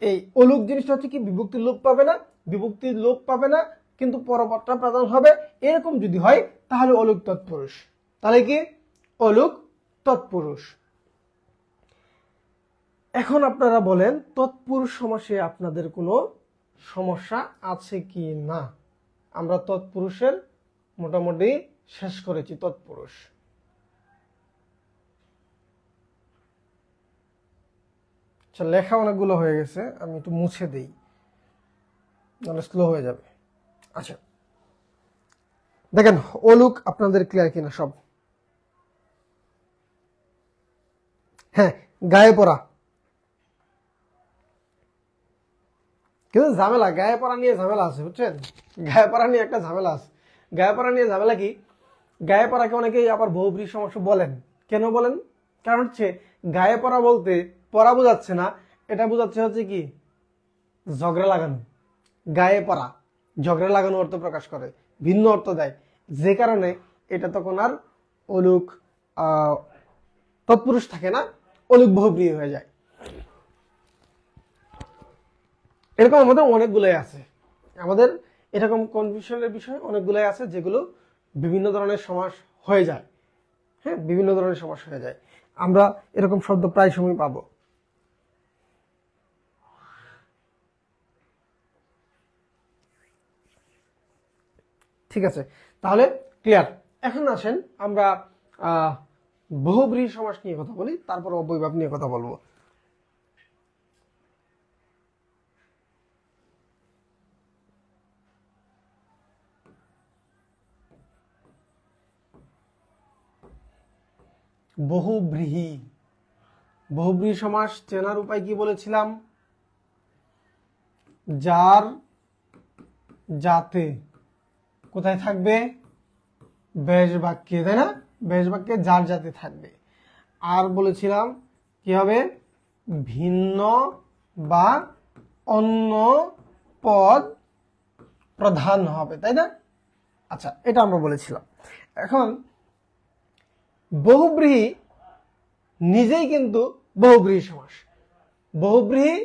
এই অলুক জিনিসটা হচ্ছে কি বিভক্তি লোপ পাবে না, বিভক্তি লোপ পাবে না, কিন্তু পরপদটা প্রধান হবে। এরকম যদি হয় তাহলে অলুক তৎপুরুষ। তাহলে কি অলুক তৎপুরুষ। এখন আপনারা বলেন তৎপুরুষ সমাসে আপনাদের কোনো সমস্যা আছে কি না? আমরা তৎপুরুষের মোটামুটি শেষ করেছি। তৎপুরুষ লেখা অনেকগুলো হয়ে গেছে, আমি একটু মুছে দেই, নাহলে স্লো হয়ে যাবে। আচ্ছা দেখেন অলুক আপনাদের ক্লিয়ার কিনা সব? হ্যাঁ, গায়ে পড়া, কিন্তু ঝামেলা, গায়ে পড়া নিয়ে ঝামেলা আছে, বুঝছেন? গায়ে পড়া নিয়ে একটা ঝামেলা আছে। গায়ে পড়া নিয়ে ঝামেলা কি? গায়ে পড়াকে অনেকেই আবার বহুব্রীহি সমস্যা বলেন। কেন বলেন? কারণ হচ্ছে গায়ে পড়া বলতে পড়া বোঝাচ্ছে না, এটা বোঝাচ্ছে হচ্ছে কি ঝগড়া লাগানো। গায়ে পড়া ঝগড়া লাগানো অর্থ প্রকাশ করে, ভিন্ন অর্থ দেয়, যে কারণে এটা তখন আর অলুক তৎপুরুষ থাকে না, অলুক বহুব্রীহি হয়ে যায়। এরকম আমাদের অনেকগুলোই আছে, আমাদের এরকম কনফিউশনের বিষয় অনেকগুলোই আছে যেগুলো বিভিন্ন ধরনের সমাস হয়ে যায়। হ্যাঁ, বিভিন্ন ধরনের সমাস হয়ে যায়, আমরা এরকম শব্দ প্রায় সময় পাবো। ঠিক আছে, তাহলে ক্লিয়ার। এখন আসেন আমরা বহুব্রীহি সমাস নিয়ে কথা বলি, তারপর অব্যয়ভাব নিয়ে কথা বলবো। বহুব্রীহি, বহুব্রীহি সমাস চেনার উপায় কি বলেছিলাম? যার যাতে কোথায় থাকবে? বেশ বাক্যে, তাই না? বেশ বাক্যে যার যাতে থাকবে। আর বলেছিলাম কি হবে? ভিন্ন বা অন্য পদ প্রধান হবে, তাই না? আচ্ছা, এটা আমরা বলেছিলাম। এখন বহুব্রীহি নিজেই কিন্তু বহুব্রীহি সমাস, বহুব্রীহি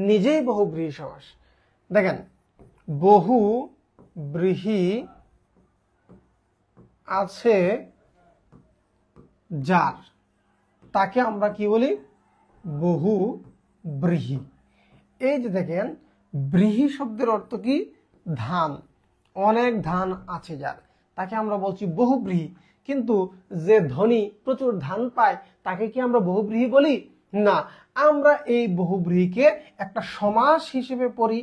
নিজেই বহুব্রীহি সমাস। দেখেন বহুব্রীহি আছে যার, তাকে আমরা কি বলি? বহুব্রীহি। এই যে দেখেন ব্রীহি শব্দের অর্থ কি? ধান। অনেক ধান আছে যার, তাকে আমরা বলছি বহুব্রীহি। কিন্তু যে ধনী প্রচুর ধান পায় তাকে কি আমরা বহুব্রীহি বলি? না, আমরা এই বহুব্রীহিকে একটা সমাস হিসেবে পড়ি।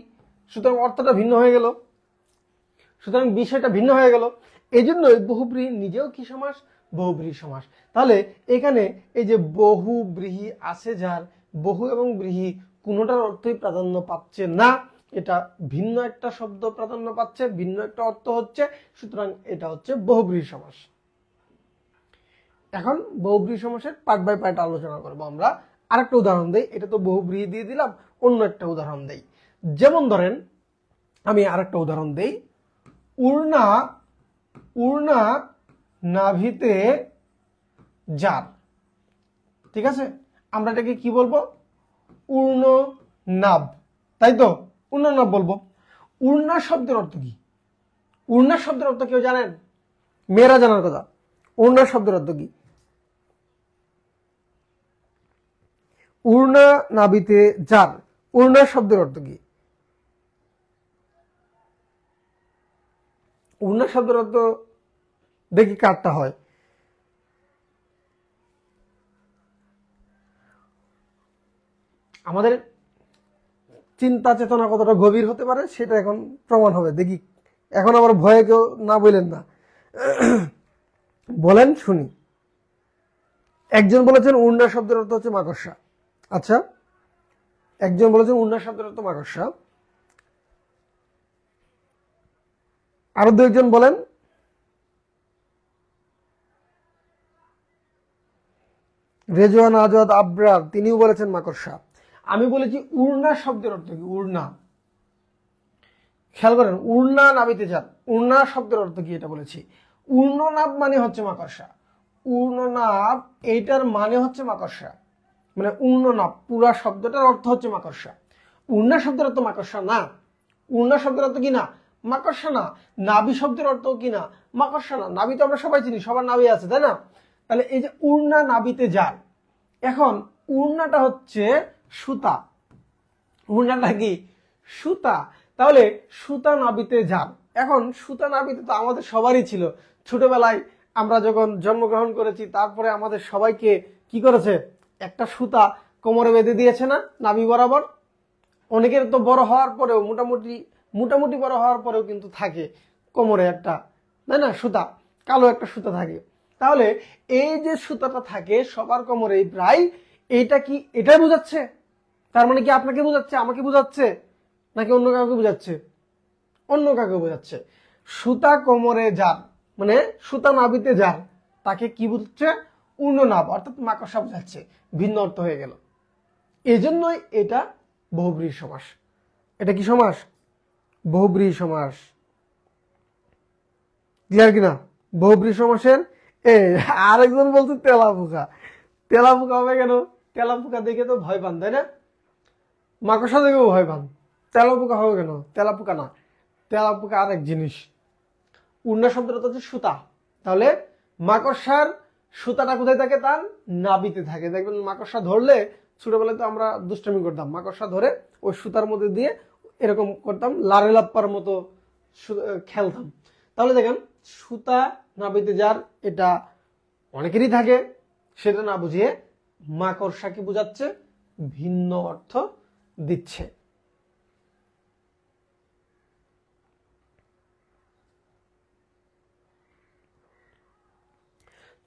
সুতরাং অর্থটা ভিন্ন হয়ে গেল, সুতরাং বিষয়টা ভিন্ন হয়ে গেল। এই জন্য বহুব্রীহি নিজেও কি সমাস? বহুব্রীহি সমাস। তাহলে এখানে এই যে বহুব্রীহি আছে যার, বহু এবং ব্রীহি কোনোটার অর্থই প্রাধান্য পাচ্ছে না, এটা ভিন্ন একটা শব্দ প্রাধান্য পাচ্ছে, ভিন্ন একটা অর্থ হচ্ছে, সুতরাং এটা হচ্ছে বহুব্রীহি সমাস। এখন বহুব্রীহি সমাসের পার্ট বাই পার্ট আলোচনা করব আমরা। আরেকটা উদাহরণ দেই, এটা তো বহুব্রীহি দিয়ে দিলাম, অন্য একটা উদাহরণ দেই। যেমন ধরেন আমি আরেকটা উদাহরণ দেই, উড়না উড়না নাভিতে যার। ঠিক আছে, আমরা এটাকে কি বলবো? উর্ণ নাভ, তাই তো? উর্ণ নাভ বলবো। উড়না শব্দের অর্থ কি? উড়না শব্দের অর্থ কেউ জানেন? মেয়েরা জানার কথা। উড়না শব্দের অর্থ কি? উড়না নাভিতে যার, উড়না শব্দের অর্থ কি? উড়না শব্দের অর্থ দেখি কারটা হয়। আমাদের চিন্তা চেতনা কতটা গভীর হতে পারে সেটা এখন প্রমাণ হবে। দেখি, এখন আবার ভয়ে কেউ না বললেন না, বলেন শুনি। একজন বলেছেন উড়না শব্দের অর্থ হচ্ছে মাকড়সা। আচ্ছা, একজন বলেছেন উড়না শব্দের অর্থ মাকড়সা, আরো দু একজন বলেন। রেজওয়ান, আজাদ, আবরার তিনিও বলেছেন মাকড়সা। আমি বলেছি উড়না শব্দের অর্থ কি? উড়না, খেয়াল করেন, উড়না নাভিতে যান, উড়না শব্দের অর্থ কি এটা বলেছি। উর্ণনাভ মানে হচ্ছে মাকড়সা। উর্ণনাভ এইটার মানে হচ্ছে মাকড়সা, মানে উর্ণনাভ পুরা শব্দটার অর্থ হচ্ছে মাকড়সা। উড়না শব্দের অর্থ মাকড়সা না। উড়না শব্দের অর্থ কি না? মাকড়সা না। নাভি শব্দের অর্থ কি না? মাকড়সা না। নাভি তো আমরা সবাই চিনি, সবার নাভি আছে, তাই না? তাহলে এই যে উড়না নাভিতে যান, এখন উড়নাটা হচ্ছে সুতা। উড়নাটা কি? সুতা। তাহলে সুতা নাভিতে যান, এখন সুতা নাভিতে তো আমাদের সবারই ছিল। ছোটবেলায় আমরা যখন জন্মগ্রহণ করেছি তারপরে আমাদের সবাইকে কি করেছে? একটা সুতা কোমরে বেঁধে দিয়েছে না, নাভি বরাবর। অনেকের তো বড় হওয়ার পরেও মোটামুটি বড় হওয়ার পরেও কিন্তু থাকে কোমরে একটা, তাই না, সুতা, কালো একটা সুতা থাকে। তাহলে এই যে সুতাটা থাকে সবার কোমরেই প্রায়, এইটা কি এটাই বোঝাচ্ছে? তার মানে কি আপনাকে বোঝাচ্ছে, আমাকে বোঝাচ্ছে, নাকি অন্য কাউকে বোঝাচ্ছে? অন্য কাউকে বোঝাচ্ছে। সুতা কোমরে যার মানে সুতা নাভিতে যার, তাকে কি বুঝছে? উর্ণনাভ, অর্থাৎ মাকড়সা বোঝাচ্ছে। ভিন্ন অর্থ হয়ে গেল। এজন্যই এটা বহুব্রীহি সমাস। এটা কি সমাস? বহুব্রীহি সমাস। ক্লিয়ার কিনা? বহুব্রীহি সমাসের আরেকজন বলছে তেলাপোকা। তেলাপোকা হবে কেন? তেলাপোকা দেখে তো ভয় পান, তাই না? মাকড়সা দেখেও ভয় পান, তেলাপোকা হবে কেন? তেলাপোকা না, তেলাপোকা আরেক জিনিস। উড়না শব্দটা হচ্ছে সুতা। তাহলে মাকড়সার সুতাটা কোথায় থাকে? তার নাভিতে থাকে। দেখবেন মাকড়সা ধরলে, ছোটবেলায় তো আমরা দুষ্টামি করতাম, মাকড়সা ধরে ওই সুতার মধ্যে দিয়ে এরকম করতাম, লারে লাপ্পার মতো খেলতাম। তাহলে দেখেন সুতা নাভিতে যার, এটা অনেকেরই থাকে, সেটা না বুঝিয়ে মাকড়সা কি বোঝাচ্ছে? ভিন্ন অর্থ দিচ্ছে।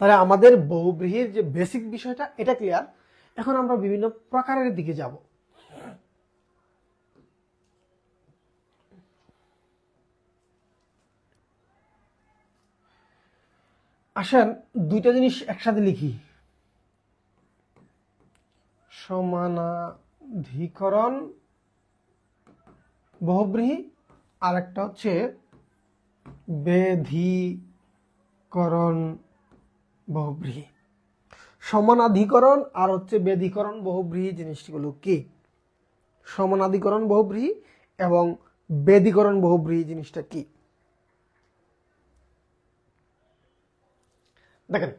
তাহলে আমাদের বহুব্রীহির যে বেসিক বিষয়টা এটা ক্লিয়ার। এখন আমরা বিভিন্ন প্রকারের দিকে যাব। আসেন দুইটা জিনিস একসাথে লিখি, সমানাধিকরণ বহুব্রীহি, আর একটা হচ্ছে বেধিকরণ বহুব্রীহি। সমানাধিকরণ আর হচ্ছে বেধিকরণ বহুব্রীহি জিনিসগুলো কি? সমানাধিকরণ বহুব্রীহি এবং বেধিকরণ বহুব্রীহি জিনিসটা কি? দেখেন,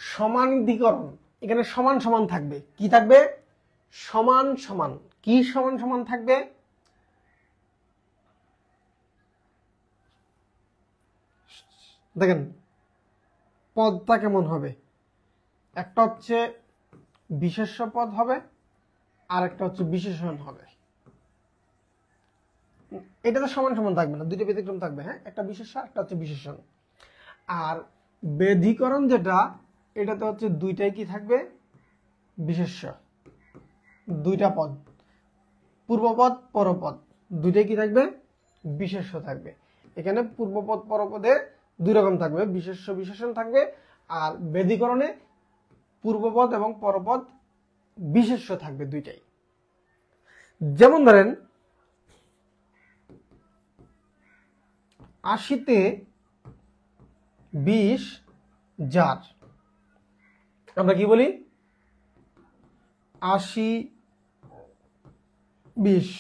সমানাধিকরণ এখানে সমান সমান থাকবে। কি থাকবে? সমান সমান। কি সমান সমান থাকবে? দেখেন পদটা কেমন হবে, একটা হচ্ছে বিশেষ্য পদ হবে আর একটা হচ্ছে বিশেষণ হবে। এটা তো সমান সমান থাকবে না, দুইটা ব্যতিক্রম থাকবে। হ্যাঁ, একটা বিশেষ্য একটা হচ্ছে বিশেষণ। আর বেধিকরণ যেটা, এটাতে হচ্ছে দুইটাই কি থাকবে? বিশেষ্য। দুইটা পদ, পূর্বপদ পরপদ, দুইটাই কি থাকবে? বিশেষ্য থাকবে। এখানে পূর্বপদ পরপদে দুই রকম থাকবে, বিশেষ্য বিশেষণ থাকবে। আর বেধিকরণে পূর্বপদ এবং পরপদ বিশেষ্য থাকবে দুইটাই। যেমন ধরেন 80-তে 20 জার, আমরা কি বলি? 80-20।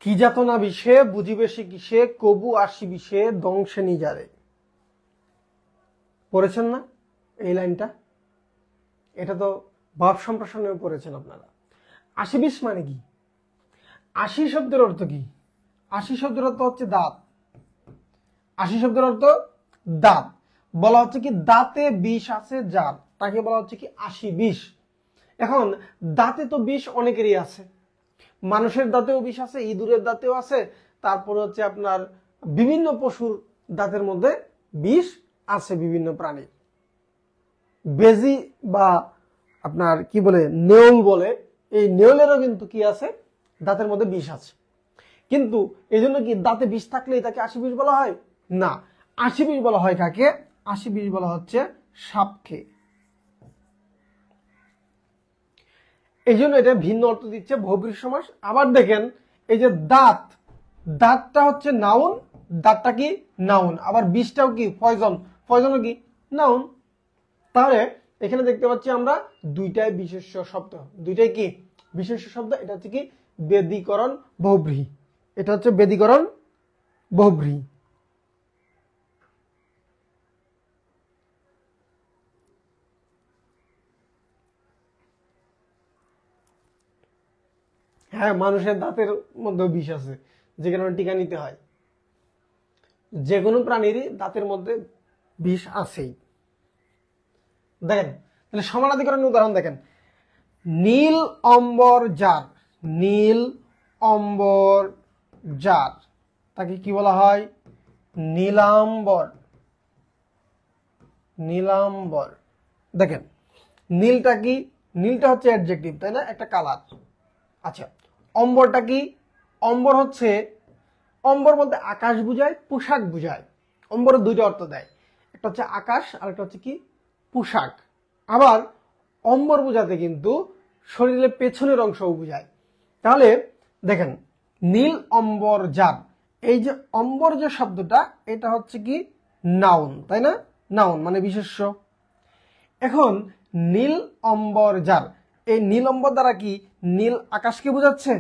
কি যাতনা বিষে বুঝিবে সে কিসে, কবু 80-20 দংশে নিজারে। পড়েছেন না এই লাইনটা? এটা তো ভাব সম্প্রসারণেও পড়েছেন আপনারা। 80-20 মানে কি? 80 শব্দের অর্থ কি? 80 শব্দের অর্থ হচ্ছে দাঁত। 80 শব্দের অর্থ দাঁত। বলা হচ্ছে কি দাঁতে বিষ আছে যার, তাকে বলা হচ্ছে কি 80-20। এখন দাঁতে তো বিষ অনেকেরই আছে, মানুষের দাঁতেও বিষ আছে, ইঁদুরের দাঁতেও আছে, তারপরে হচ্ছে আপনার বিভিন্ন পশুর দাঁতের মধ্যে বিষ আছে, বিভিন্ন প্রাণীর। বেজি বা আপনার কি বলে নেউল বলে, এই নেউলেরও কিন্তু কি আছে? দাঁতের মধ্যে বিষ আছে। কিন্তু এই জন্য কি দাঁতে বিষ থাকলেই তাকে 80-20 বলা হয়? না, 80-20 বলা হয় কাকে? 80-20 বলা হচ্ছে সাপকে। এই জন্য এটা ভিন্ন অর্থ দিচ্ছে বহুব্রীহি সমাস। আবার দেখেন এই যে দাঁত, দাঁতটা হচ্ছে নাউন, দাঁতটা কি নাউন, আবার বিষটাও কি পয়জন, পয়জনও কি নাউন। তাহলে এখানে দেখতে পাচ্ছি আমরা দুইটাই বিশেষ্য শব্দ, দুইটাই কি বিশেষ্য শব্দ। এটা হচ্ছে কি বেদিকরণ বহুব্রীহি, এটা হচ্ছে বেদিকরণ বহুব্রীহি। হ্যাঁ, মানুষের দাঁতের মধ্যে বিষ আছে, যে কারণে টিকা নিতে হয়। যে কোনো প্রাণীরই দাঁতের মধ্যে বিষ আছেই। দেখেন তাহলে সমানাধিকরণের উদাহরণ দেখেন, নীল অম্বর যার, নীল অম্বর যার, তাকে কি বলা হয়? নীলাম্বর। নীলাম্বর। দেখেন নীলটা কি? নীলটা হচ্ছে অ্যাডজেক্টিভ, তাই না, একটা কালার। আচ্ছা, অম্বরটা কি? অম্বর হচ্ছে, অম্বর বলতে আকাশ বুঝায়, পোশাক বুঝায়। অম্বরের দুইটা অর্থ দেয়, একটা হচ্ছে আকাশ আর একটা হচ্ছে কি পোশাক। আবার অম্বর বোঝাতে কিন্তু শরীরের পেছনের অংশও বুঝায়। তাহলে দেখেন নীল অম্বর যার, এই যে অম্বর যে শব্দটা, এটা হচ্ছে কি নাউন, তাই না? নাউন মানে বিশেষ্য। এখন নীল অম্বর যার, এই নীল অম্বর দ্বারা কি নীল আকাশকে বোঝাচ্ছে?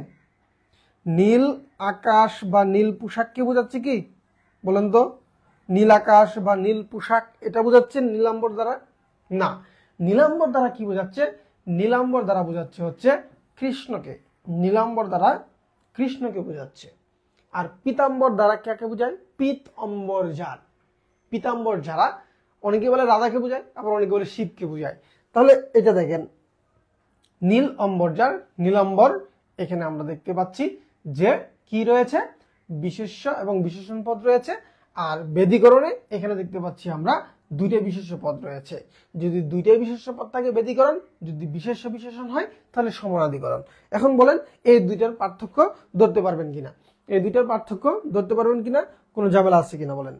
নীল আকাশ বা নীল পোশাককে বোঝাচ্ছে কি? বলেন তো, নীল আকাশ বা নীল পোশাক এটা বোঝাচ্ছে নীলাম্বর দ্বারা? না, নীলাম্বর দ্বারা কি বোঝাচ্ছে? নীলাম্বর দ্বারা বোঝাচ্ছে হচ্ছে কৃষ্ণকে। নীলাম্বর দ্বারা কৃষ্ণকে বোঝাচ্ছে। আর পীতাম্বর দ্বারা কাকে বোঝায়? পীত অম্বর যার, পীতাম্বর যারা, অনেকে বলে রাধাকে বোঝায়, আবার অনেকে বলে শিবকে বোঝায়। তাহলে এটা দেখেন নীল অম্বর যার, নীলাম্বর, এখানে আমরা দেখতে পাচ্ছি যে কি রয়েছে? বিশেষ্য এবং বিশেষণ পদ রয়েছে। আর বেদিকরণে এখানে দেখতে পাচ্ছি আমরা দুইটাই বিশেষ্য পদ রয়েছে। যদি দুইটাই বিশেষ্য পদ থাকে বেদিকরণ, যদি বিশেষ্য বিশেষণ হয় তাহলে সমানাধিকরণ। এখন বলেন এই দুইটার পার্থক্য ধরতে পারবেন কিনা? এই দুইটার পার্থক্য ধরতে পারবেন কিনা? কোনো ঝামেলা আছে কিনা বলেন?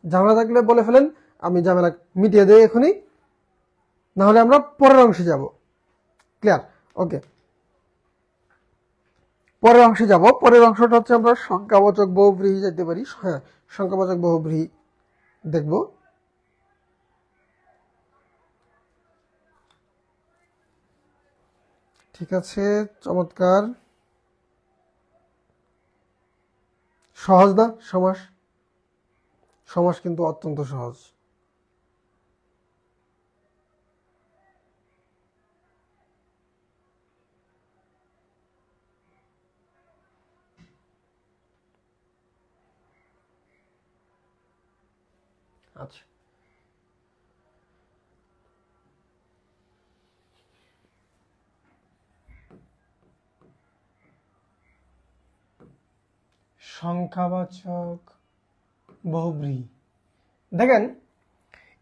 ঝামেলা থাকলে বলে ফেলেন, আমি ঝামেলা মিটিয়ে দেই এখনই, না হলে আমরা পরের অংশে যাব। ক্লিয়ার? ওকে, পরের অংশে যাব। পরের অংশটা হচ্ছে আমরা সংখ্যাবাচক বহুব্রীহি যেতে পারি। হ্যাঁ, সংখ্যাবাচক বহুব্রীহি দেখব। ঠিক আছে, চমৎকার। সহজ না সমাস? সমাস কিন্তু অত্যন্ত সহজ। আচ্ছা, সংখ্যাবাচক বহুব্রীহি। দেখেন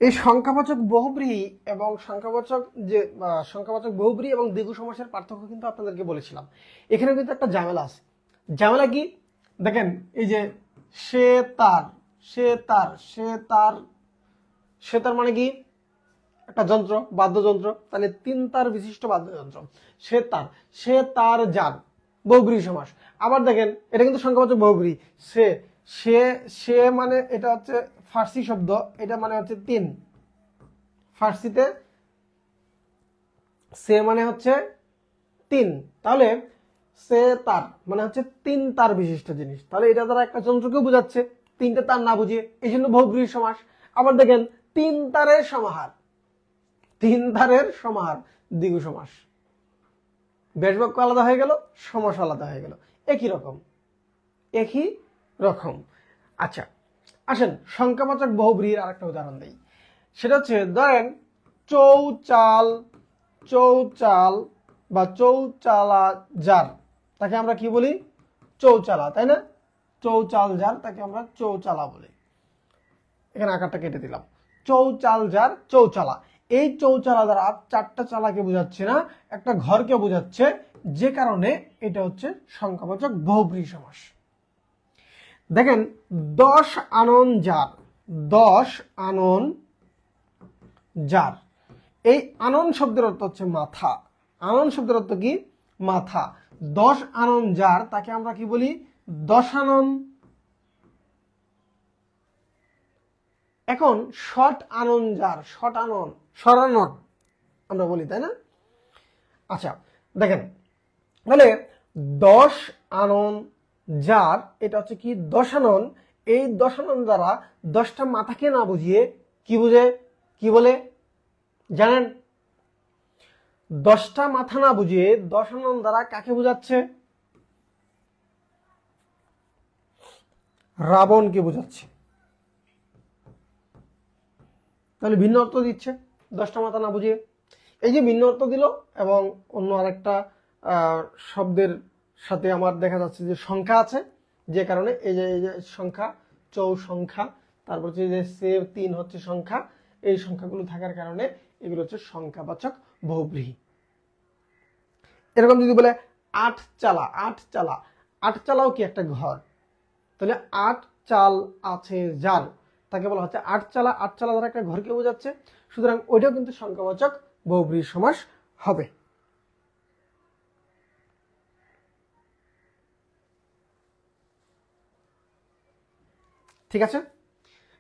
এই সংখ্যাবাচক বহুব্রীহি এবং সংখ্যাবাচক বহুব্রীহি এবং দ্বিগু সমাসের পার্থক্য কিন্তু আপনাদেরকে বলেছিলাম। এখানে কিন্তু একটা ঝামেলা আছে। ঝামেলা কি? দেখেন এই যে সে তার, সে তার, সে তার, সে তার মানে কি? একটা যন্ত্র, বাদ্যযন্ত্র, তাহলে 3 তার বিশিষ্ট বাদ্যযন্ত্র। সে তার, সে তার যার, বহুব্রীহি সমাস। আবার দেখেন এটা কিন্তু সংখ্যাবাচক বহুব্রীহি। সে সে সে মানে এটা হচ্ছে ফার্সি শব্দ, এটা মানে হচ্ছে 3। ফার্সিতে সে মানে হচ্ছে 3, তাহলে সে তার মানে হচ্ছে 3 তার বিশিষ্ট জিনিস। তাহলে এটা দ্বারা একটা যন্ত্রকে বোঝাচ্ছে, 3টে তার না বুঝিয়ে, এই জন্য বহুব্রীহি সমাস। আবার দেখেন 3 তারের সমাহার, 3 তারের সমাহার দ্বিগু সমাস। ব্যাসবাক্য আলাদা হয়ে গেল, সমাস আলাদা হয়ে গেল, একই রকম, একই রকম। আচ্ছা আসেন সংখ্যাবাচক বহুব্রীহির আরেকটা উদাহরণ দেই। সেটা হচ্ছে ধরেন চৌচাল, চৌচাল বা চৌচালা যার, তাকে আমরা কি বলি? চৌচালা, তাই না? চৌচাল যার, তাকে আমরা চৌচালা বলি। এখানে আকারটা কেটে দিলাম। চৌচাল যার, চৌচালা। এই চৌচালা দ্বারা 4টা চালাকে বোঝাচ্ছে না, একটা ঘরকে বোঝাচ্ছে, যে কারণে এটা হচ্ছে সংখ্যাবাচক বহুব্রীহি সমাস। দেখেন 10 আনন যার, 10 আনন যার, এই আনন শব্দের অর্থ হচ্ছে মাথা। আনন শব্দের অর্থ কি? মাথা। 10 আনন যার, তাকে আমরা কি বলি? 10 আনন। এখন শট আনন যার, শট আনন, সরানন আমরা বলি, তাই না? আচ্ছা দেখেন তাহলে 10 আনন যার, এটা হচ্ছে কি? 10 আনন। এই 10 আনন দ্বারা 10টা মাথাকে না বুঝিয়ে কি বুঝে, কি বলে জানেন? 10টা মাথা না বুঝিয়ে 10 আনন দ্বারা কাকে বোঝাচ্ছে? রাবণকে বোঝাচ্ছে। তাহলে ভিন্ন অর্থ দিচ্ছে 10টা মাথা না বুঝিয়ে। এই যে ভিন্ন অর্থ দিল, এবং অন্য আরেকটা শব্দের সাথে আমার দেখা যাচ্ছে যে সংখ্যা আছে, যে কারণে এই যে সংখ্যা, চৌসংখ্যা, তারপর হচ্ছে যে সে 3 হচ্ছে সংখ্যা, এই সংখ্যাগুলো থাকার কারণে এগুলো হচ্ছে সংখ্যাবাচক বহুব্রীহি। এরকম যদি বলে 8 চালা, 8 চালা, 8 চালাও কি একটা ঘর, তাহলে 8 চাল আছে যার, তাকে বলা হচ্ছে 8 চালা। 8 চালা দ্বারা একটা ঘরকে বোঝাচ্ছে, সুতরাং ওইটাও কিন্তু সংখ্যাবাচক বহুব্রীহি সমাস হবে। ঠিক আছে,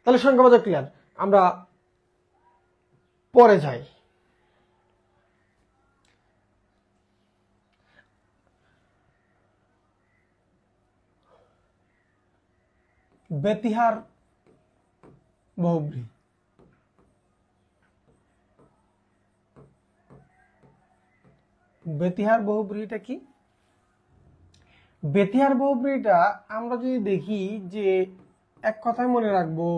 তাহলে সংখ্যাবাচক ক্লিয়ার। আমরা পরে যাই। বেতিহার বহুব্রীহি। বেতিহার বহুব্রীহিটা কি? বেতিহার বহুব্রীহিটা আমরা যদি দেখি যে এক কথায় মনে রাখবো,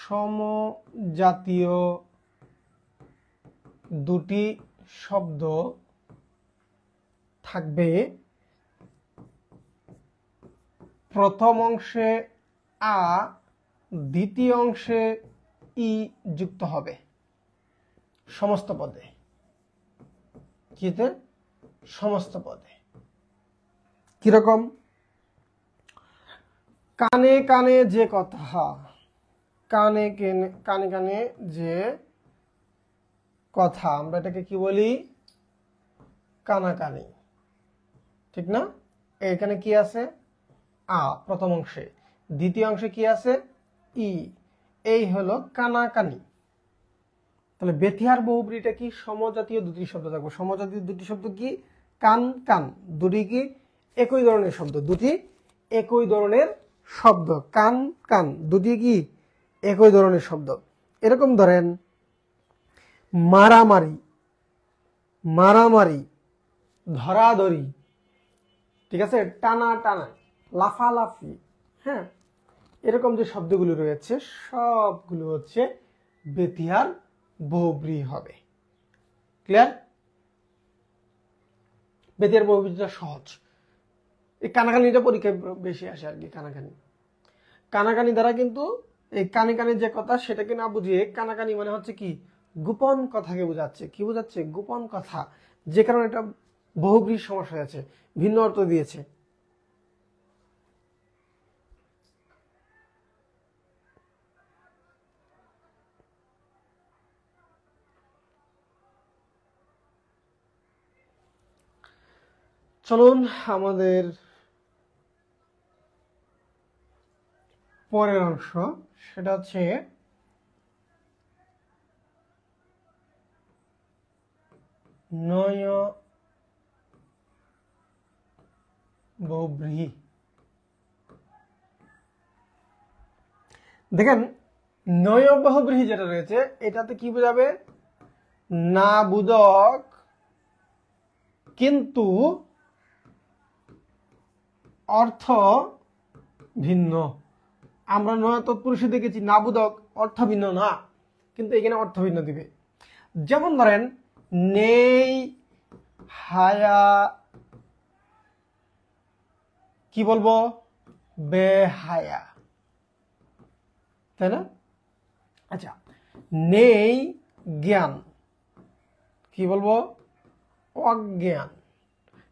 সমজাতীয় দুটি শব্দ থাকবে, প্রথম অংশে আ, দ্বিতীয় অংশে ই যুক্ত হবে সমস্ত পদে। কিতে? সমস্ত পদে। কিরকম? কানে কানে যে কথা, কানে কানে কানে যে কথা, আমরা এটাকে কি বলি? কানাকানি, ঠিক না? এখানে কি আছে? আ প্রথম অংশে, দ্বিতীয় অংশে কি আছে? ই। এই হলো কানাকানি। তাহলে বেতিহার বহুব্রীহিটা কি? সমজাতীয় দুটি শব্দ থাকবে। সমজাতীয় দুটি শব্দ কি? কান কান, দুটি কি একই ধরনের শব্দ, দুটি একই ধরনের শব্দ। কান কান দুটি কি একই ধরনের শব্দ। এরকম ধরেন মারামারি, মারামারি, ধরাধরি, ঠিক আছে, টানা টানা, লাফালাফি, হ্যাঁ, এরকম যে শব্দগুলো রয়েছে সবগুলো হচ্ছে বেতিয়ার বহুব্রীহি হবে। ক্লিয়ার? বেতিয়ার বহুব্রীহিটা সহজ। এই কানাকানিটা পরীক্ষায় বেশি আসে আর কি। কানাকানি দ্বারা কিন্তু এই কানে কানে যে কথা সেটাকে না বুঝিয়ে কানাকানি মানে হচ্ছে কি গোপন কথাকে বোঝাচ্ছে। কি বোঝাচ্ছে? গোপন কথা, যে কারণে এটা বহুব্রীহি সমাস হয়েছে, ভিন্ন অর্থ দিয়েছে। চলুন আমাদের পরের অংশ, সেটা হচ্ছে নয় বহুব্রীহি। দেখেন নয় বহুব্রীহি যেটা রয়েছে এটাতে কি বোঝাবে? না বোধক কিন্তু অর্থ ভিন্ন। আমরা নয় তৎপুরুষে দেখেছি না বোধক অর্থ ভিন্ন না, কিন্তু এখানে অর্থ ভিন্ন দিবে। যেমন ধরেন নেই হায়া, কি বলবো? বেহায়া, তাই না? আচ্ছা, নেই জ্ঞান, কি বলবো? অজ্ঞান।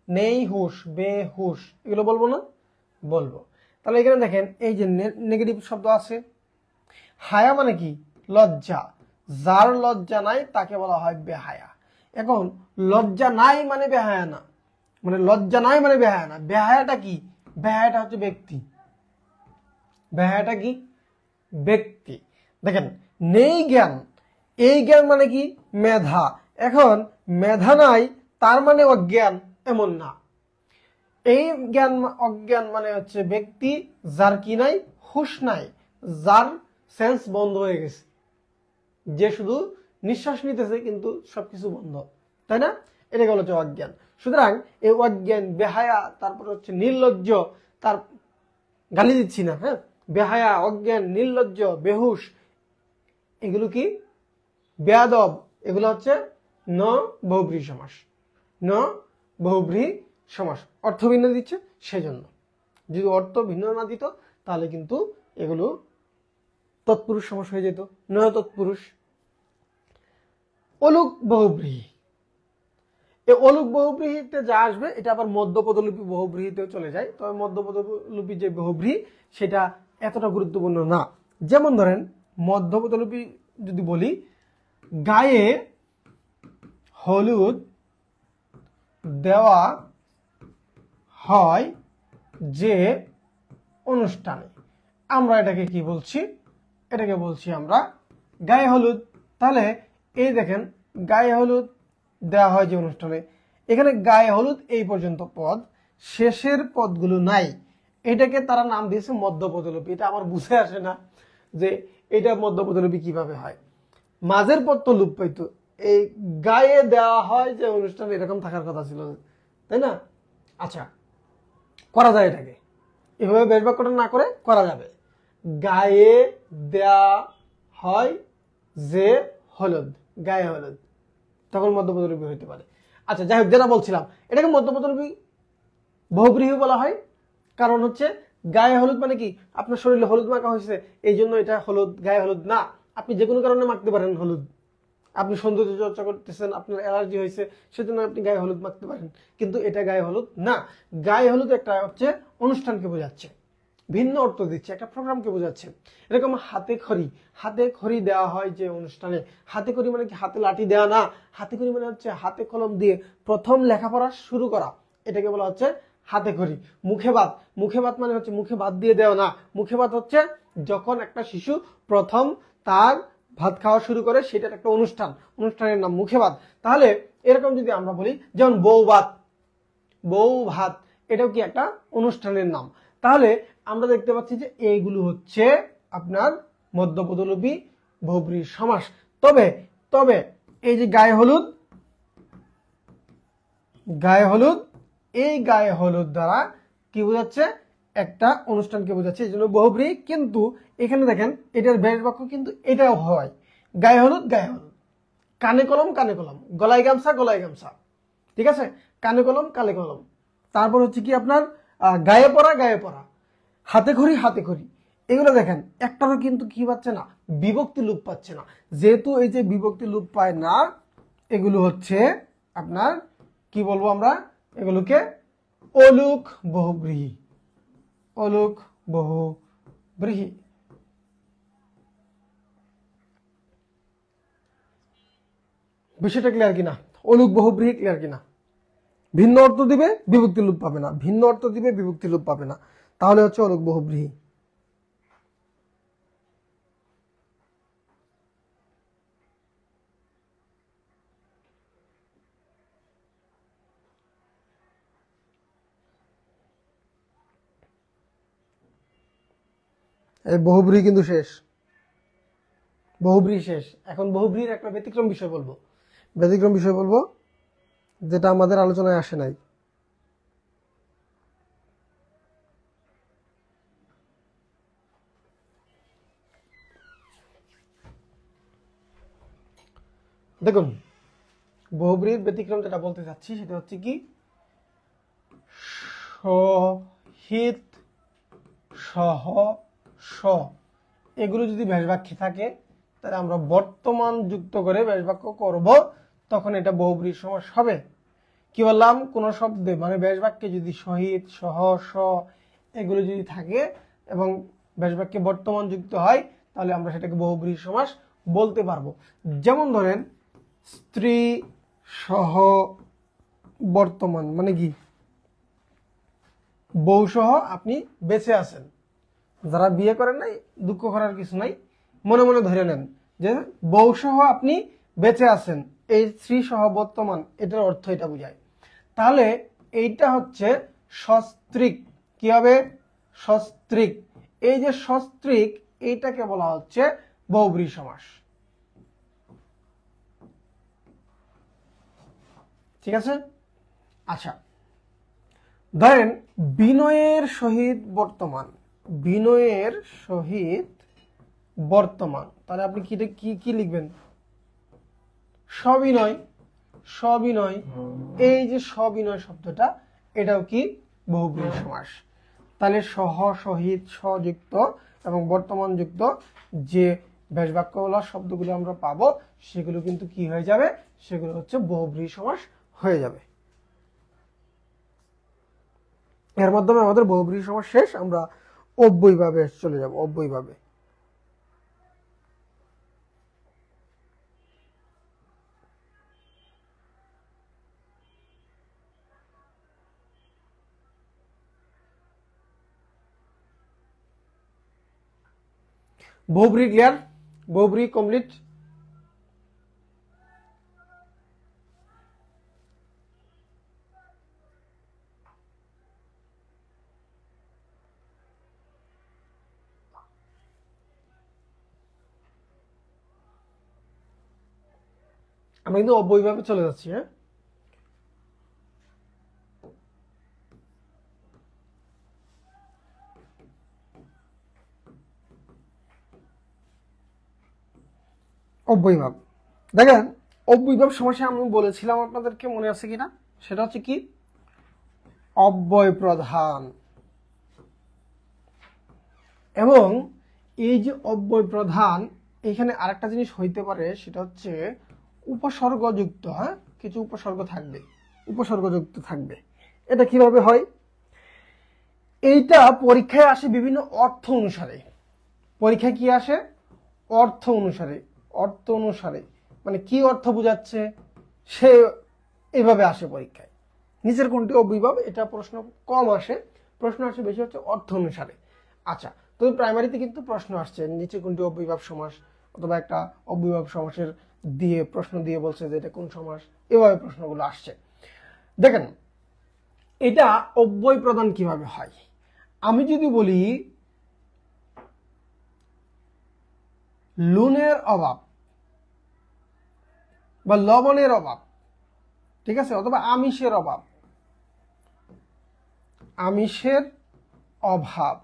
নেই হুশ, বেহুশ, এগুলো বলবো না? বলবো। তাহলে এখানে দেখেন এই যে নেগেটিভ শব্দ আছে। হায়া মানে কি? লজ্জা। যার লজ্জা নাই তাকে বলা হয় বেহায়া। এখন লজ্জা নাই মানে বেহায়া না, মানে লজ্জা নাই মানে বেহায়া না। বেহায়াটা কি? বেহায়াটা হচ্ছে ব্যক্তি। বেহায়াটা কি? ব্যক্তি। দেখেন নেই জ্ঞান, এই জ্ঞান মানে কি? মেধা। এখন মেধা নাই তার মানে অজ্ঞান এমন না। এই জ্ঞান অজ্ঞান মানে হচ্ছে ব্যক্তি যার কি নাই? হুশ নাই, যার সেন্স বন্ধ হয়ে গেছে, যে শুধু নিঃশ্বাস নিতেছে কিন্তু সবকিছু বন্ধ, তাই না? এটাকে বলা হচ্ছে অজ্ঞান। সুতরাং এই অজ্ঞান, বেহায়া, তারপর হচ্ছে নির্লজ্জ, তার গালি দিচ্ছি না, হ্যাঁ, বেহায়া, অজ্ঞান, নির্লজ্জ, বেহুশ, এগুলো কি? বেয়াদব, এগুলো হচ্ছে ন বহুব্রীহি সমাস। ন বহুব্রীহি সমাস অর্থ ভিন্ন দিচ্ছে সেজন্য। যদি অর্থ ভিন্ন না দিত তাহলে কিন্তু এগুলো তৎপুরুষ সমাস হয়ে যেত, নয় তৎপুরুষ। অলুক বহুব্রীহি, এই অলুক বহুব্রীহিতে যা আসবে এটা আবার মধ্যপদলিপি বহুব্রীহিতেও চলে যায়। তবে মধ্যপদলিপি যে বহুব্রীহি সেটা এতটা গুরুত্বপূর্ণ না। যেমন ধরেন মধ্যপদলিপি যদি বলি, গায়ে হলুদ দেওয়া হয় যে অনুষ্ঠানে, আমরা এটাকে কি বলছি? এটাকে বলছি আমরা গায়ে হলুদ। তাহলে এই দেখেন গায়ে হলুদ দেওয়া হয় যে অনুষ্ঠানে, এখানে গায়ে হলুদ এই পর্যন্ত পদ, শেষের পদগুলো নাই। এটাকে তারা নাম দিয়েছে মধ্যপদলিপি। এটা আমার বুঝে আসে না যে এটা মধ্যপদলিপি কিভাবে হয়। মাঝের পদ তো লুপ পাইতো, এই গায়ে দেওয়া হয় যে অনুষ্ঠান এরকম থাকার কথা ছিল, তাই না? আচ্ছা, করা যায় এটাকে এভাবে বেশ বাক্যটা না করে করা যাবে। গায়ে দেয়া হয় যে হলুদ, গায়ে হলুদ, তখন মধ্যপদলিপি হইতে পারে। আচ্ছা যাই হোক, যেটা বলছিলাম এটাকে মধ্যপদলিপি বহুব্রীহি বলা হয়। কারণ হচ্ছে গায়ে হলুদ মানে কি? আপনার শরীরে হলুদ মাখা হয়েছে এই জন্য এটা হলুদ, গায়ে হলুদ না। আপনি যে কোনো কারণে মাখতে পারেন হলুদ, আপনি সৌন্দর্য চর্চা করতেছেন, আপনার অ্যালার্জি হয়েছে সেজন্য আপনি গায়ে হলুদ মাখতে পারেন, কিন্তু এটা গায়ে হলুদ না। গায়ে হলুদ একটা হচ্ছে অনুষ্ঠানকে বোঝাচ্ছে, ভিন্ন অর্থ দিচ্ছে, একটা প্রোগ্রামকে বোঝাচ্ছে। এরকম হাতে খড়ি, হাতে খড়ি দেওয়া হয় যে অনুষ্ঠানে। হাতে খড়ি মানে কি? হাতে লাঠি দেওয়া না, হাতে খড়ি মানে হচ্ছে হাতে কলম দিয়ে প্রথম লেখাপড়া শুরু করা, এটাকে বলা হচ্ছে হাতে খড়ি। মুখে ভাত, মুখে ভাত মানে হচ্ছে মুখে ভাত দিয়ে দেওয়া না, মুখে ভাত হচ্ছে যখন একটা শিশু প্রথম তার ভাত খাওয়া শুরু করে, সেটার একটা অনুষ্ঠান, অনুষ্ঠানের নাম মুখে ভাত। তাহলে এরকম যদি আমরা বলি, যেমন বউ ভাত, বউ ভাত, এটাও কি একটা অনুষ্ঠানের নাম। তাহলে আমরা দেখতে পাচ্ছি যে এইগুলো হচ্ছে আপনার মধ্যপদলিপি বহুব্রীহি সমাস। তবে তবে এই যে গায়ে হলুদ, গায়ে হলুদ, এই গায়ে হলুদ দ্বারা কি বোঝাচ্ছে? একটা অনুষ্ঠানকে বোঝাচ্ছে, এই জন্য বহুব্রীহি। কিন্তু এখানে দেখেন এটার ব্যাস বাক্য কিন্তু এটাও হয়, গায়ে হলুদ গায়ে হলুদ, কানে কলম কানে কলম, গলায় গামছা গলায় গামছা, ঠিক আছে, কানে কলম কানে কলম। তারপর হচ্ছে কি আপনার গায়ে পড়া গায়ে পড়া, হাতে খড়ি হাতে খড়ি। এগুলো দেখেন একটারও কিন্তু কি পাচ্ছে না, বিভক্তি লোপ পাচ্ছে না। যেহেতু এই যে বিভক্তি লোপ পায় না, এগুলো হচ্ছে আপনার কি বলবো আমরা, এগুলোকে অলুক বহুব্রীহি, অলুক বহুব্রীহি। বিষয়টা ক্লিয়ার কিনা? অলুক বহুব্রীহি ক্লিয়ার কিনা? ভিন্ন অর্থ দিবে বিভক্তি লোপ পাবে না, ভিন্ন অর্থ দিবে বিভক্তি লোপ পাবে না, তাহলে হচ্ছে অলুক বহুব্রীহি। এই বহুব্রীহি কিন্তু শেষ, বহুব্রীহি শেষ। এখন বহুব্রীহির একটা ব্যতিক্রম বিষয় বলবো, ব্যতিক্রম বিষয় বলবো যেটা আমাদের আলোচনায় আসে নাই। দেখুন বহুব্রীহির ব্যতিক্রম যেটা বলতে চাচ্ছি সেটা হচ্ছে কি, সহিত সহ স, এগুলো যদি ব্যাসবাক্যে থাকে তাহলে আমরা বর্তমান যুক্ত করে ব্যাসবাক্য করব, তখন এটা বহুব্রীহি সমাস হবে। কি বললাম, কোন শব্দে মানে ব্যাসবাক্যে যদি সহিত সহ স এগুলো যদি থাকে এবং ব্যাসবাক্যে বর্তমান যুক্ত হয়, তাহলে আমরা সেটাকে বহুব্রীহি সমাস বলতে পারবো। যেমন ধরেন স্ত্রী সহ বর্তমান, মানে কি বউ সহ আপনি বেঁচে আছেন। যারা বিয়ে করেন নাই দুঃখ করার কিছু নাই, মনে মনে ধরে নেন যে বউ সহ আপনি বেঁচে আছেন, এই স্ত্রী সহ বর্তমান, এটার অর্থ এটা বোঝায়। তাহলে এইটা হচ্ছে সস্ত্রীক, কি হবে, সস্ত্রীক। এই যে সস্ত্রীক, এইটাকে বলা হচ্ছে বহুব্রীহি সমাস। ঠিক আছে, আচ্ছা ধরেন বিনয়ের সহিত বর্তমান, বিনয়ের সহিত বর্তমান, তাহলে আপনি কি কি কি লিখবেন, সবিনয়, সবিনয়। এই যে সবিনয় শব্দটা, এটাও কি বহুব্রীহি সমাস। তাহলে সহ সহিত সযুক্ত এবং বর্তমান যুক্ত যে ব্যাসবাক্যগুলো শব্দগুলো আমরা পাবো, সেগুলো কিন্তু কি হয়ে যাবে, সেগুলো হচ্ছে বহুব্রীহি সমাস হয়ে যাবে। এর মাধ্যমে আমাদের বহুব্রীহি সমাস শেষ, আমরা অব্যয়ভাবে চলে যাব, অব্যয়ভাবে। বহুব্রীহি ক্লিয়ার, বহুব্রীহি কমপ্লিট। আমরা কিন্তু অব্যয়ভাবে চলে যাচ্ছি। হ্যাঁ, অব্যয়ভাব। দেখেন অব্যয়ভাব সমাসে আমি বলেছিলাম আপনাদেরকে, মনে আছে কিনা, সেটা হচ্ছে কি অব্যয় প্রধান। এবং এই যে অব্যয় প্রধান, এখানে আরেকটা জিনিস হইতে পারে, সেটা হচ্ছে উপসর্গযুক্ত। হ্যাঁ, কিছু উপসর্গ থাকবে, উপসর্গযুক্ত থাকবে। এটা কিভাবে হয়, এইটা পরীক্ষায় আসে বিভিন্ন অর্থ অনুসারে। পরীক্ষায় কি আসে, অর্থ অনুসারে, অর্থ অনুসারে মানে কি অর্থ বোঝাচ্ছে সে এইভাবে আসে পরীক্ষায়। নিচের কোনটি অব্যয়ভাব, এটা প্রশ্ন কম আসে, প্রশ্ন আসে বেশি হচ্ছে অর্থ অনুসারে। আচ্ছা, তো প্রাইমারিতে কিন্তু প্রশ্ন আসছে নিচে কোনটি অব্যয়ভাব সমাস, অথবা একটা অব্যয়ভাব সমাসের দিয়ে প্রশ্ন দিয়ে বলছে যে এটা কোন সমাস, এভাবে প্রশ্নগুলো আসছে। দেখেন এটা অব্যয় প্রদান কিভাবে হয়। আমি যদি বলি লুনের অভাব বা লবণের অভাব, ঠিক আছে, অথবা আমিষের অভাব, আমিষের অভাব,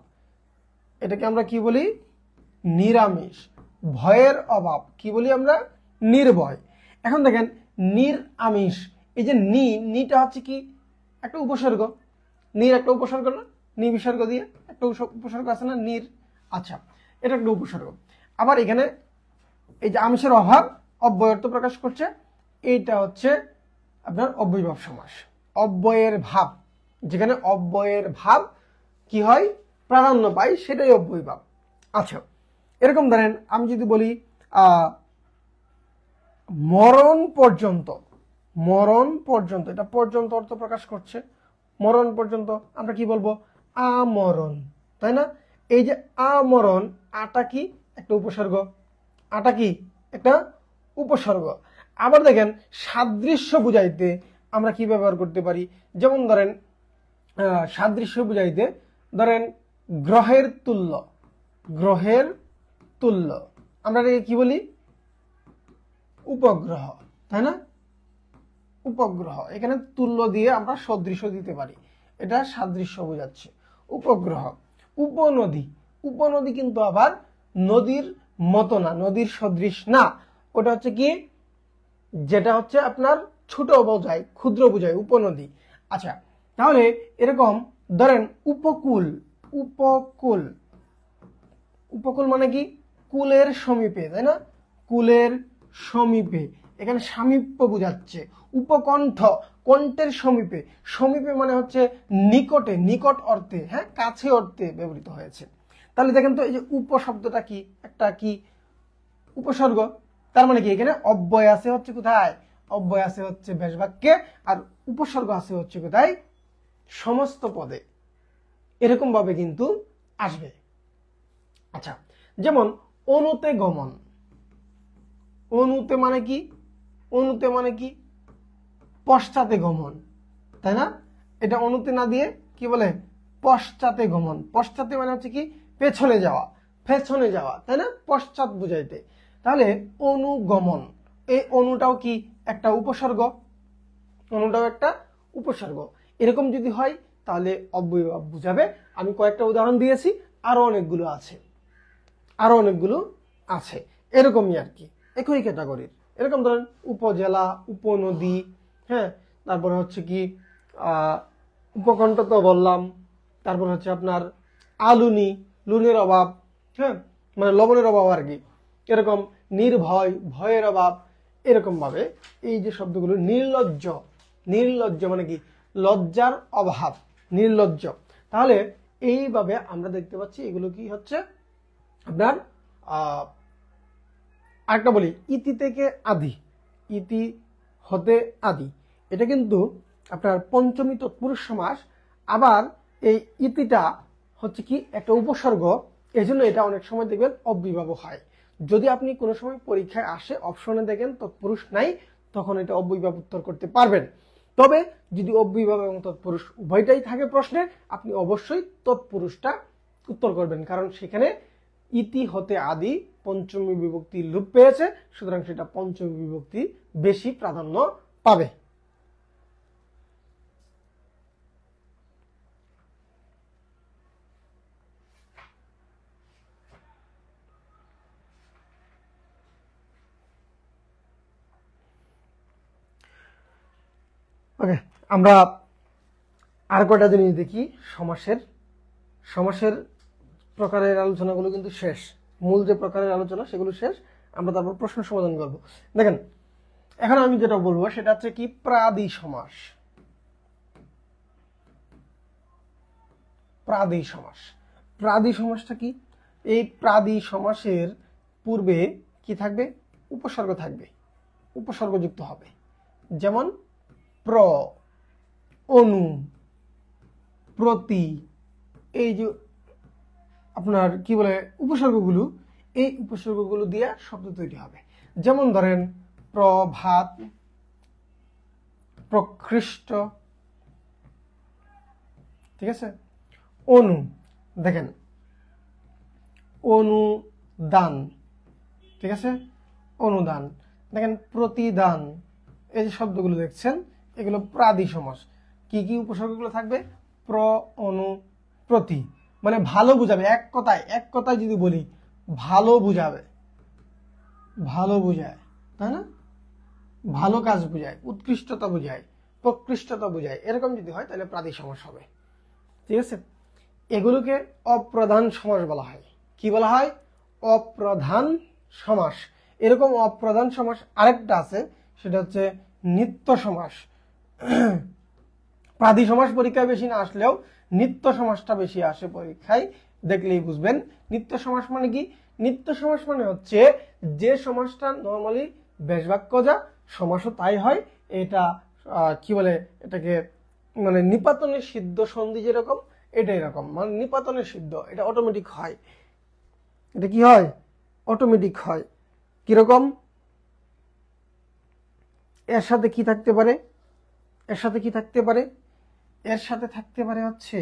এটাকে আমরা কি বলি? নিরামিষ। ভয়ের অভাব কি বলি আমরা? নির্ভয়। এখন দেখেন নিরামিষ, এই যে নিটা হচ্ছে কি? একটা উপসর্গ। নির একটা উপসর্গ না? নি বিসর্গ দিয়ে একটা উপসর্গ আছে না, নির? আচ্ছা, এটা একটা উপসর্গ। আবার এখানে এই যে আমিষের অভাব অব্যয় অর্থ প্রকাশ করছে, এইটা হচ্ছে আপনার অব্যয়ভাব সমাস। অব্যয়ের ভাব, যেখানে অব্যয়ের ভাব কি হয়? প্রাধান্য পায়, সেটাই অব্যয়ভাব। আচ্ছা, এরকম ধরেন আমি যদি বলি মরণ পর্যন্ত, মরণ পর্যন্ত, এটা পর্যন্ত অর্থ প্রকাশ করছে। মরণ পর্যন্ত আমরা কি বলবো? আমরণ, তাই না? এই যে আমরণ, আটা কি? একটা উপসর্গ। আটা কি? একটা উপসর্গ। আবার দেখেন সাদৃশ্য বুঝাইতে আমরা কি ব্যবহার করতে পারি? যেমন ধরেন সাদৃশ্য বুঝাইতে ধরেন গ্রহের তুল্য, গ্রহের তুল্য আমরা এটাকে কি বলি? উপগ্রহ, তাই না? উপগ্রহ, এখানে তুল্য দিয়ে আমরা সদৃশ্য দিতে পারি, এটা সাদৃশ্য বোঝাচ্ছে। উপগ্রহ। উপনদী, উপনদী কিন্তু আবার নদীর মতো না, নদীর সদৃশ না, ওটা হচ্ছে কি? যেটা হচ্ছে আপনার ছোট বোঝায়, ক্ষুদ্র বোঝায়, উপনদী। আচ্ছা, তাহলে এরকম ধরেন উপকূল, উপকূল, উপকূল মানে কি? কুলের সমীপে, তাই না? কুলের সমীপে, এখানে সামীপ্য বোঝাচ্ছে। উপকণ্ঠ, কণ্ঠের সমীপে, সমীপে মানে হচ্ছে নিকটে, নিকট অর্থে, হ্যাঁ, কাছে অর্থে ব্যবহৃত হয়েছে। তাহলে দেখেন তো এই যে উপ শব্দটা কি? একটা কি উপসর্গ। তার মানে কি এখানে অব্যয় আছে হচ্ছে কোথায়? অব্যয় আছে হচ্ছে ব্যাস বাক্যে, আর উপসর্গ আছে হচ্ছে কোথায়? সমস্ত পদে। এরকম ভাবে কিন্তু আসবে। আচ্ছা, যেমন অনুতে গমন, অনুতে মানে কি? অনুতে মানে কি? পশ্চাতে গমন, তাই না? এটা অনুতে না দিয়ে কি বলে? পশ্চাতে গমন। পশ্চাতে মানে হচ্ছে কি? পেছনে যাওয়া, পেছনে যাওয়া, তাই না? পশ্চাৎ বুঝাইতে। তাহলে অনুগমন, এই অনুটাও কি? একটা উপসর্গ, অনুটাও একটা উপসর্গ। এরকম যদি হয় তাহলে অব্যয়ভাব বুঝাবে। আমি কয়েকটা উদাহরণ দিয়েছি, আরো অনেকগুলো আছে, আরো অনেকগুলো আছে, এরকমই আর কি, একই ক্যাটাগরির। এরকম ধরেন উপজেলা, উপনদী, হ্যাঁ, তারপরে হচ্ছে কি উপকণ্ঠ তো বললাম, তারপর হচ্ছে আপনার আলুনি, লুনের অভাব, হ্যাঁ, মানে লবণের অভাব আর কি। এরকম নির্ভয়, ভয়ের অভাব। এরকম ভাবে এই যে শব্দগুলো, নির্লজ্জ, নির্লজ্জ মানে কি? লজ্জার অভাব, নির্লজ্জ। তাহলে এইভাবে আমরা দেখতে পাচ্ছি এগুলো কি হচ্ছে আপনার আরেকটা বলি, ইতি থেকে আদি, ইতি হতে আদি, এটা কিন্তু আপনার পঞ্চমী তৎপুরুষ সমাস। আবার এই ইতিটা হচ্ছে কি? একটা উপসর্গ, এই জন্য এটা অনেক সময় দেখবেন অব্যয়ভাব হয়। যদি আপনি কোনো সময় পরীক্ষায় আসে অপশনে দেখেন তৎপুরুষ নাই, তখন এটা অব্যয়ভাব উত্তর করতে পারবেন। তবে যদি অব্যয়ভাব এবং তৎপুরুষ উভয়টাই থাকে প্রশ্নে, আপনি অবশ্যই তৎপুরুষটা উত্তর করবেন, কারণ সেখানে ইতি হতে আদি পঞ্চমী বিভক্তি লোপ পেয়েছে, সুতরাং সেটা পঞ্চমী বিভক্তি বেশি প্রাধান্য পাবে। ওকে, আমরা আর কয়টা জিনিস দেখি। সমাসের, সমাসের প্রকারের আলোচনাগুলো কিন্তু শেষ, মূল যে প্রকারের আলোচনা সেগুলো শেষ, আমরা তারপর প্রশ্ন সমাধান করব। দেখেন এখন আমি যেটা বলবো সেটা হচ্ছে কি? প্রাদি সমাস। প্রাদি সমাস, প্রাদি সমাসটা কি? এই প্রাদি সমাসের পূর্বে কি থাকবে? উপসর্গ থাকবে, উপসর্গযুক্ত হবে। যেমন প্র, অনু, প্রতি, এই যে আপনার কি বলে উপসর্গগুলো, এই উপসর্গগুলো দিয়ে শব্দ তৈরি হবে। যেমন ধরেন প্রভাত, প্রকৃষ্ট, ঠিক আছে? অনু, দেখেন অনুদান, ঠিক আছে? অনুদান। দেখেন প্রতিদান, এই যে শব্দগুলো দেখছেন এগুলো প্রাদি সমাস। কি কি উপসর্গগুলো থাকবে? প্র, অনু, প্রতি। মানে ভালো বুঝাবে, এক কথায় যদি বলি ভালো বুঝাবে, ভালো বুঝায়, তাই না? ভালো কাজ বুঝায়, উৎকৃষ্টতা বুঝায়, প্রকৃষ্টতা বুঝায়, এরকম যদি হয় তাহলে প্রাদি সমাস হবে। ঠিক আছে, এগুলোকে অপ্রধান সমাস বলা হয়। কি বলা হয়? অপ্রধান সমাস। এরকম অপ্রধান সমাস আরেকটা আছে, সেটা হচ্ছে নিত্য সমাস। প্রাদি সমাস পরীক্ষায় বেশি না আসলেও নিত্য সমাসটা বেশি আসে পরীক্ষায়, দেখলেই বুঝবেন। নিত্য সমাস মানে কি? নিত্য সমাস মানে হচ্ছে যে সমাসটা নর্মালি বেশবাক্য যা সমাসও তাই হয়। এটা কি বলে এটাকে, মানে নিপাতনের সিদ্ধ সন্ধি যেরকম, এটা এরকম, মানে নিপাতনের সিদ্ধ, এটা অটোমেটিক হয়। এটা কি হয়? অটোমেটিক হয়। কিরকম? এর সাথে কি থাকতে পারে? এর সাথে কি থাকতে পারে? এর সাথে থাকতে পারে হচ্ছে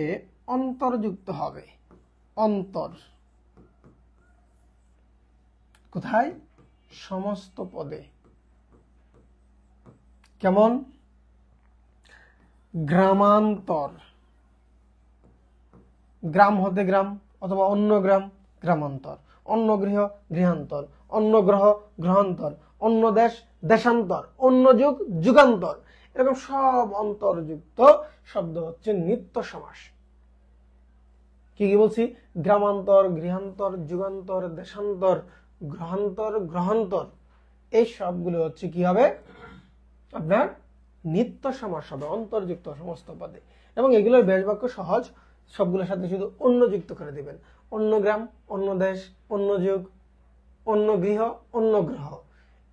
অন্তর্যুক্ত হবে। অন্তর কোথায়? সমস্ত পদে। কেমন? গ্রামান্তর, গ্রাম হতে গ্রাম অথবা অন্য গ্রাম, গ্রামান্তর। অন্য গৃহ, গৃহান্তর। অন্য গ্রহ, গ্রহান্তর। অন্য দেশ, দেশান্তর। অন্য যুগ, যুগান্তর। এরকম সব অন্তর্যুক্ত শব্দ হচ্ছে নিত্য সমাস। কি কি বলছি? গ্রামান্তর, গৃহান্তর, যুগান্তর, দেশান্তর, গ্রহান্তর, গ্রহান্তর, এই সবগুলো হচ্ছে কি হবে? আপনার নিত্য সমাস হবে, অন্তর্যুক্ত সমস্ত পদে। এবং এগুলোর বেশ বাক্য সহজ, সবগুলোর সাথে শুধু অন্য যুক্ত করে দিবেন। অন্য গ্রাম, অন্য দেশ, অন্য যুগ, অন্য গৃহ, অন্য গ্রহ,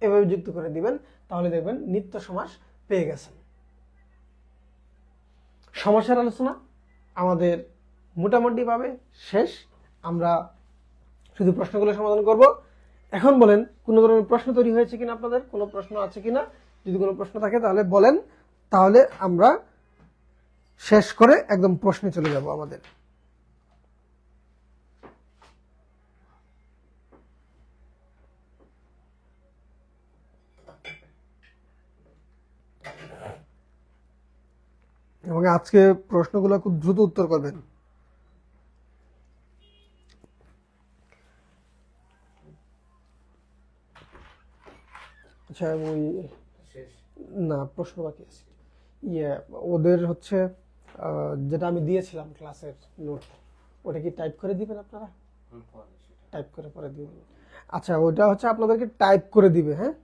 এভাবে যুক্ত করে দিবেন, তাহলে দেখবেন নিত্য সমাস পেয়ে গেছেন। সমাসের আলোচনা আমাদের মোটামুটি ভাবে শেষ। আমরা শুধু প্রশ্নগুলো সমাধান করব। এখন বলেন, কোনো ধরনের প্রশ্ন তৈরি হয়েছে কিনা আপনাদের? কোনো প্রশ্ন আছে কিনা? যদি কোনো প্রশ্ন থাকে তাহলে বলেন, তাহলে আমরা শেষ করে একদম প্রশ্নে চলে যাব আমাদের। এবং আজকে প্রশ্নগুলো খুব দ্রুত উত্তর করবেন। আচ্ছা, ওই না, প্রশ্ন বাকি আছে। ওদের হচ্ছে যেটা আমি দিয়েছিলাম ক্লাসের নোট, ওটা কি টাইপ করে দিবেন আপনারা? টাইপ করে পরে দিবেন। আচ্ছা, ওটা হচ্ছে আপনাদেরকে টাইপ করে দিবে। হ্যাঁ,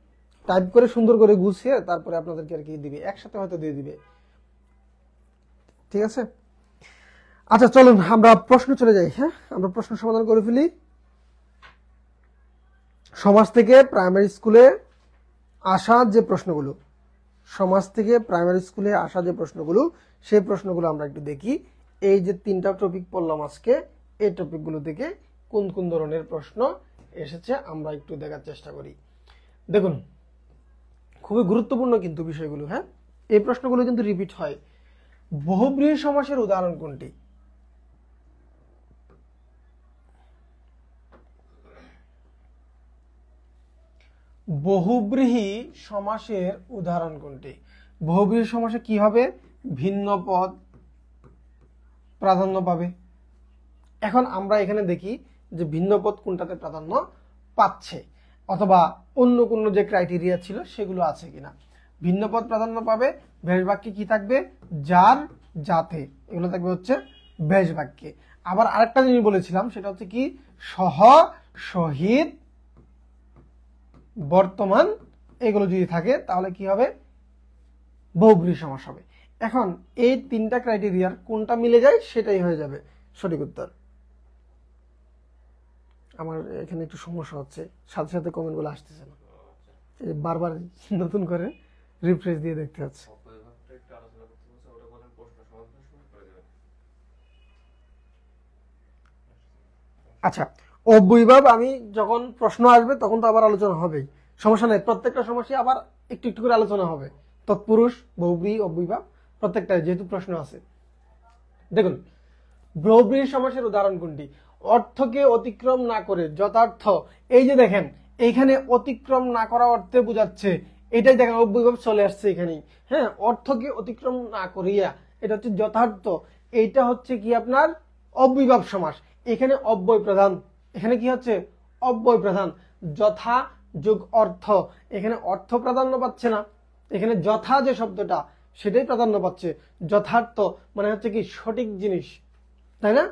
টাইপ করে সুন্দর করে গুছিয়ে তারপরে আপনাদেরকে আর কি দিবে, একসাথে হয়তো দিয়ে দিবে। ঠিক আছে, আচ্ছা চলুন আমরা প্রশ্ন চলে যাই। হ্যাঁ, আমরা প্রশ্ন সমাধান করে ফেলি। সমাজ থেকে প্রাইমারি স্কুলে আসা যে প্রশ্নগুলো, সমাজ থেকে প্রাইমারি স্কুলে আসা যে প্রশ্নগুলো, সেই প্রশ্নগুলো আমরা একটু দেখি। এই যে 3টা টপিক পড়লাম আজকে, এই টপিকগুলো থেকে কোন কোন ধরনের প্রশ্ন এসেছে আমরা একটু দেখার চেষ্টা করি। দেখুন, খুবই গুরুত্বপূর্ণ কিন্তু বিষয়গুলো। হ্যাঁ, এই প্রশ্নগুলো কিন্তু রিপিট হয়। বহুব্রীহি সমাসের উদাহরণ কোনটি? বহুব্রীহি সমাসের উদাহরণ কোনটি? বহুব্রীহি সমাসে কি হবে? ভিন্ন পদ প্রাধান্য পাবে। এখন আমরা এখানে দেখি যে ভিন্ন পদ কোনটাতে প্রাধান্য পাচ্ছে, অথবা অন্য কোন যে ক্রাইটেরিয়া ছিল সেগুলো আছে কিনা। ভিন্ন পদ প্রাধান্য পাবে, বেশ বাক্যে কি থাকবে? যার, যাতে, এগুলো থাকবে হচ্ছে বেশ বাক্যে। আবার আরেকটা জিনিস বলেছিলাম, সেটা হচ্ছে কি? সহ, সহিত, বর্তমান, এগুলো যদি থাকে তাহলে কি হবে? বহুব্রীহি সমাস হবে। এখন এই 3টা ক্রাইটেরিয়ার কোনটা মিলে যায় সেটাই হয়ে যাবে সঠিক উত্তর। আমার এখানে একটু সমস্যা হচ্ছে, সাথে সাথে কমেন্টগুলো আসতেছে না, বারবার নতুন করে রিফ্রেশ দিয়ে দেখতে হচ্ছে। আচ্ছা, অব্যয়ভাব আমি যখন প্রশ্ন আসবে তখন তো আবার আলোচনা হবেই, সমস্যা নেই। প্রত্যেকটা সমস্যা আবার একটু একটু করে আলোচনা হবে। তৎপুরুষ, বহুব্রীহি, অব্যয়ভাব প্রত্যেকটা যেহেতু প্রশ্ন আছে। দেখুন, বহুব্রীহি সমাসের উদাহরণ কোনটি? অর্থকে অতিক্রম না করে যথার্থ, এই যে দেখেন এইখানে অতিক্রম না করা অর্থে বোঝাচ্ছে, এটাই দেখেন অব্যয়ভাব চলে আসছে এখানেই। হ্যাঁ, অর্থকে অতিক্রম না করিয়া, এটা হচ্ছে যথার্থ, এইটা হচ্ছে কি আপনার অব্যয়ীভাব সমাস, এখানে অব্যয় প্রধান, এখানে কি হচ্ছে অব্যয় প্রধান। যথা যোগ অর্থ, এখানে অর্থ প্রাধান্য পাচ্ছে না, এখানে যথা যে শব্দটা সেটাই প্রাধান্য পাচ্ছে। যথার্থ মানে হচ্ছে কি সঠিক জিনিস, তাই না?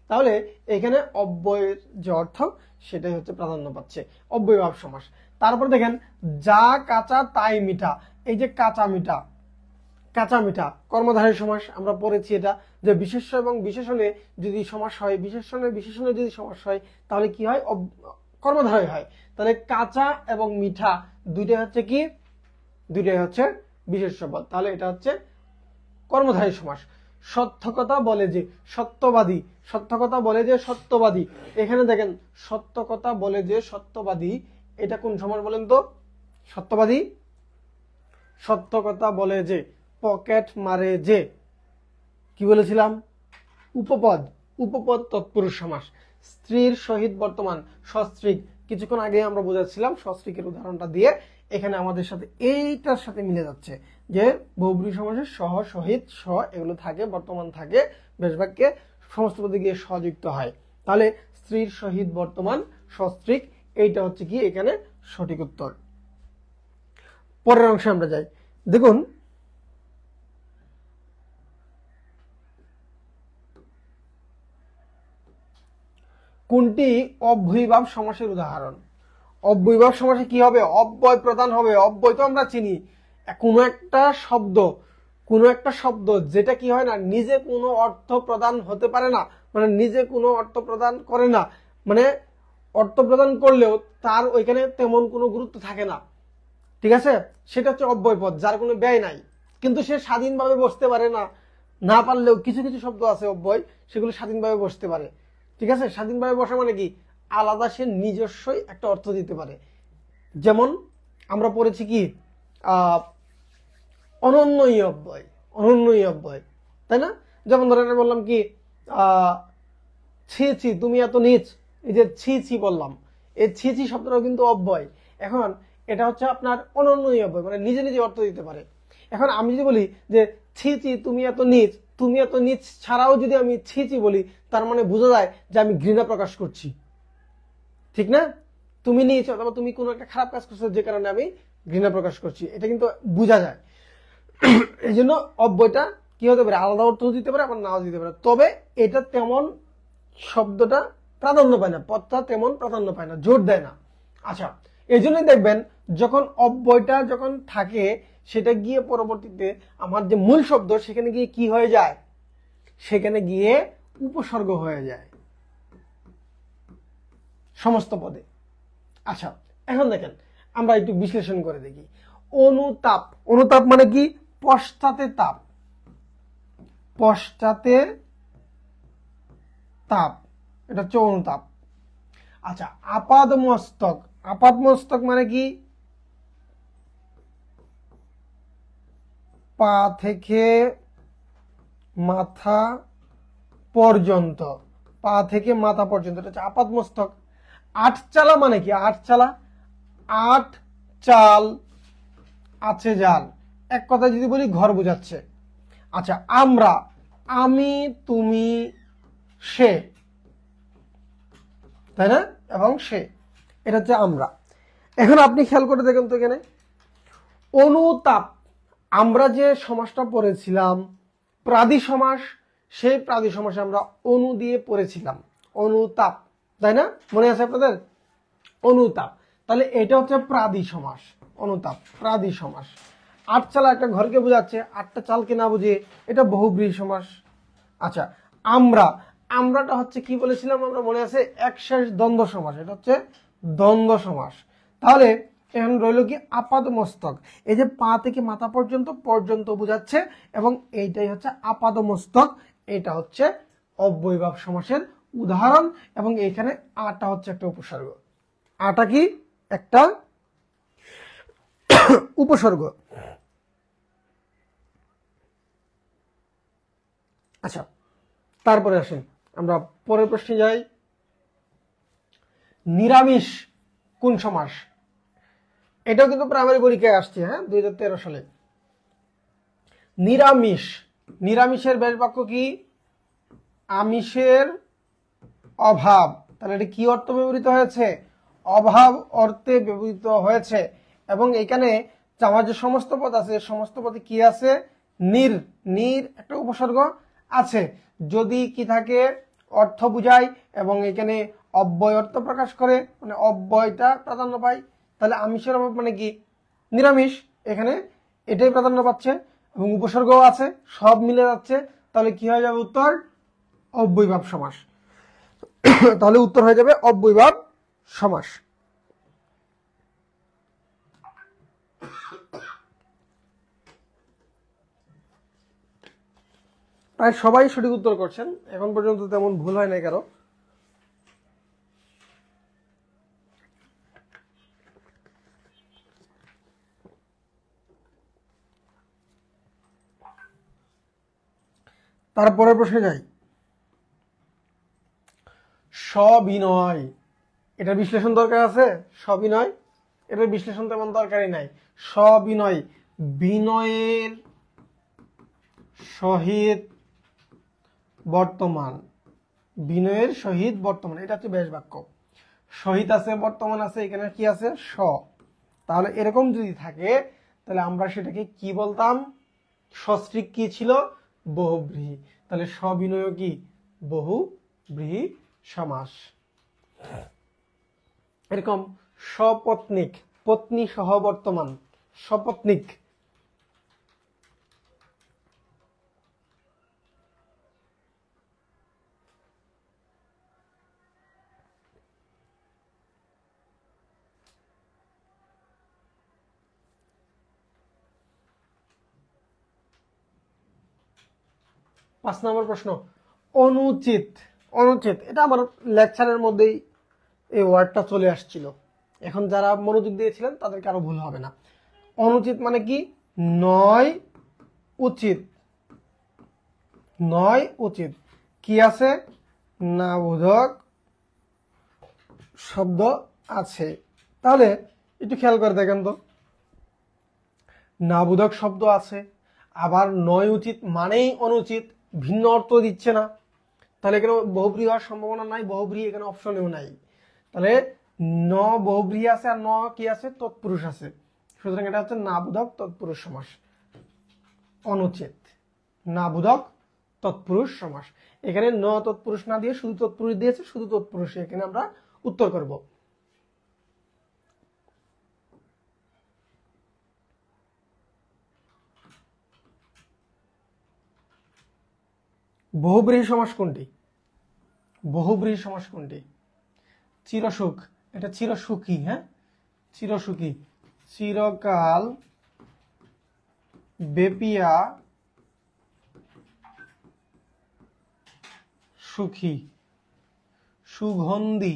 তাহলে এখানে অব্যয়ের যে অর্থ সেটাই হচ্ছে প্রাধান্য পাচ্ছে, অব্যয়ীভাব সমাস। তারপর দেখেন যা কাঁচা তাই মিঠা, এই যে কাঁচা মিঠা, কাঁচা মিঠা কর্মধারী সমাস আমরা পড়েছি এটা, যে বিশেষ্য এবং বিশেষণে যদি সমাস হয়, বিশেষণে বিশেষণে যদি সমাস হয় তাহলে কি হয়, কর্মধারয় হয়। তাহলে কাঁচা এবং মিঠা দুইটাই হচ্ছে কি, দুইটাই হচ্ছে বিশেষ্য পদ, তাহলে এটা হচ্ছে কর্মধারী সমাস। সত্যকথা বলে যে সত্যবাদী, সত্যকথা বলে যে সত্যবাদী, এখানে দেখেন সত্যকথা বলে যে সত্যবাদী, এটা কোন সমাস বলেন তো? সত্যবাদী। সত্যকথা বলে যে, পকেট মারে যে, কি বলেছিলাম? উপপদ, উপপদ তৎপুরুষ সমাস। স্ত্রীর সহিত বর্তমান সস্ত্রীক, কিছুক্ষণ আগে আমরা বোঝাচ্ছিলাম সস্ত্রীকের উদাহরণটা দিয়ে, এখানে আমাদের সাথে এইটার সাথে মিলে যাচ্ছে যে বহুব্রীহি সমাসের সহ, সহিত, স এগুলো থাকে, বর্তমান থাকে, বেশবাক্যে সমস্ত পদে গিয়ে সযুক্ত হয়। তাহলে স্ত্রীর সহিত বর্তমান সস্ত্রীক, এইটা হচ্ছে কি এখানে সঠিক উত্তর। পরের অংশে আমরা যাই, দেখুন কোনটি অব্যয়ীভাব সমাসের উদাহরণ? অব্যয়ীভাব সমাসে কি হবে? অব্যয় প্রধান হবে। অব্যয় তো আমরা চিনি, কোনো একটা শব্দ, কোনো একটা শব্দ যেটা কি হয় না, নিজে কোনো অর্থ প্রদান হতে পারে না, মানে নিজে কোনো অর্থ প্রদান করে না, মানে অর্থ প্রদান করলেও তার ওইখানে তেমন কোনো গুরুত্ব থাকে না, ঠিক আছে? সেটা হচ্ছে অব্যয় পদ, যার কোনো ব্যয় নাই, কিন্তু সে স্বাধীনভাবে বসতে পারে না। না পারলেও কিছু কিছু শব্দ আছে অব্যয়, সেগুলো স্বাধীনভাবে বসতে পারে, ঠিক আছে? স্বাধীনভাবে বসা মানে কি, আলাদা সে নিজস্বই একটা অর্থ দিতে পারে। যেমন আমরা পড়েছি কি অনন্যই অব্যয়, অনন্যই অব্যয়, তাই না? যেমন ধরেন বললাম কি ছি ছি তুমি এত নীচ, এই যে ছি ছি বললাম, এই ছি ছি শব্দটাও কিন্তু অব্যয়। এখন এটা হচ্ছে আপনার অনন্যই অব্যয়, মানে নিজে নিজে অর্থ দিতে পারে। এখন আমি যদি বলি যে ছি ছি তুমি এত নীচ, তুমি এত নীচ ছাড়াও যদি আমি ছি ছি বলি, তার মানে বোঝা যায় যে আমি ঘৃণা প্রকাশ করছি, ঠিক না? তুমি নীচ অথবা তুমি কোনো একটা খারাপ কাজ করছো যে কারণে আমি ঘৃণা প্রকাশ করছি, এটা কিন্তু বোঝা যায়। এই জন্য অব্যয়টা কি হতে পারে, আলাদা অর্থ দিতে পারে, আবার নাও দিতে পারে, তবে এটা তেমন শব্দটা প্রাধান্য পায় না, পদটা তেমন প্রাধান্য পায় না, জোর দেয় না। আচ্ছা, এই জন্যই দেখবেন যখন অব্যয়টা যখন থাকে, সেটা গিয়ে পরবর্তীতে আমার যে মূল শব্দ সেখানে গিয়ে কি হয়ে যায়, সেখানে গিয়ে উপসর্গ হয়ে যায় সমস্ত পদে। আচ্ছা, এখন দেখেন আমরা একটু বিশ্লেষণ করে দেখি। অনুতাপ, অনুতাপ মানে কি, পশ্চাতে তাপ, পশ্চাতে তাপ, এটা হচ্ছে অনুতাপ। আচ্ছা, আপাদ মস্তক, আপাদ মস্তক মানে কি, পা থেকে মাথা পর্যন্ত, পা থেকে মাথা পর্যন্ত, এটা হচ্ছে আপাদ মস্তক। আট চালা মানে কি, আট চালা, আট চাল আছে জাল, এক কথা যদি বলি ঘর বোঝাচ্ছে। আচ্ছা, আমরা, আমি, তুমি, সে, তাই না? এবং সে, এটা হচ্ছে আমরা। এখন আপনি খেয়াল করে দেখেন তো এখানে অনুতাপ, আমরা যে সমাসটা পড়েছিলাম প্রাদি সমাস, সেই প্রাদি সমাসে আমরা অনু দিয়ে পড়েছিলাম অনুতাপ, তাই না? মনে আছে আপনাদের? অনুতাপ, তাহলে এটা হচ্ছে প্রাদি সমাস, অনুতাপ প্রাদি সমাস। আট চালা একটা ঘরকে বোঝাচ্ছে, আটটা চালকে না বুঝিয়ে, এটা বহুব্রীহি সমাস। আচ্ছা, আমরা, আমরাটা হচ্ছে কি বলেছিলাম আমরা, মনে আছে? একশেষ দ্বন্দ্ব সমাস, এটা হচ্ছে দ্বন্দ্ব সমাস। তাহলে এখন রইল কি আপাদ মস্তক, এই যে পা থেকে মাথা পর্যন্ত, পর্যন্ত বোঝাচ্ছে, এবং এইটাই হচ্ছে আপাদ মস্তক, এটা হচ্ছে অব্যয়ীভাব সমাসের উদাহরণ। এবং এখানে আটা হচ্ছে একটা উপসর্গ, আটা কি একটা উপসর্গ। আচ্ছা, তারপরে আসেন আমরা পরের প্রশ্নে যাই। নিরামিষ কোন সমাস? এটাও কিন্তু প্রাইমারি পরীক্ষায় আসছে, হ্যাঁ, 2013 সালে। নিরামিষ, নিরামিষের ব্যাস বাক্য কি? আমিষের অভাব, তাহলে এটা কি অর্থ ব্যবহৃত হয়েছে? অভাব অর্থে ব্যবহৃত হয়েছে। এবং এখানে আমার যে সমস্ত পদ আছে, সমস্ত পদে কি আছে? নির, নির একটা উপসর্গ আছে। যদি কি থাকে? অর্থ বুঝায় এবং এখানে অব্যয় অর্থ প্রকাশ করে, মানে অব্যয়টা প্রাধান্য পায়। তাহলে আমিষের অভাব মানে কি? নিরামিষ, এখানে এটাই প্রাধান্য পাচ্ছে এবং উপসর্গও আছে, সব মিলে যাচ্ছে। তাহলে কি হয়ে যাবে উত্তর? অব্যয়ভাব সমাস। তাহলে উত্তর হয়ে যাবে অব্যয়ভাব সমাস। প্রায় সবাই সঠিক উত্তর করছেন, এখন পর্যন্ত তেমন ভুল হয় না কারো। তারপরের প্রশ্নে যাই। সবিনয়, এটা বিশ্লেষণ দরকার আছে? সবিনয়, এটার বিশ্লেষণ তেমন দরকারই নাই। সবিনয়, বিনয়ের সহিত বর্তমান, বিনয়ের সহিত বর্তমান, এটা হচ্ছে ব্যাস বাক্য। সহিত আছে, বর্তমান আছে, এখানে কি আছে? স। তাহলে এরকম যদি থাকে তাহলে আমরা সেটাকে কি বলতাম? সস্ত্রীক কি ছিল? বহুব্রীহি। তাহলে সবিনয় কি? বহুব্রীহি সমাস। এরকম সপত্নিক, পত্নী সহ বর্তমান, সপত্নিক। পাঁচ নম্বর প্রশ্ন, অনুচিত। অনুচিত, এটা আমার লেকচারের মধ্যেই এই ওয়ার্ডটা চলে আসছিল। এখন যারা মনোযোগ দিয়েছিলেন তাদেরকে আরো ভুল হবে না। অনুচিত মানে কি? নয় উচিত, নয় উচিত। কি আছে? না বোধক শব্দ আছে। তাহলে একটু খেয়াল করে দেখেন তো, না বোধক শব্দ আছে, আবার নয় উচিত মানেই অনুচিত, ভিন্ন অর্থ দিচ্ছে না। তাহলে এখানে বহুব্রীহি হওয়ার সম্ভাবনা নাই, বহুব্রীহি এখানে অপশনেও নাই। তাহলে ন বহুব্রীহি আছে আর ন কি আছে? তৎপুরুষ আছে। সুতরাং এটা হচ্ছে না বোধক তৎপুরুষ সমাস। অনুচিত, না বোধক তৎপুরুষ সমাস। এখানে ন তৎপুরুষ না দিয়ে শুধু তৎপুরুষ দিয়েছে, শুধু তৎপুরুষ, এখানে আমরা উত্তর করব। বহুব্রীহি সমাস কোনটি? বহুব্রীহি সমাস কোনটি? চিরসুখ, এটা চিরসুখী। হ্যাঁ, চিরসুখী, চিরকাল বেপিয়া সুখী, সুগন্ধি,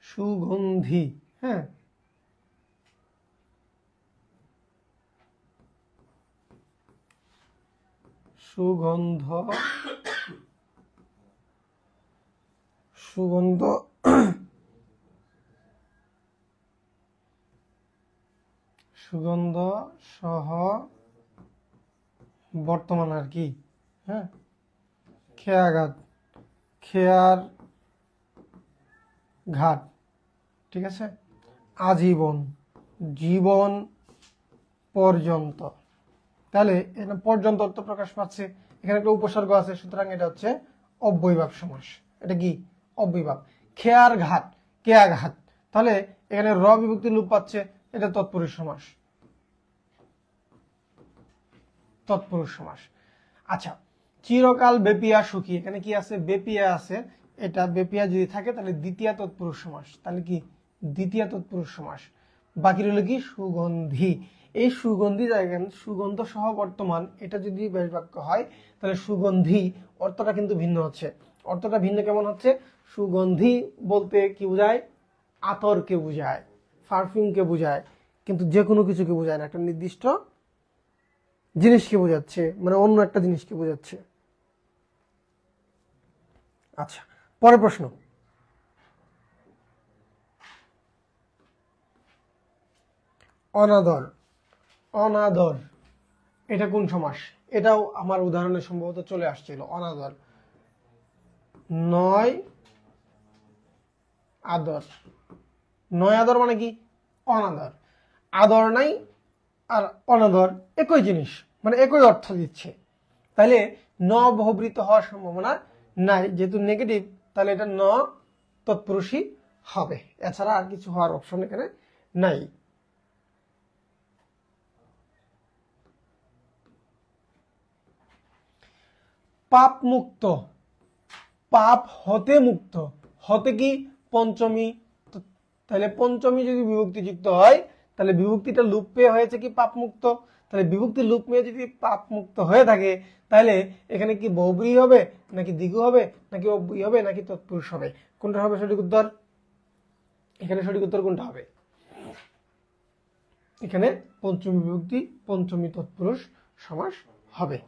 সুগন্ধি। হ্যাঁ, সুগন্ধ, সুগন্ধ সুগন্ধ সহ বর্তমান আর কি। হ্যাঁ, খেয়াঘাত, খেয়ার ঘাট, ঠিক আছে। আজীবন, জীবন পর্যন্ত। তাহলে এখানে পর্যন্ত অর্থ প্রকাশ পাচ্ছে, এখানে একটা উপসর্গ আছে, সুতরাং এটা হচ্ছে অব্যয়ভাব সমাস। এটা কি? অব্যয়ভাব। খেয়ার ঘাট, কেয়াঘাত, তাহলে এখানে র বিভক্তি লোপ পাচ্ছে, এটা তৎপুরুষ সমাস, তৎপুরুষ সমাস। আচ্ছা, চিরকাল বেপিয়া সুখী, এখানে কি আছে? বেপিয়া আছে, এটা বেপিয়া যদি থাকে তাহলে দ্বিতীয় তৎপুরুষ সমাস। তাহলে কি? দ্বিতীয় তৎপুরুষ সমাস। বাকি রইল কি? সুগন্ধি। এই সুগন্ধি জায়গায় সুগন্ধ সহ বর্তমান, এটা যদি ব্যাস বাক্য হয় তাহলে সুগন্ধি অর্থটা কিন্তু ভিন্ন হচ্ছে। অর্থটা ভিন্ন কেমন হচ্ছে? সুগন্ধি বলতে কি বোঝায়? আতরকে বোঝায়, পারফিউমকে বোঝায়, কিন্তু যে কোনো কিছুকে বোঝায় না, একটা নির্দিষ্ট জিনিসকে বোঝাচ্ছে, মানে অন্য একটা জিনিসকে বোঝাচ্ছে। আচ্ছা, পরের প্রশ্ন, অনাদর। অনাদর, এটা কোন সমাস? এটাও আমার উদাহরণে সম্ভবত চলে আসছিল। অনাদর, নয় আদর। নয় আদর মানে কি? অনাদর। আদর নাই আর অনাদর একই জিনিস, মানে একই অর্থ দিচ্ছে। তাহলে ন বহুব্রীত হওয়ার সম্ভাবনা নাই, যেহেতু নেগেটিভ, তাহলে এটা ন তৎপুরুষই হবে, এছাড়া আর কিছু হওয়ার অপশন এখানে নাই। পাপ মুক্ত, পাপ হতে মুক্ত, হতে কি? পঞ্চমী। তাহলে পঞ্চমী যদি বিভক্তিযুক্ত হয় তাহলে বিভক্তিটা লুপ পেয়ে হয়েছে কি? পাপ মুক্ত। তাহলে বিভক্তি লুপ পেয়ে যদি পাপ মুক্ত হয়ে থাকে তাহলে এখানে কি বহুব্রী হবে, নাকি দ্বিগু হবে, নাকি অব্যয়ী হবে, নাকি তৎপুরুষ হবে? কোনটা হবে সঠিক উত্তর? এখানে সঠিক উত্তর কোনটা হবে? এখানে পঞ্চমী বিভক্তি পঞ্চমী তৎপুরুষ সমাস হবে।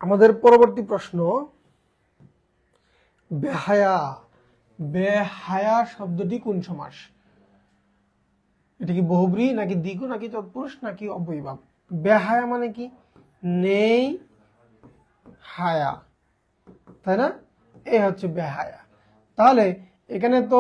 আমাদের পরবর্তী প্রশ্ন, বেহায়া। বেহায়া শব্দটি কোন সমাস? এটা কি বহুব্রী, নাকি দ্বিগু, নাকি তৎপুরুষ, নাকি অব্যয়ীভাব? বেহায়া মানে কি? নেই হায়া, তাই না? এই হচ্ছে বেহায়া। তাহলে এখানে তো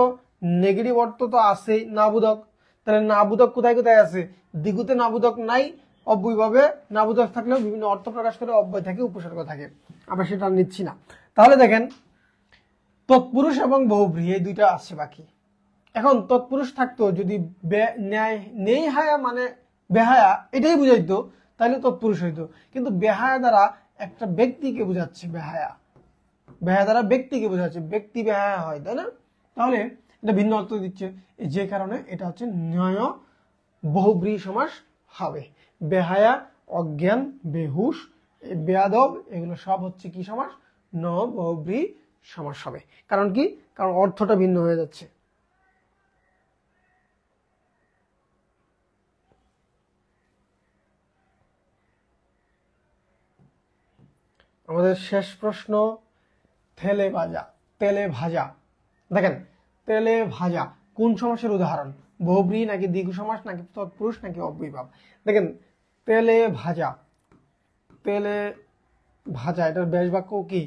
নেগেটিভ অর্থ তো আছেই, নাবোধক। তাহলে নাবোধক কোথায় কোথায় আছে? দ্বিগুতে নাবোধক নাই, অব্যয়ীভাবে নাবোধক থাকলেও বিভিন্ন অর্থ প্রকাশ করে অব্যয় থাকে, উপসর্গ থাকে। আমরা সেটা নিচ্ছি না। তাহলে দেখেন তৎপুরুষ এবং বহুব্রী এই দুইটা আছে বাকি। এখন তৎপুরুষ থাকতো যদি নেই হায়া মানে বেহায়া এটাই বুঝাইতো, তাহলে তৎপুরুষ হইতো। কিন্তু বেহায়া দ্বারা একটা ব্যক্তিকে বোঝাচ্ছে, বেহায়া বেহায়া দ্বারা ব্যক্তিকে বোঝাচ্ছে, ব্যক্তি বেহায়া হয়, তাই না? তাহলে এটা ভিন্ন অর্থ দিচ্ছে, যে কারণে এটা হচ্ছে নয় বহুব্রী সমাস হবে। বেহায়া, অজ্ঞান, বেহুশ, বেয়াদব, এগুলো সব হচ্ছে কি সমাস? ন বহুব্রী সমাস হবে। কারণ কি? কারণ অর্থটা ভিন্ন হয়ে যাচ্ছে। আমাদের শেষ প্রশ্ন, তেলে ভাজা। তেলে ভাজা, দেখেন তেলে ভাজা কোন সমাসের উদাহরণ? বহুব্রী, নাকি দ্বিগু সমাস, নাকি তৎপুরুষ, নাকি অব্যয়ীভাব? দেখেন তেলে ভাজা, তেলে ভাজা এটার ব্যাস বাক্য কি?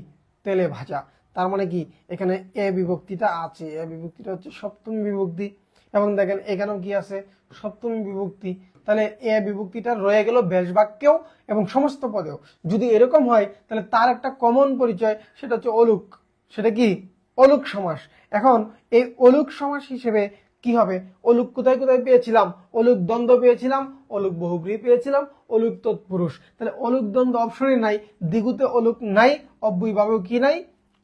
তেলে ভাজা। তার মানে কি? এখানে এ বিভক্তিটা আছে, এ বিভক্তিটা হচ্ছে সপ্তমী বিভক্তি, এবং দেখেন এখানেও কি আছে? সপ্তমী বিভক্তি। তাহলে এ বিভক্তিটা রয়ে গেল ব্যাস বাক্যেও এবং সমস্ত পদেও। যদি এরকম হয় তাহলে তার একটা কমন পরিচয়, সেটা হচ্ছে অলুক। সেটা কি? অলুক সমাস। এখন এই অলুক সমাস হিসেবে কি হবে? অলুক কোথায় কোথায় পেয়েছিলাম? অলুক দ্বন্দ্ব পেয়েছিলাম, অলুক বহুব্রী পেয়েছিলাম, অলুক তৎপুরুষ। তাহলে অলুক দ্বন্দ্ব অপশনে নাই, দ্বিগুতে অলুক নাই, অব্যয়ীভাবেও কি নাই?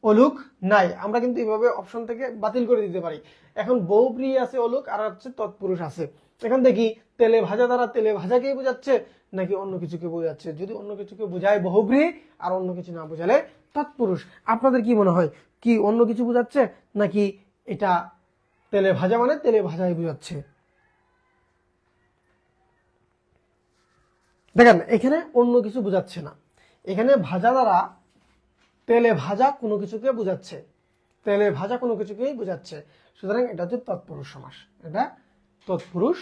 অলুক নাই। আমরা কিন্তু এইভাবে অপশন থেকে বাতিল করে দিতে পারি। এখন বহুব্রী আছে অলুক, আর হচ্ছে তৎপুরুষ আছে। এখন দেখি তেলে ভাজা দ্বারা তেলে ভাজাকেই বোঝাচ্ছে নাকি অন্য কিছুকে বোঝাচ্ছে। যদি অন্য কিছুকে বোঝায় বহুব্রী, আর অন্য কিছু না বোঝালে তৎপুরুষ। আপনাদের কি মনে হয়, কি অন্য কিছু বোঝাচ্ছে, নাকি এটা তেলে ভাজা মানে তেলে ভাজাই বোঝাচ্ছে? দেখেন এখানে অন্য কিছু বোঝাচ্ছে না, এখানে ভাজা দ্বারা তেলে ভাজা কোনো কিছুকে বোঝাচ্ছে, তেলে ভাজা কোনো কিছুকেই বোঝাচ্ছে। সুতরাং এটা হচ্ছে তৎপুরুষ সমাস, এটা তৎপুরুষ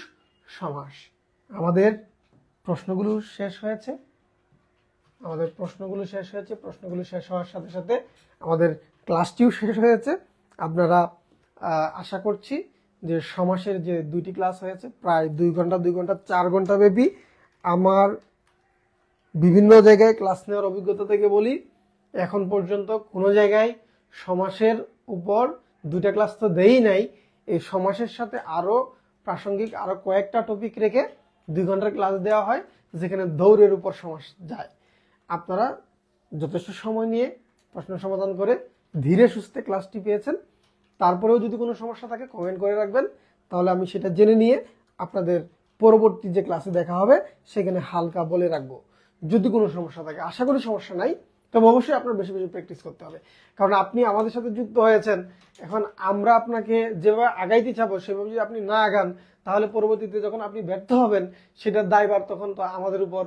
সমাস। আমাদের প্রশ্নগুলো শেষ হয়েছে, প্রশ্নগুলো শেষ হওয়ার সাথে সাথে আমাদের ক্লাসটিও শেষ হয়েছে। আপনারা আশা করছি যে সমাসের যে দুইটি ক্লাস হয়েছে প্রায় 2 ঘন্টা 4 ঘন্টা ব্যাপী, আমার বিভিন্ন জায়গায় ক্লাস নেওয়ার অভিজ্ঞতা থেকে বলি, এখন পর্যন্ত কোনো জায়গায় সমাসের উপর 2টা ক্লাস তো দেই নাই, এই সমাসের সাথে আরো প্রাসঙ্গিক আরো কয়েকটা টপিক রেখে 2 ঘন্টার ক্লাস দেওয়া হয়, যেখানে দৌড়ের উপর সমাস যায়। আপনারা যথেষ্ট সময় নিয়ে প্রশ্ন সমাধান করে ধীরে সুস্থে ক্লাসটি পেয়েছেন। তারপরেও যদি কোনো সমস্যা থাকে কমেন্ট করে রাখবেন, তাহলে আমি সেটা জেনে নিয়ে আপনাদের পরবর্তী যে ক্লাসে দেখা হবে সেখানে হালকা বলে রাখবো। যদি কোনো সমস্যা থাকে, আশা করি সমস্যা নাই, তবে অবশ্যই আপনার বেশি বেশি প্র্যাকটিস করতে হবে, কারণ আপনি আমাদের সাথে যুক্ত হয়েছেন। এখন আমরা আপনাকে যেভাবে আগাইতে চাবো সেভাবে যদি আপনি না আগান, তাহলে পরবর্তীতে যখন আপনি ব্যর্থ হবেন সেটার দায়ভার তখন তো আমাদের উপর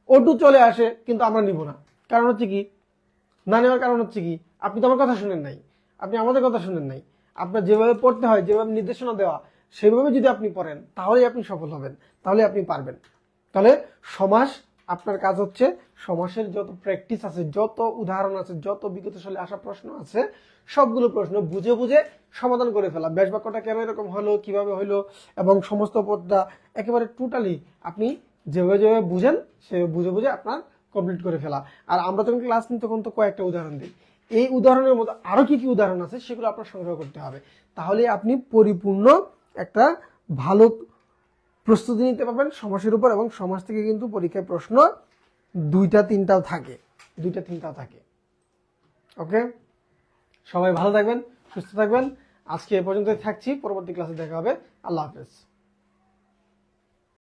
ওটু চলে আসে, কিন্তু আমরা নিব না। কারণ হচ্ছে কি, না নেওয়ার কারণ হচ্ছে কি, আপনি তো আমার কথা শুনেন নাই, আপনি আমাদের কথা শুনেন নাই। আপনার যেভাবে পড়তে হয়, যেভাবে নির্দেশনা দেওয়া, সেভাবে যদি আপনি পড়েন তাহলেই আপনি সফল হবেন, তাহলে আপনি পারবেন। তাহলে সমাস, আপনার কাজ হচ্ছে সমাসের যত প্র্যাকটিস আছে, যত উদাহরণ আছে, যত বিগত সালে আসা প্রশ্ন আছে, সবগুলো প্রশ্ন বুঝে বুঝে সমাধান করে ফেলা। ব্যাস বাক্যটা কেন এরকম হলো, কিভাবে হলো, এবং সমস্ত পদটা একেবারে টোটালি আপনি যেভাবে যেভাবে বুঝেন সে বুঝে বুঝে আপনার কমপ্লিট করে ফেলা। আর আমরা যখন ক্লাস নিই তখন তো কয়েকটা উদাহরণ দিই, এই উদাহরণের মধ্যে আরো কি কি উদাহরণ আছে সেগুলো আপনার সংগ্রহ করতে হবে। তাহলে আপনি পরিপূর্ণ একটা ভালো প্রস্তুতি নিতে পারবেন সমাসের উপর। এবং সমাস থেকে কিন্তু পরীক্ষায় প্রশ্ন দুইটা তিনটাও থাকে। ওকে, সবাই ভালো থাকবেন, সুস্থ থাকবেন। আজকে এ পর্যন্তই থাকছি, পরবর্তী ক্লাসে দেখা হবে। আল্লাহ হাফেজ।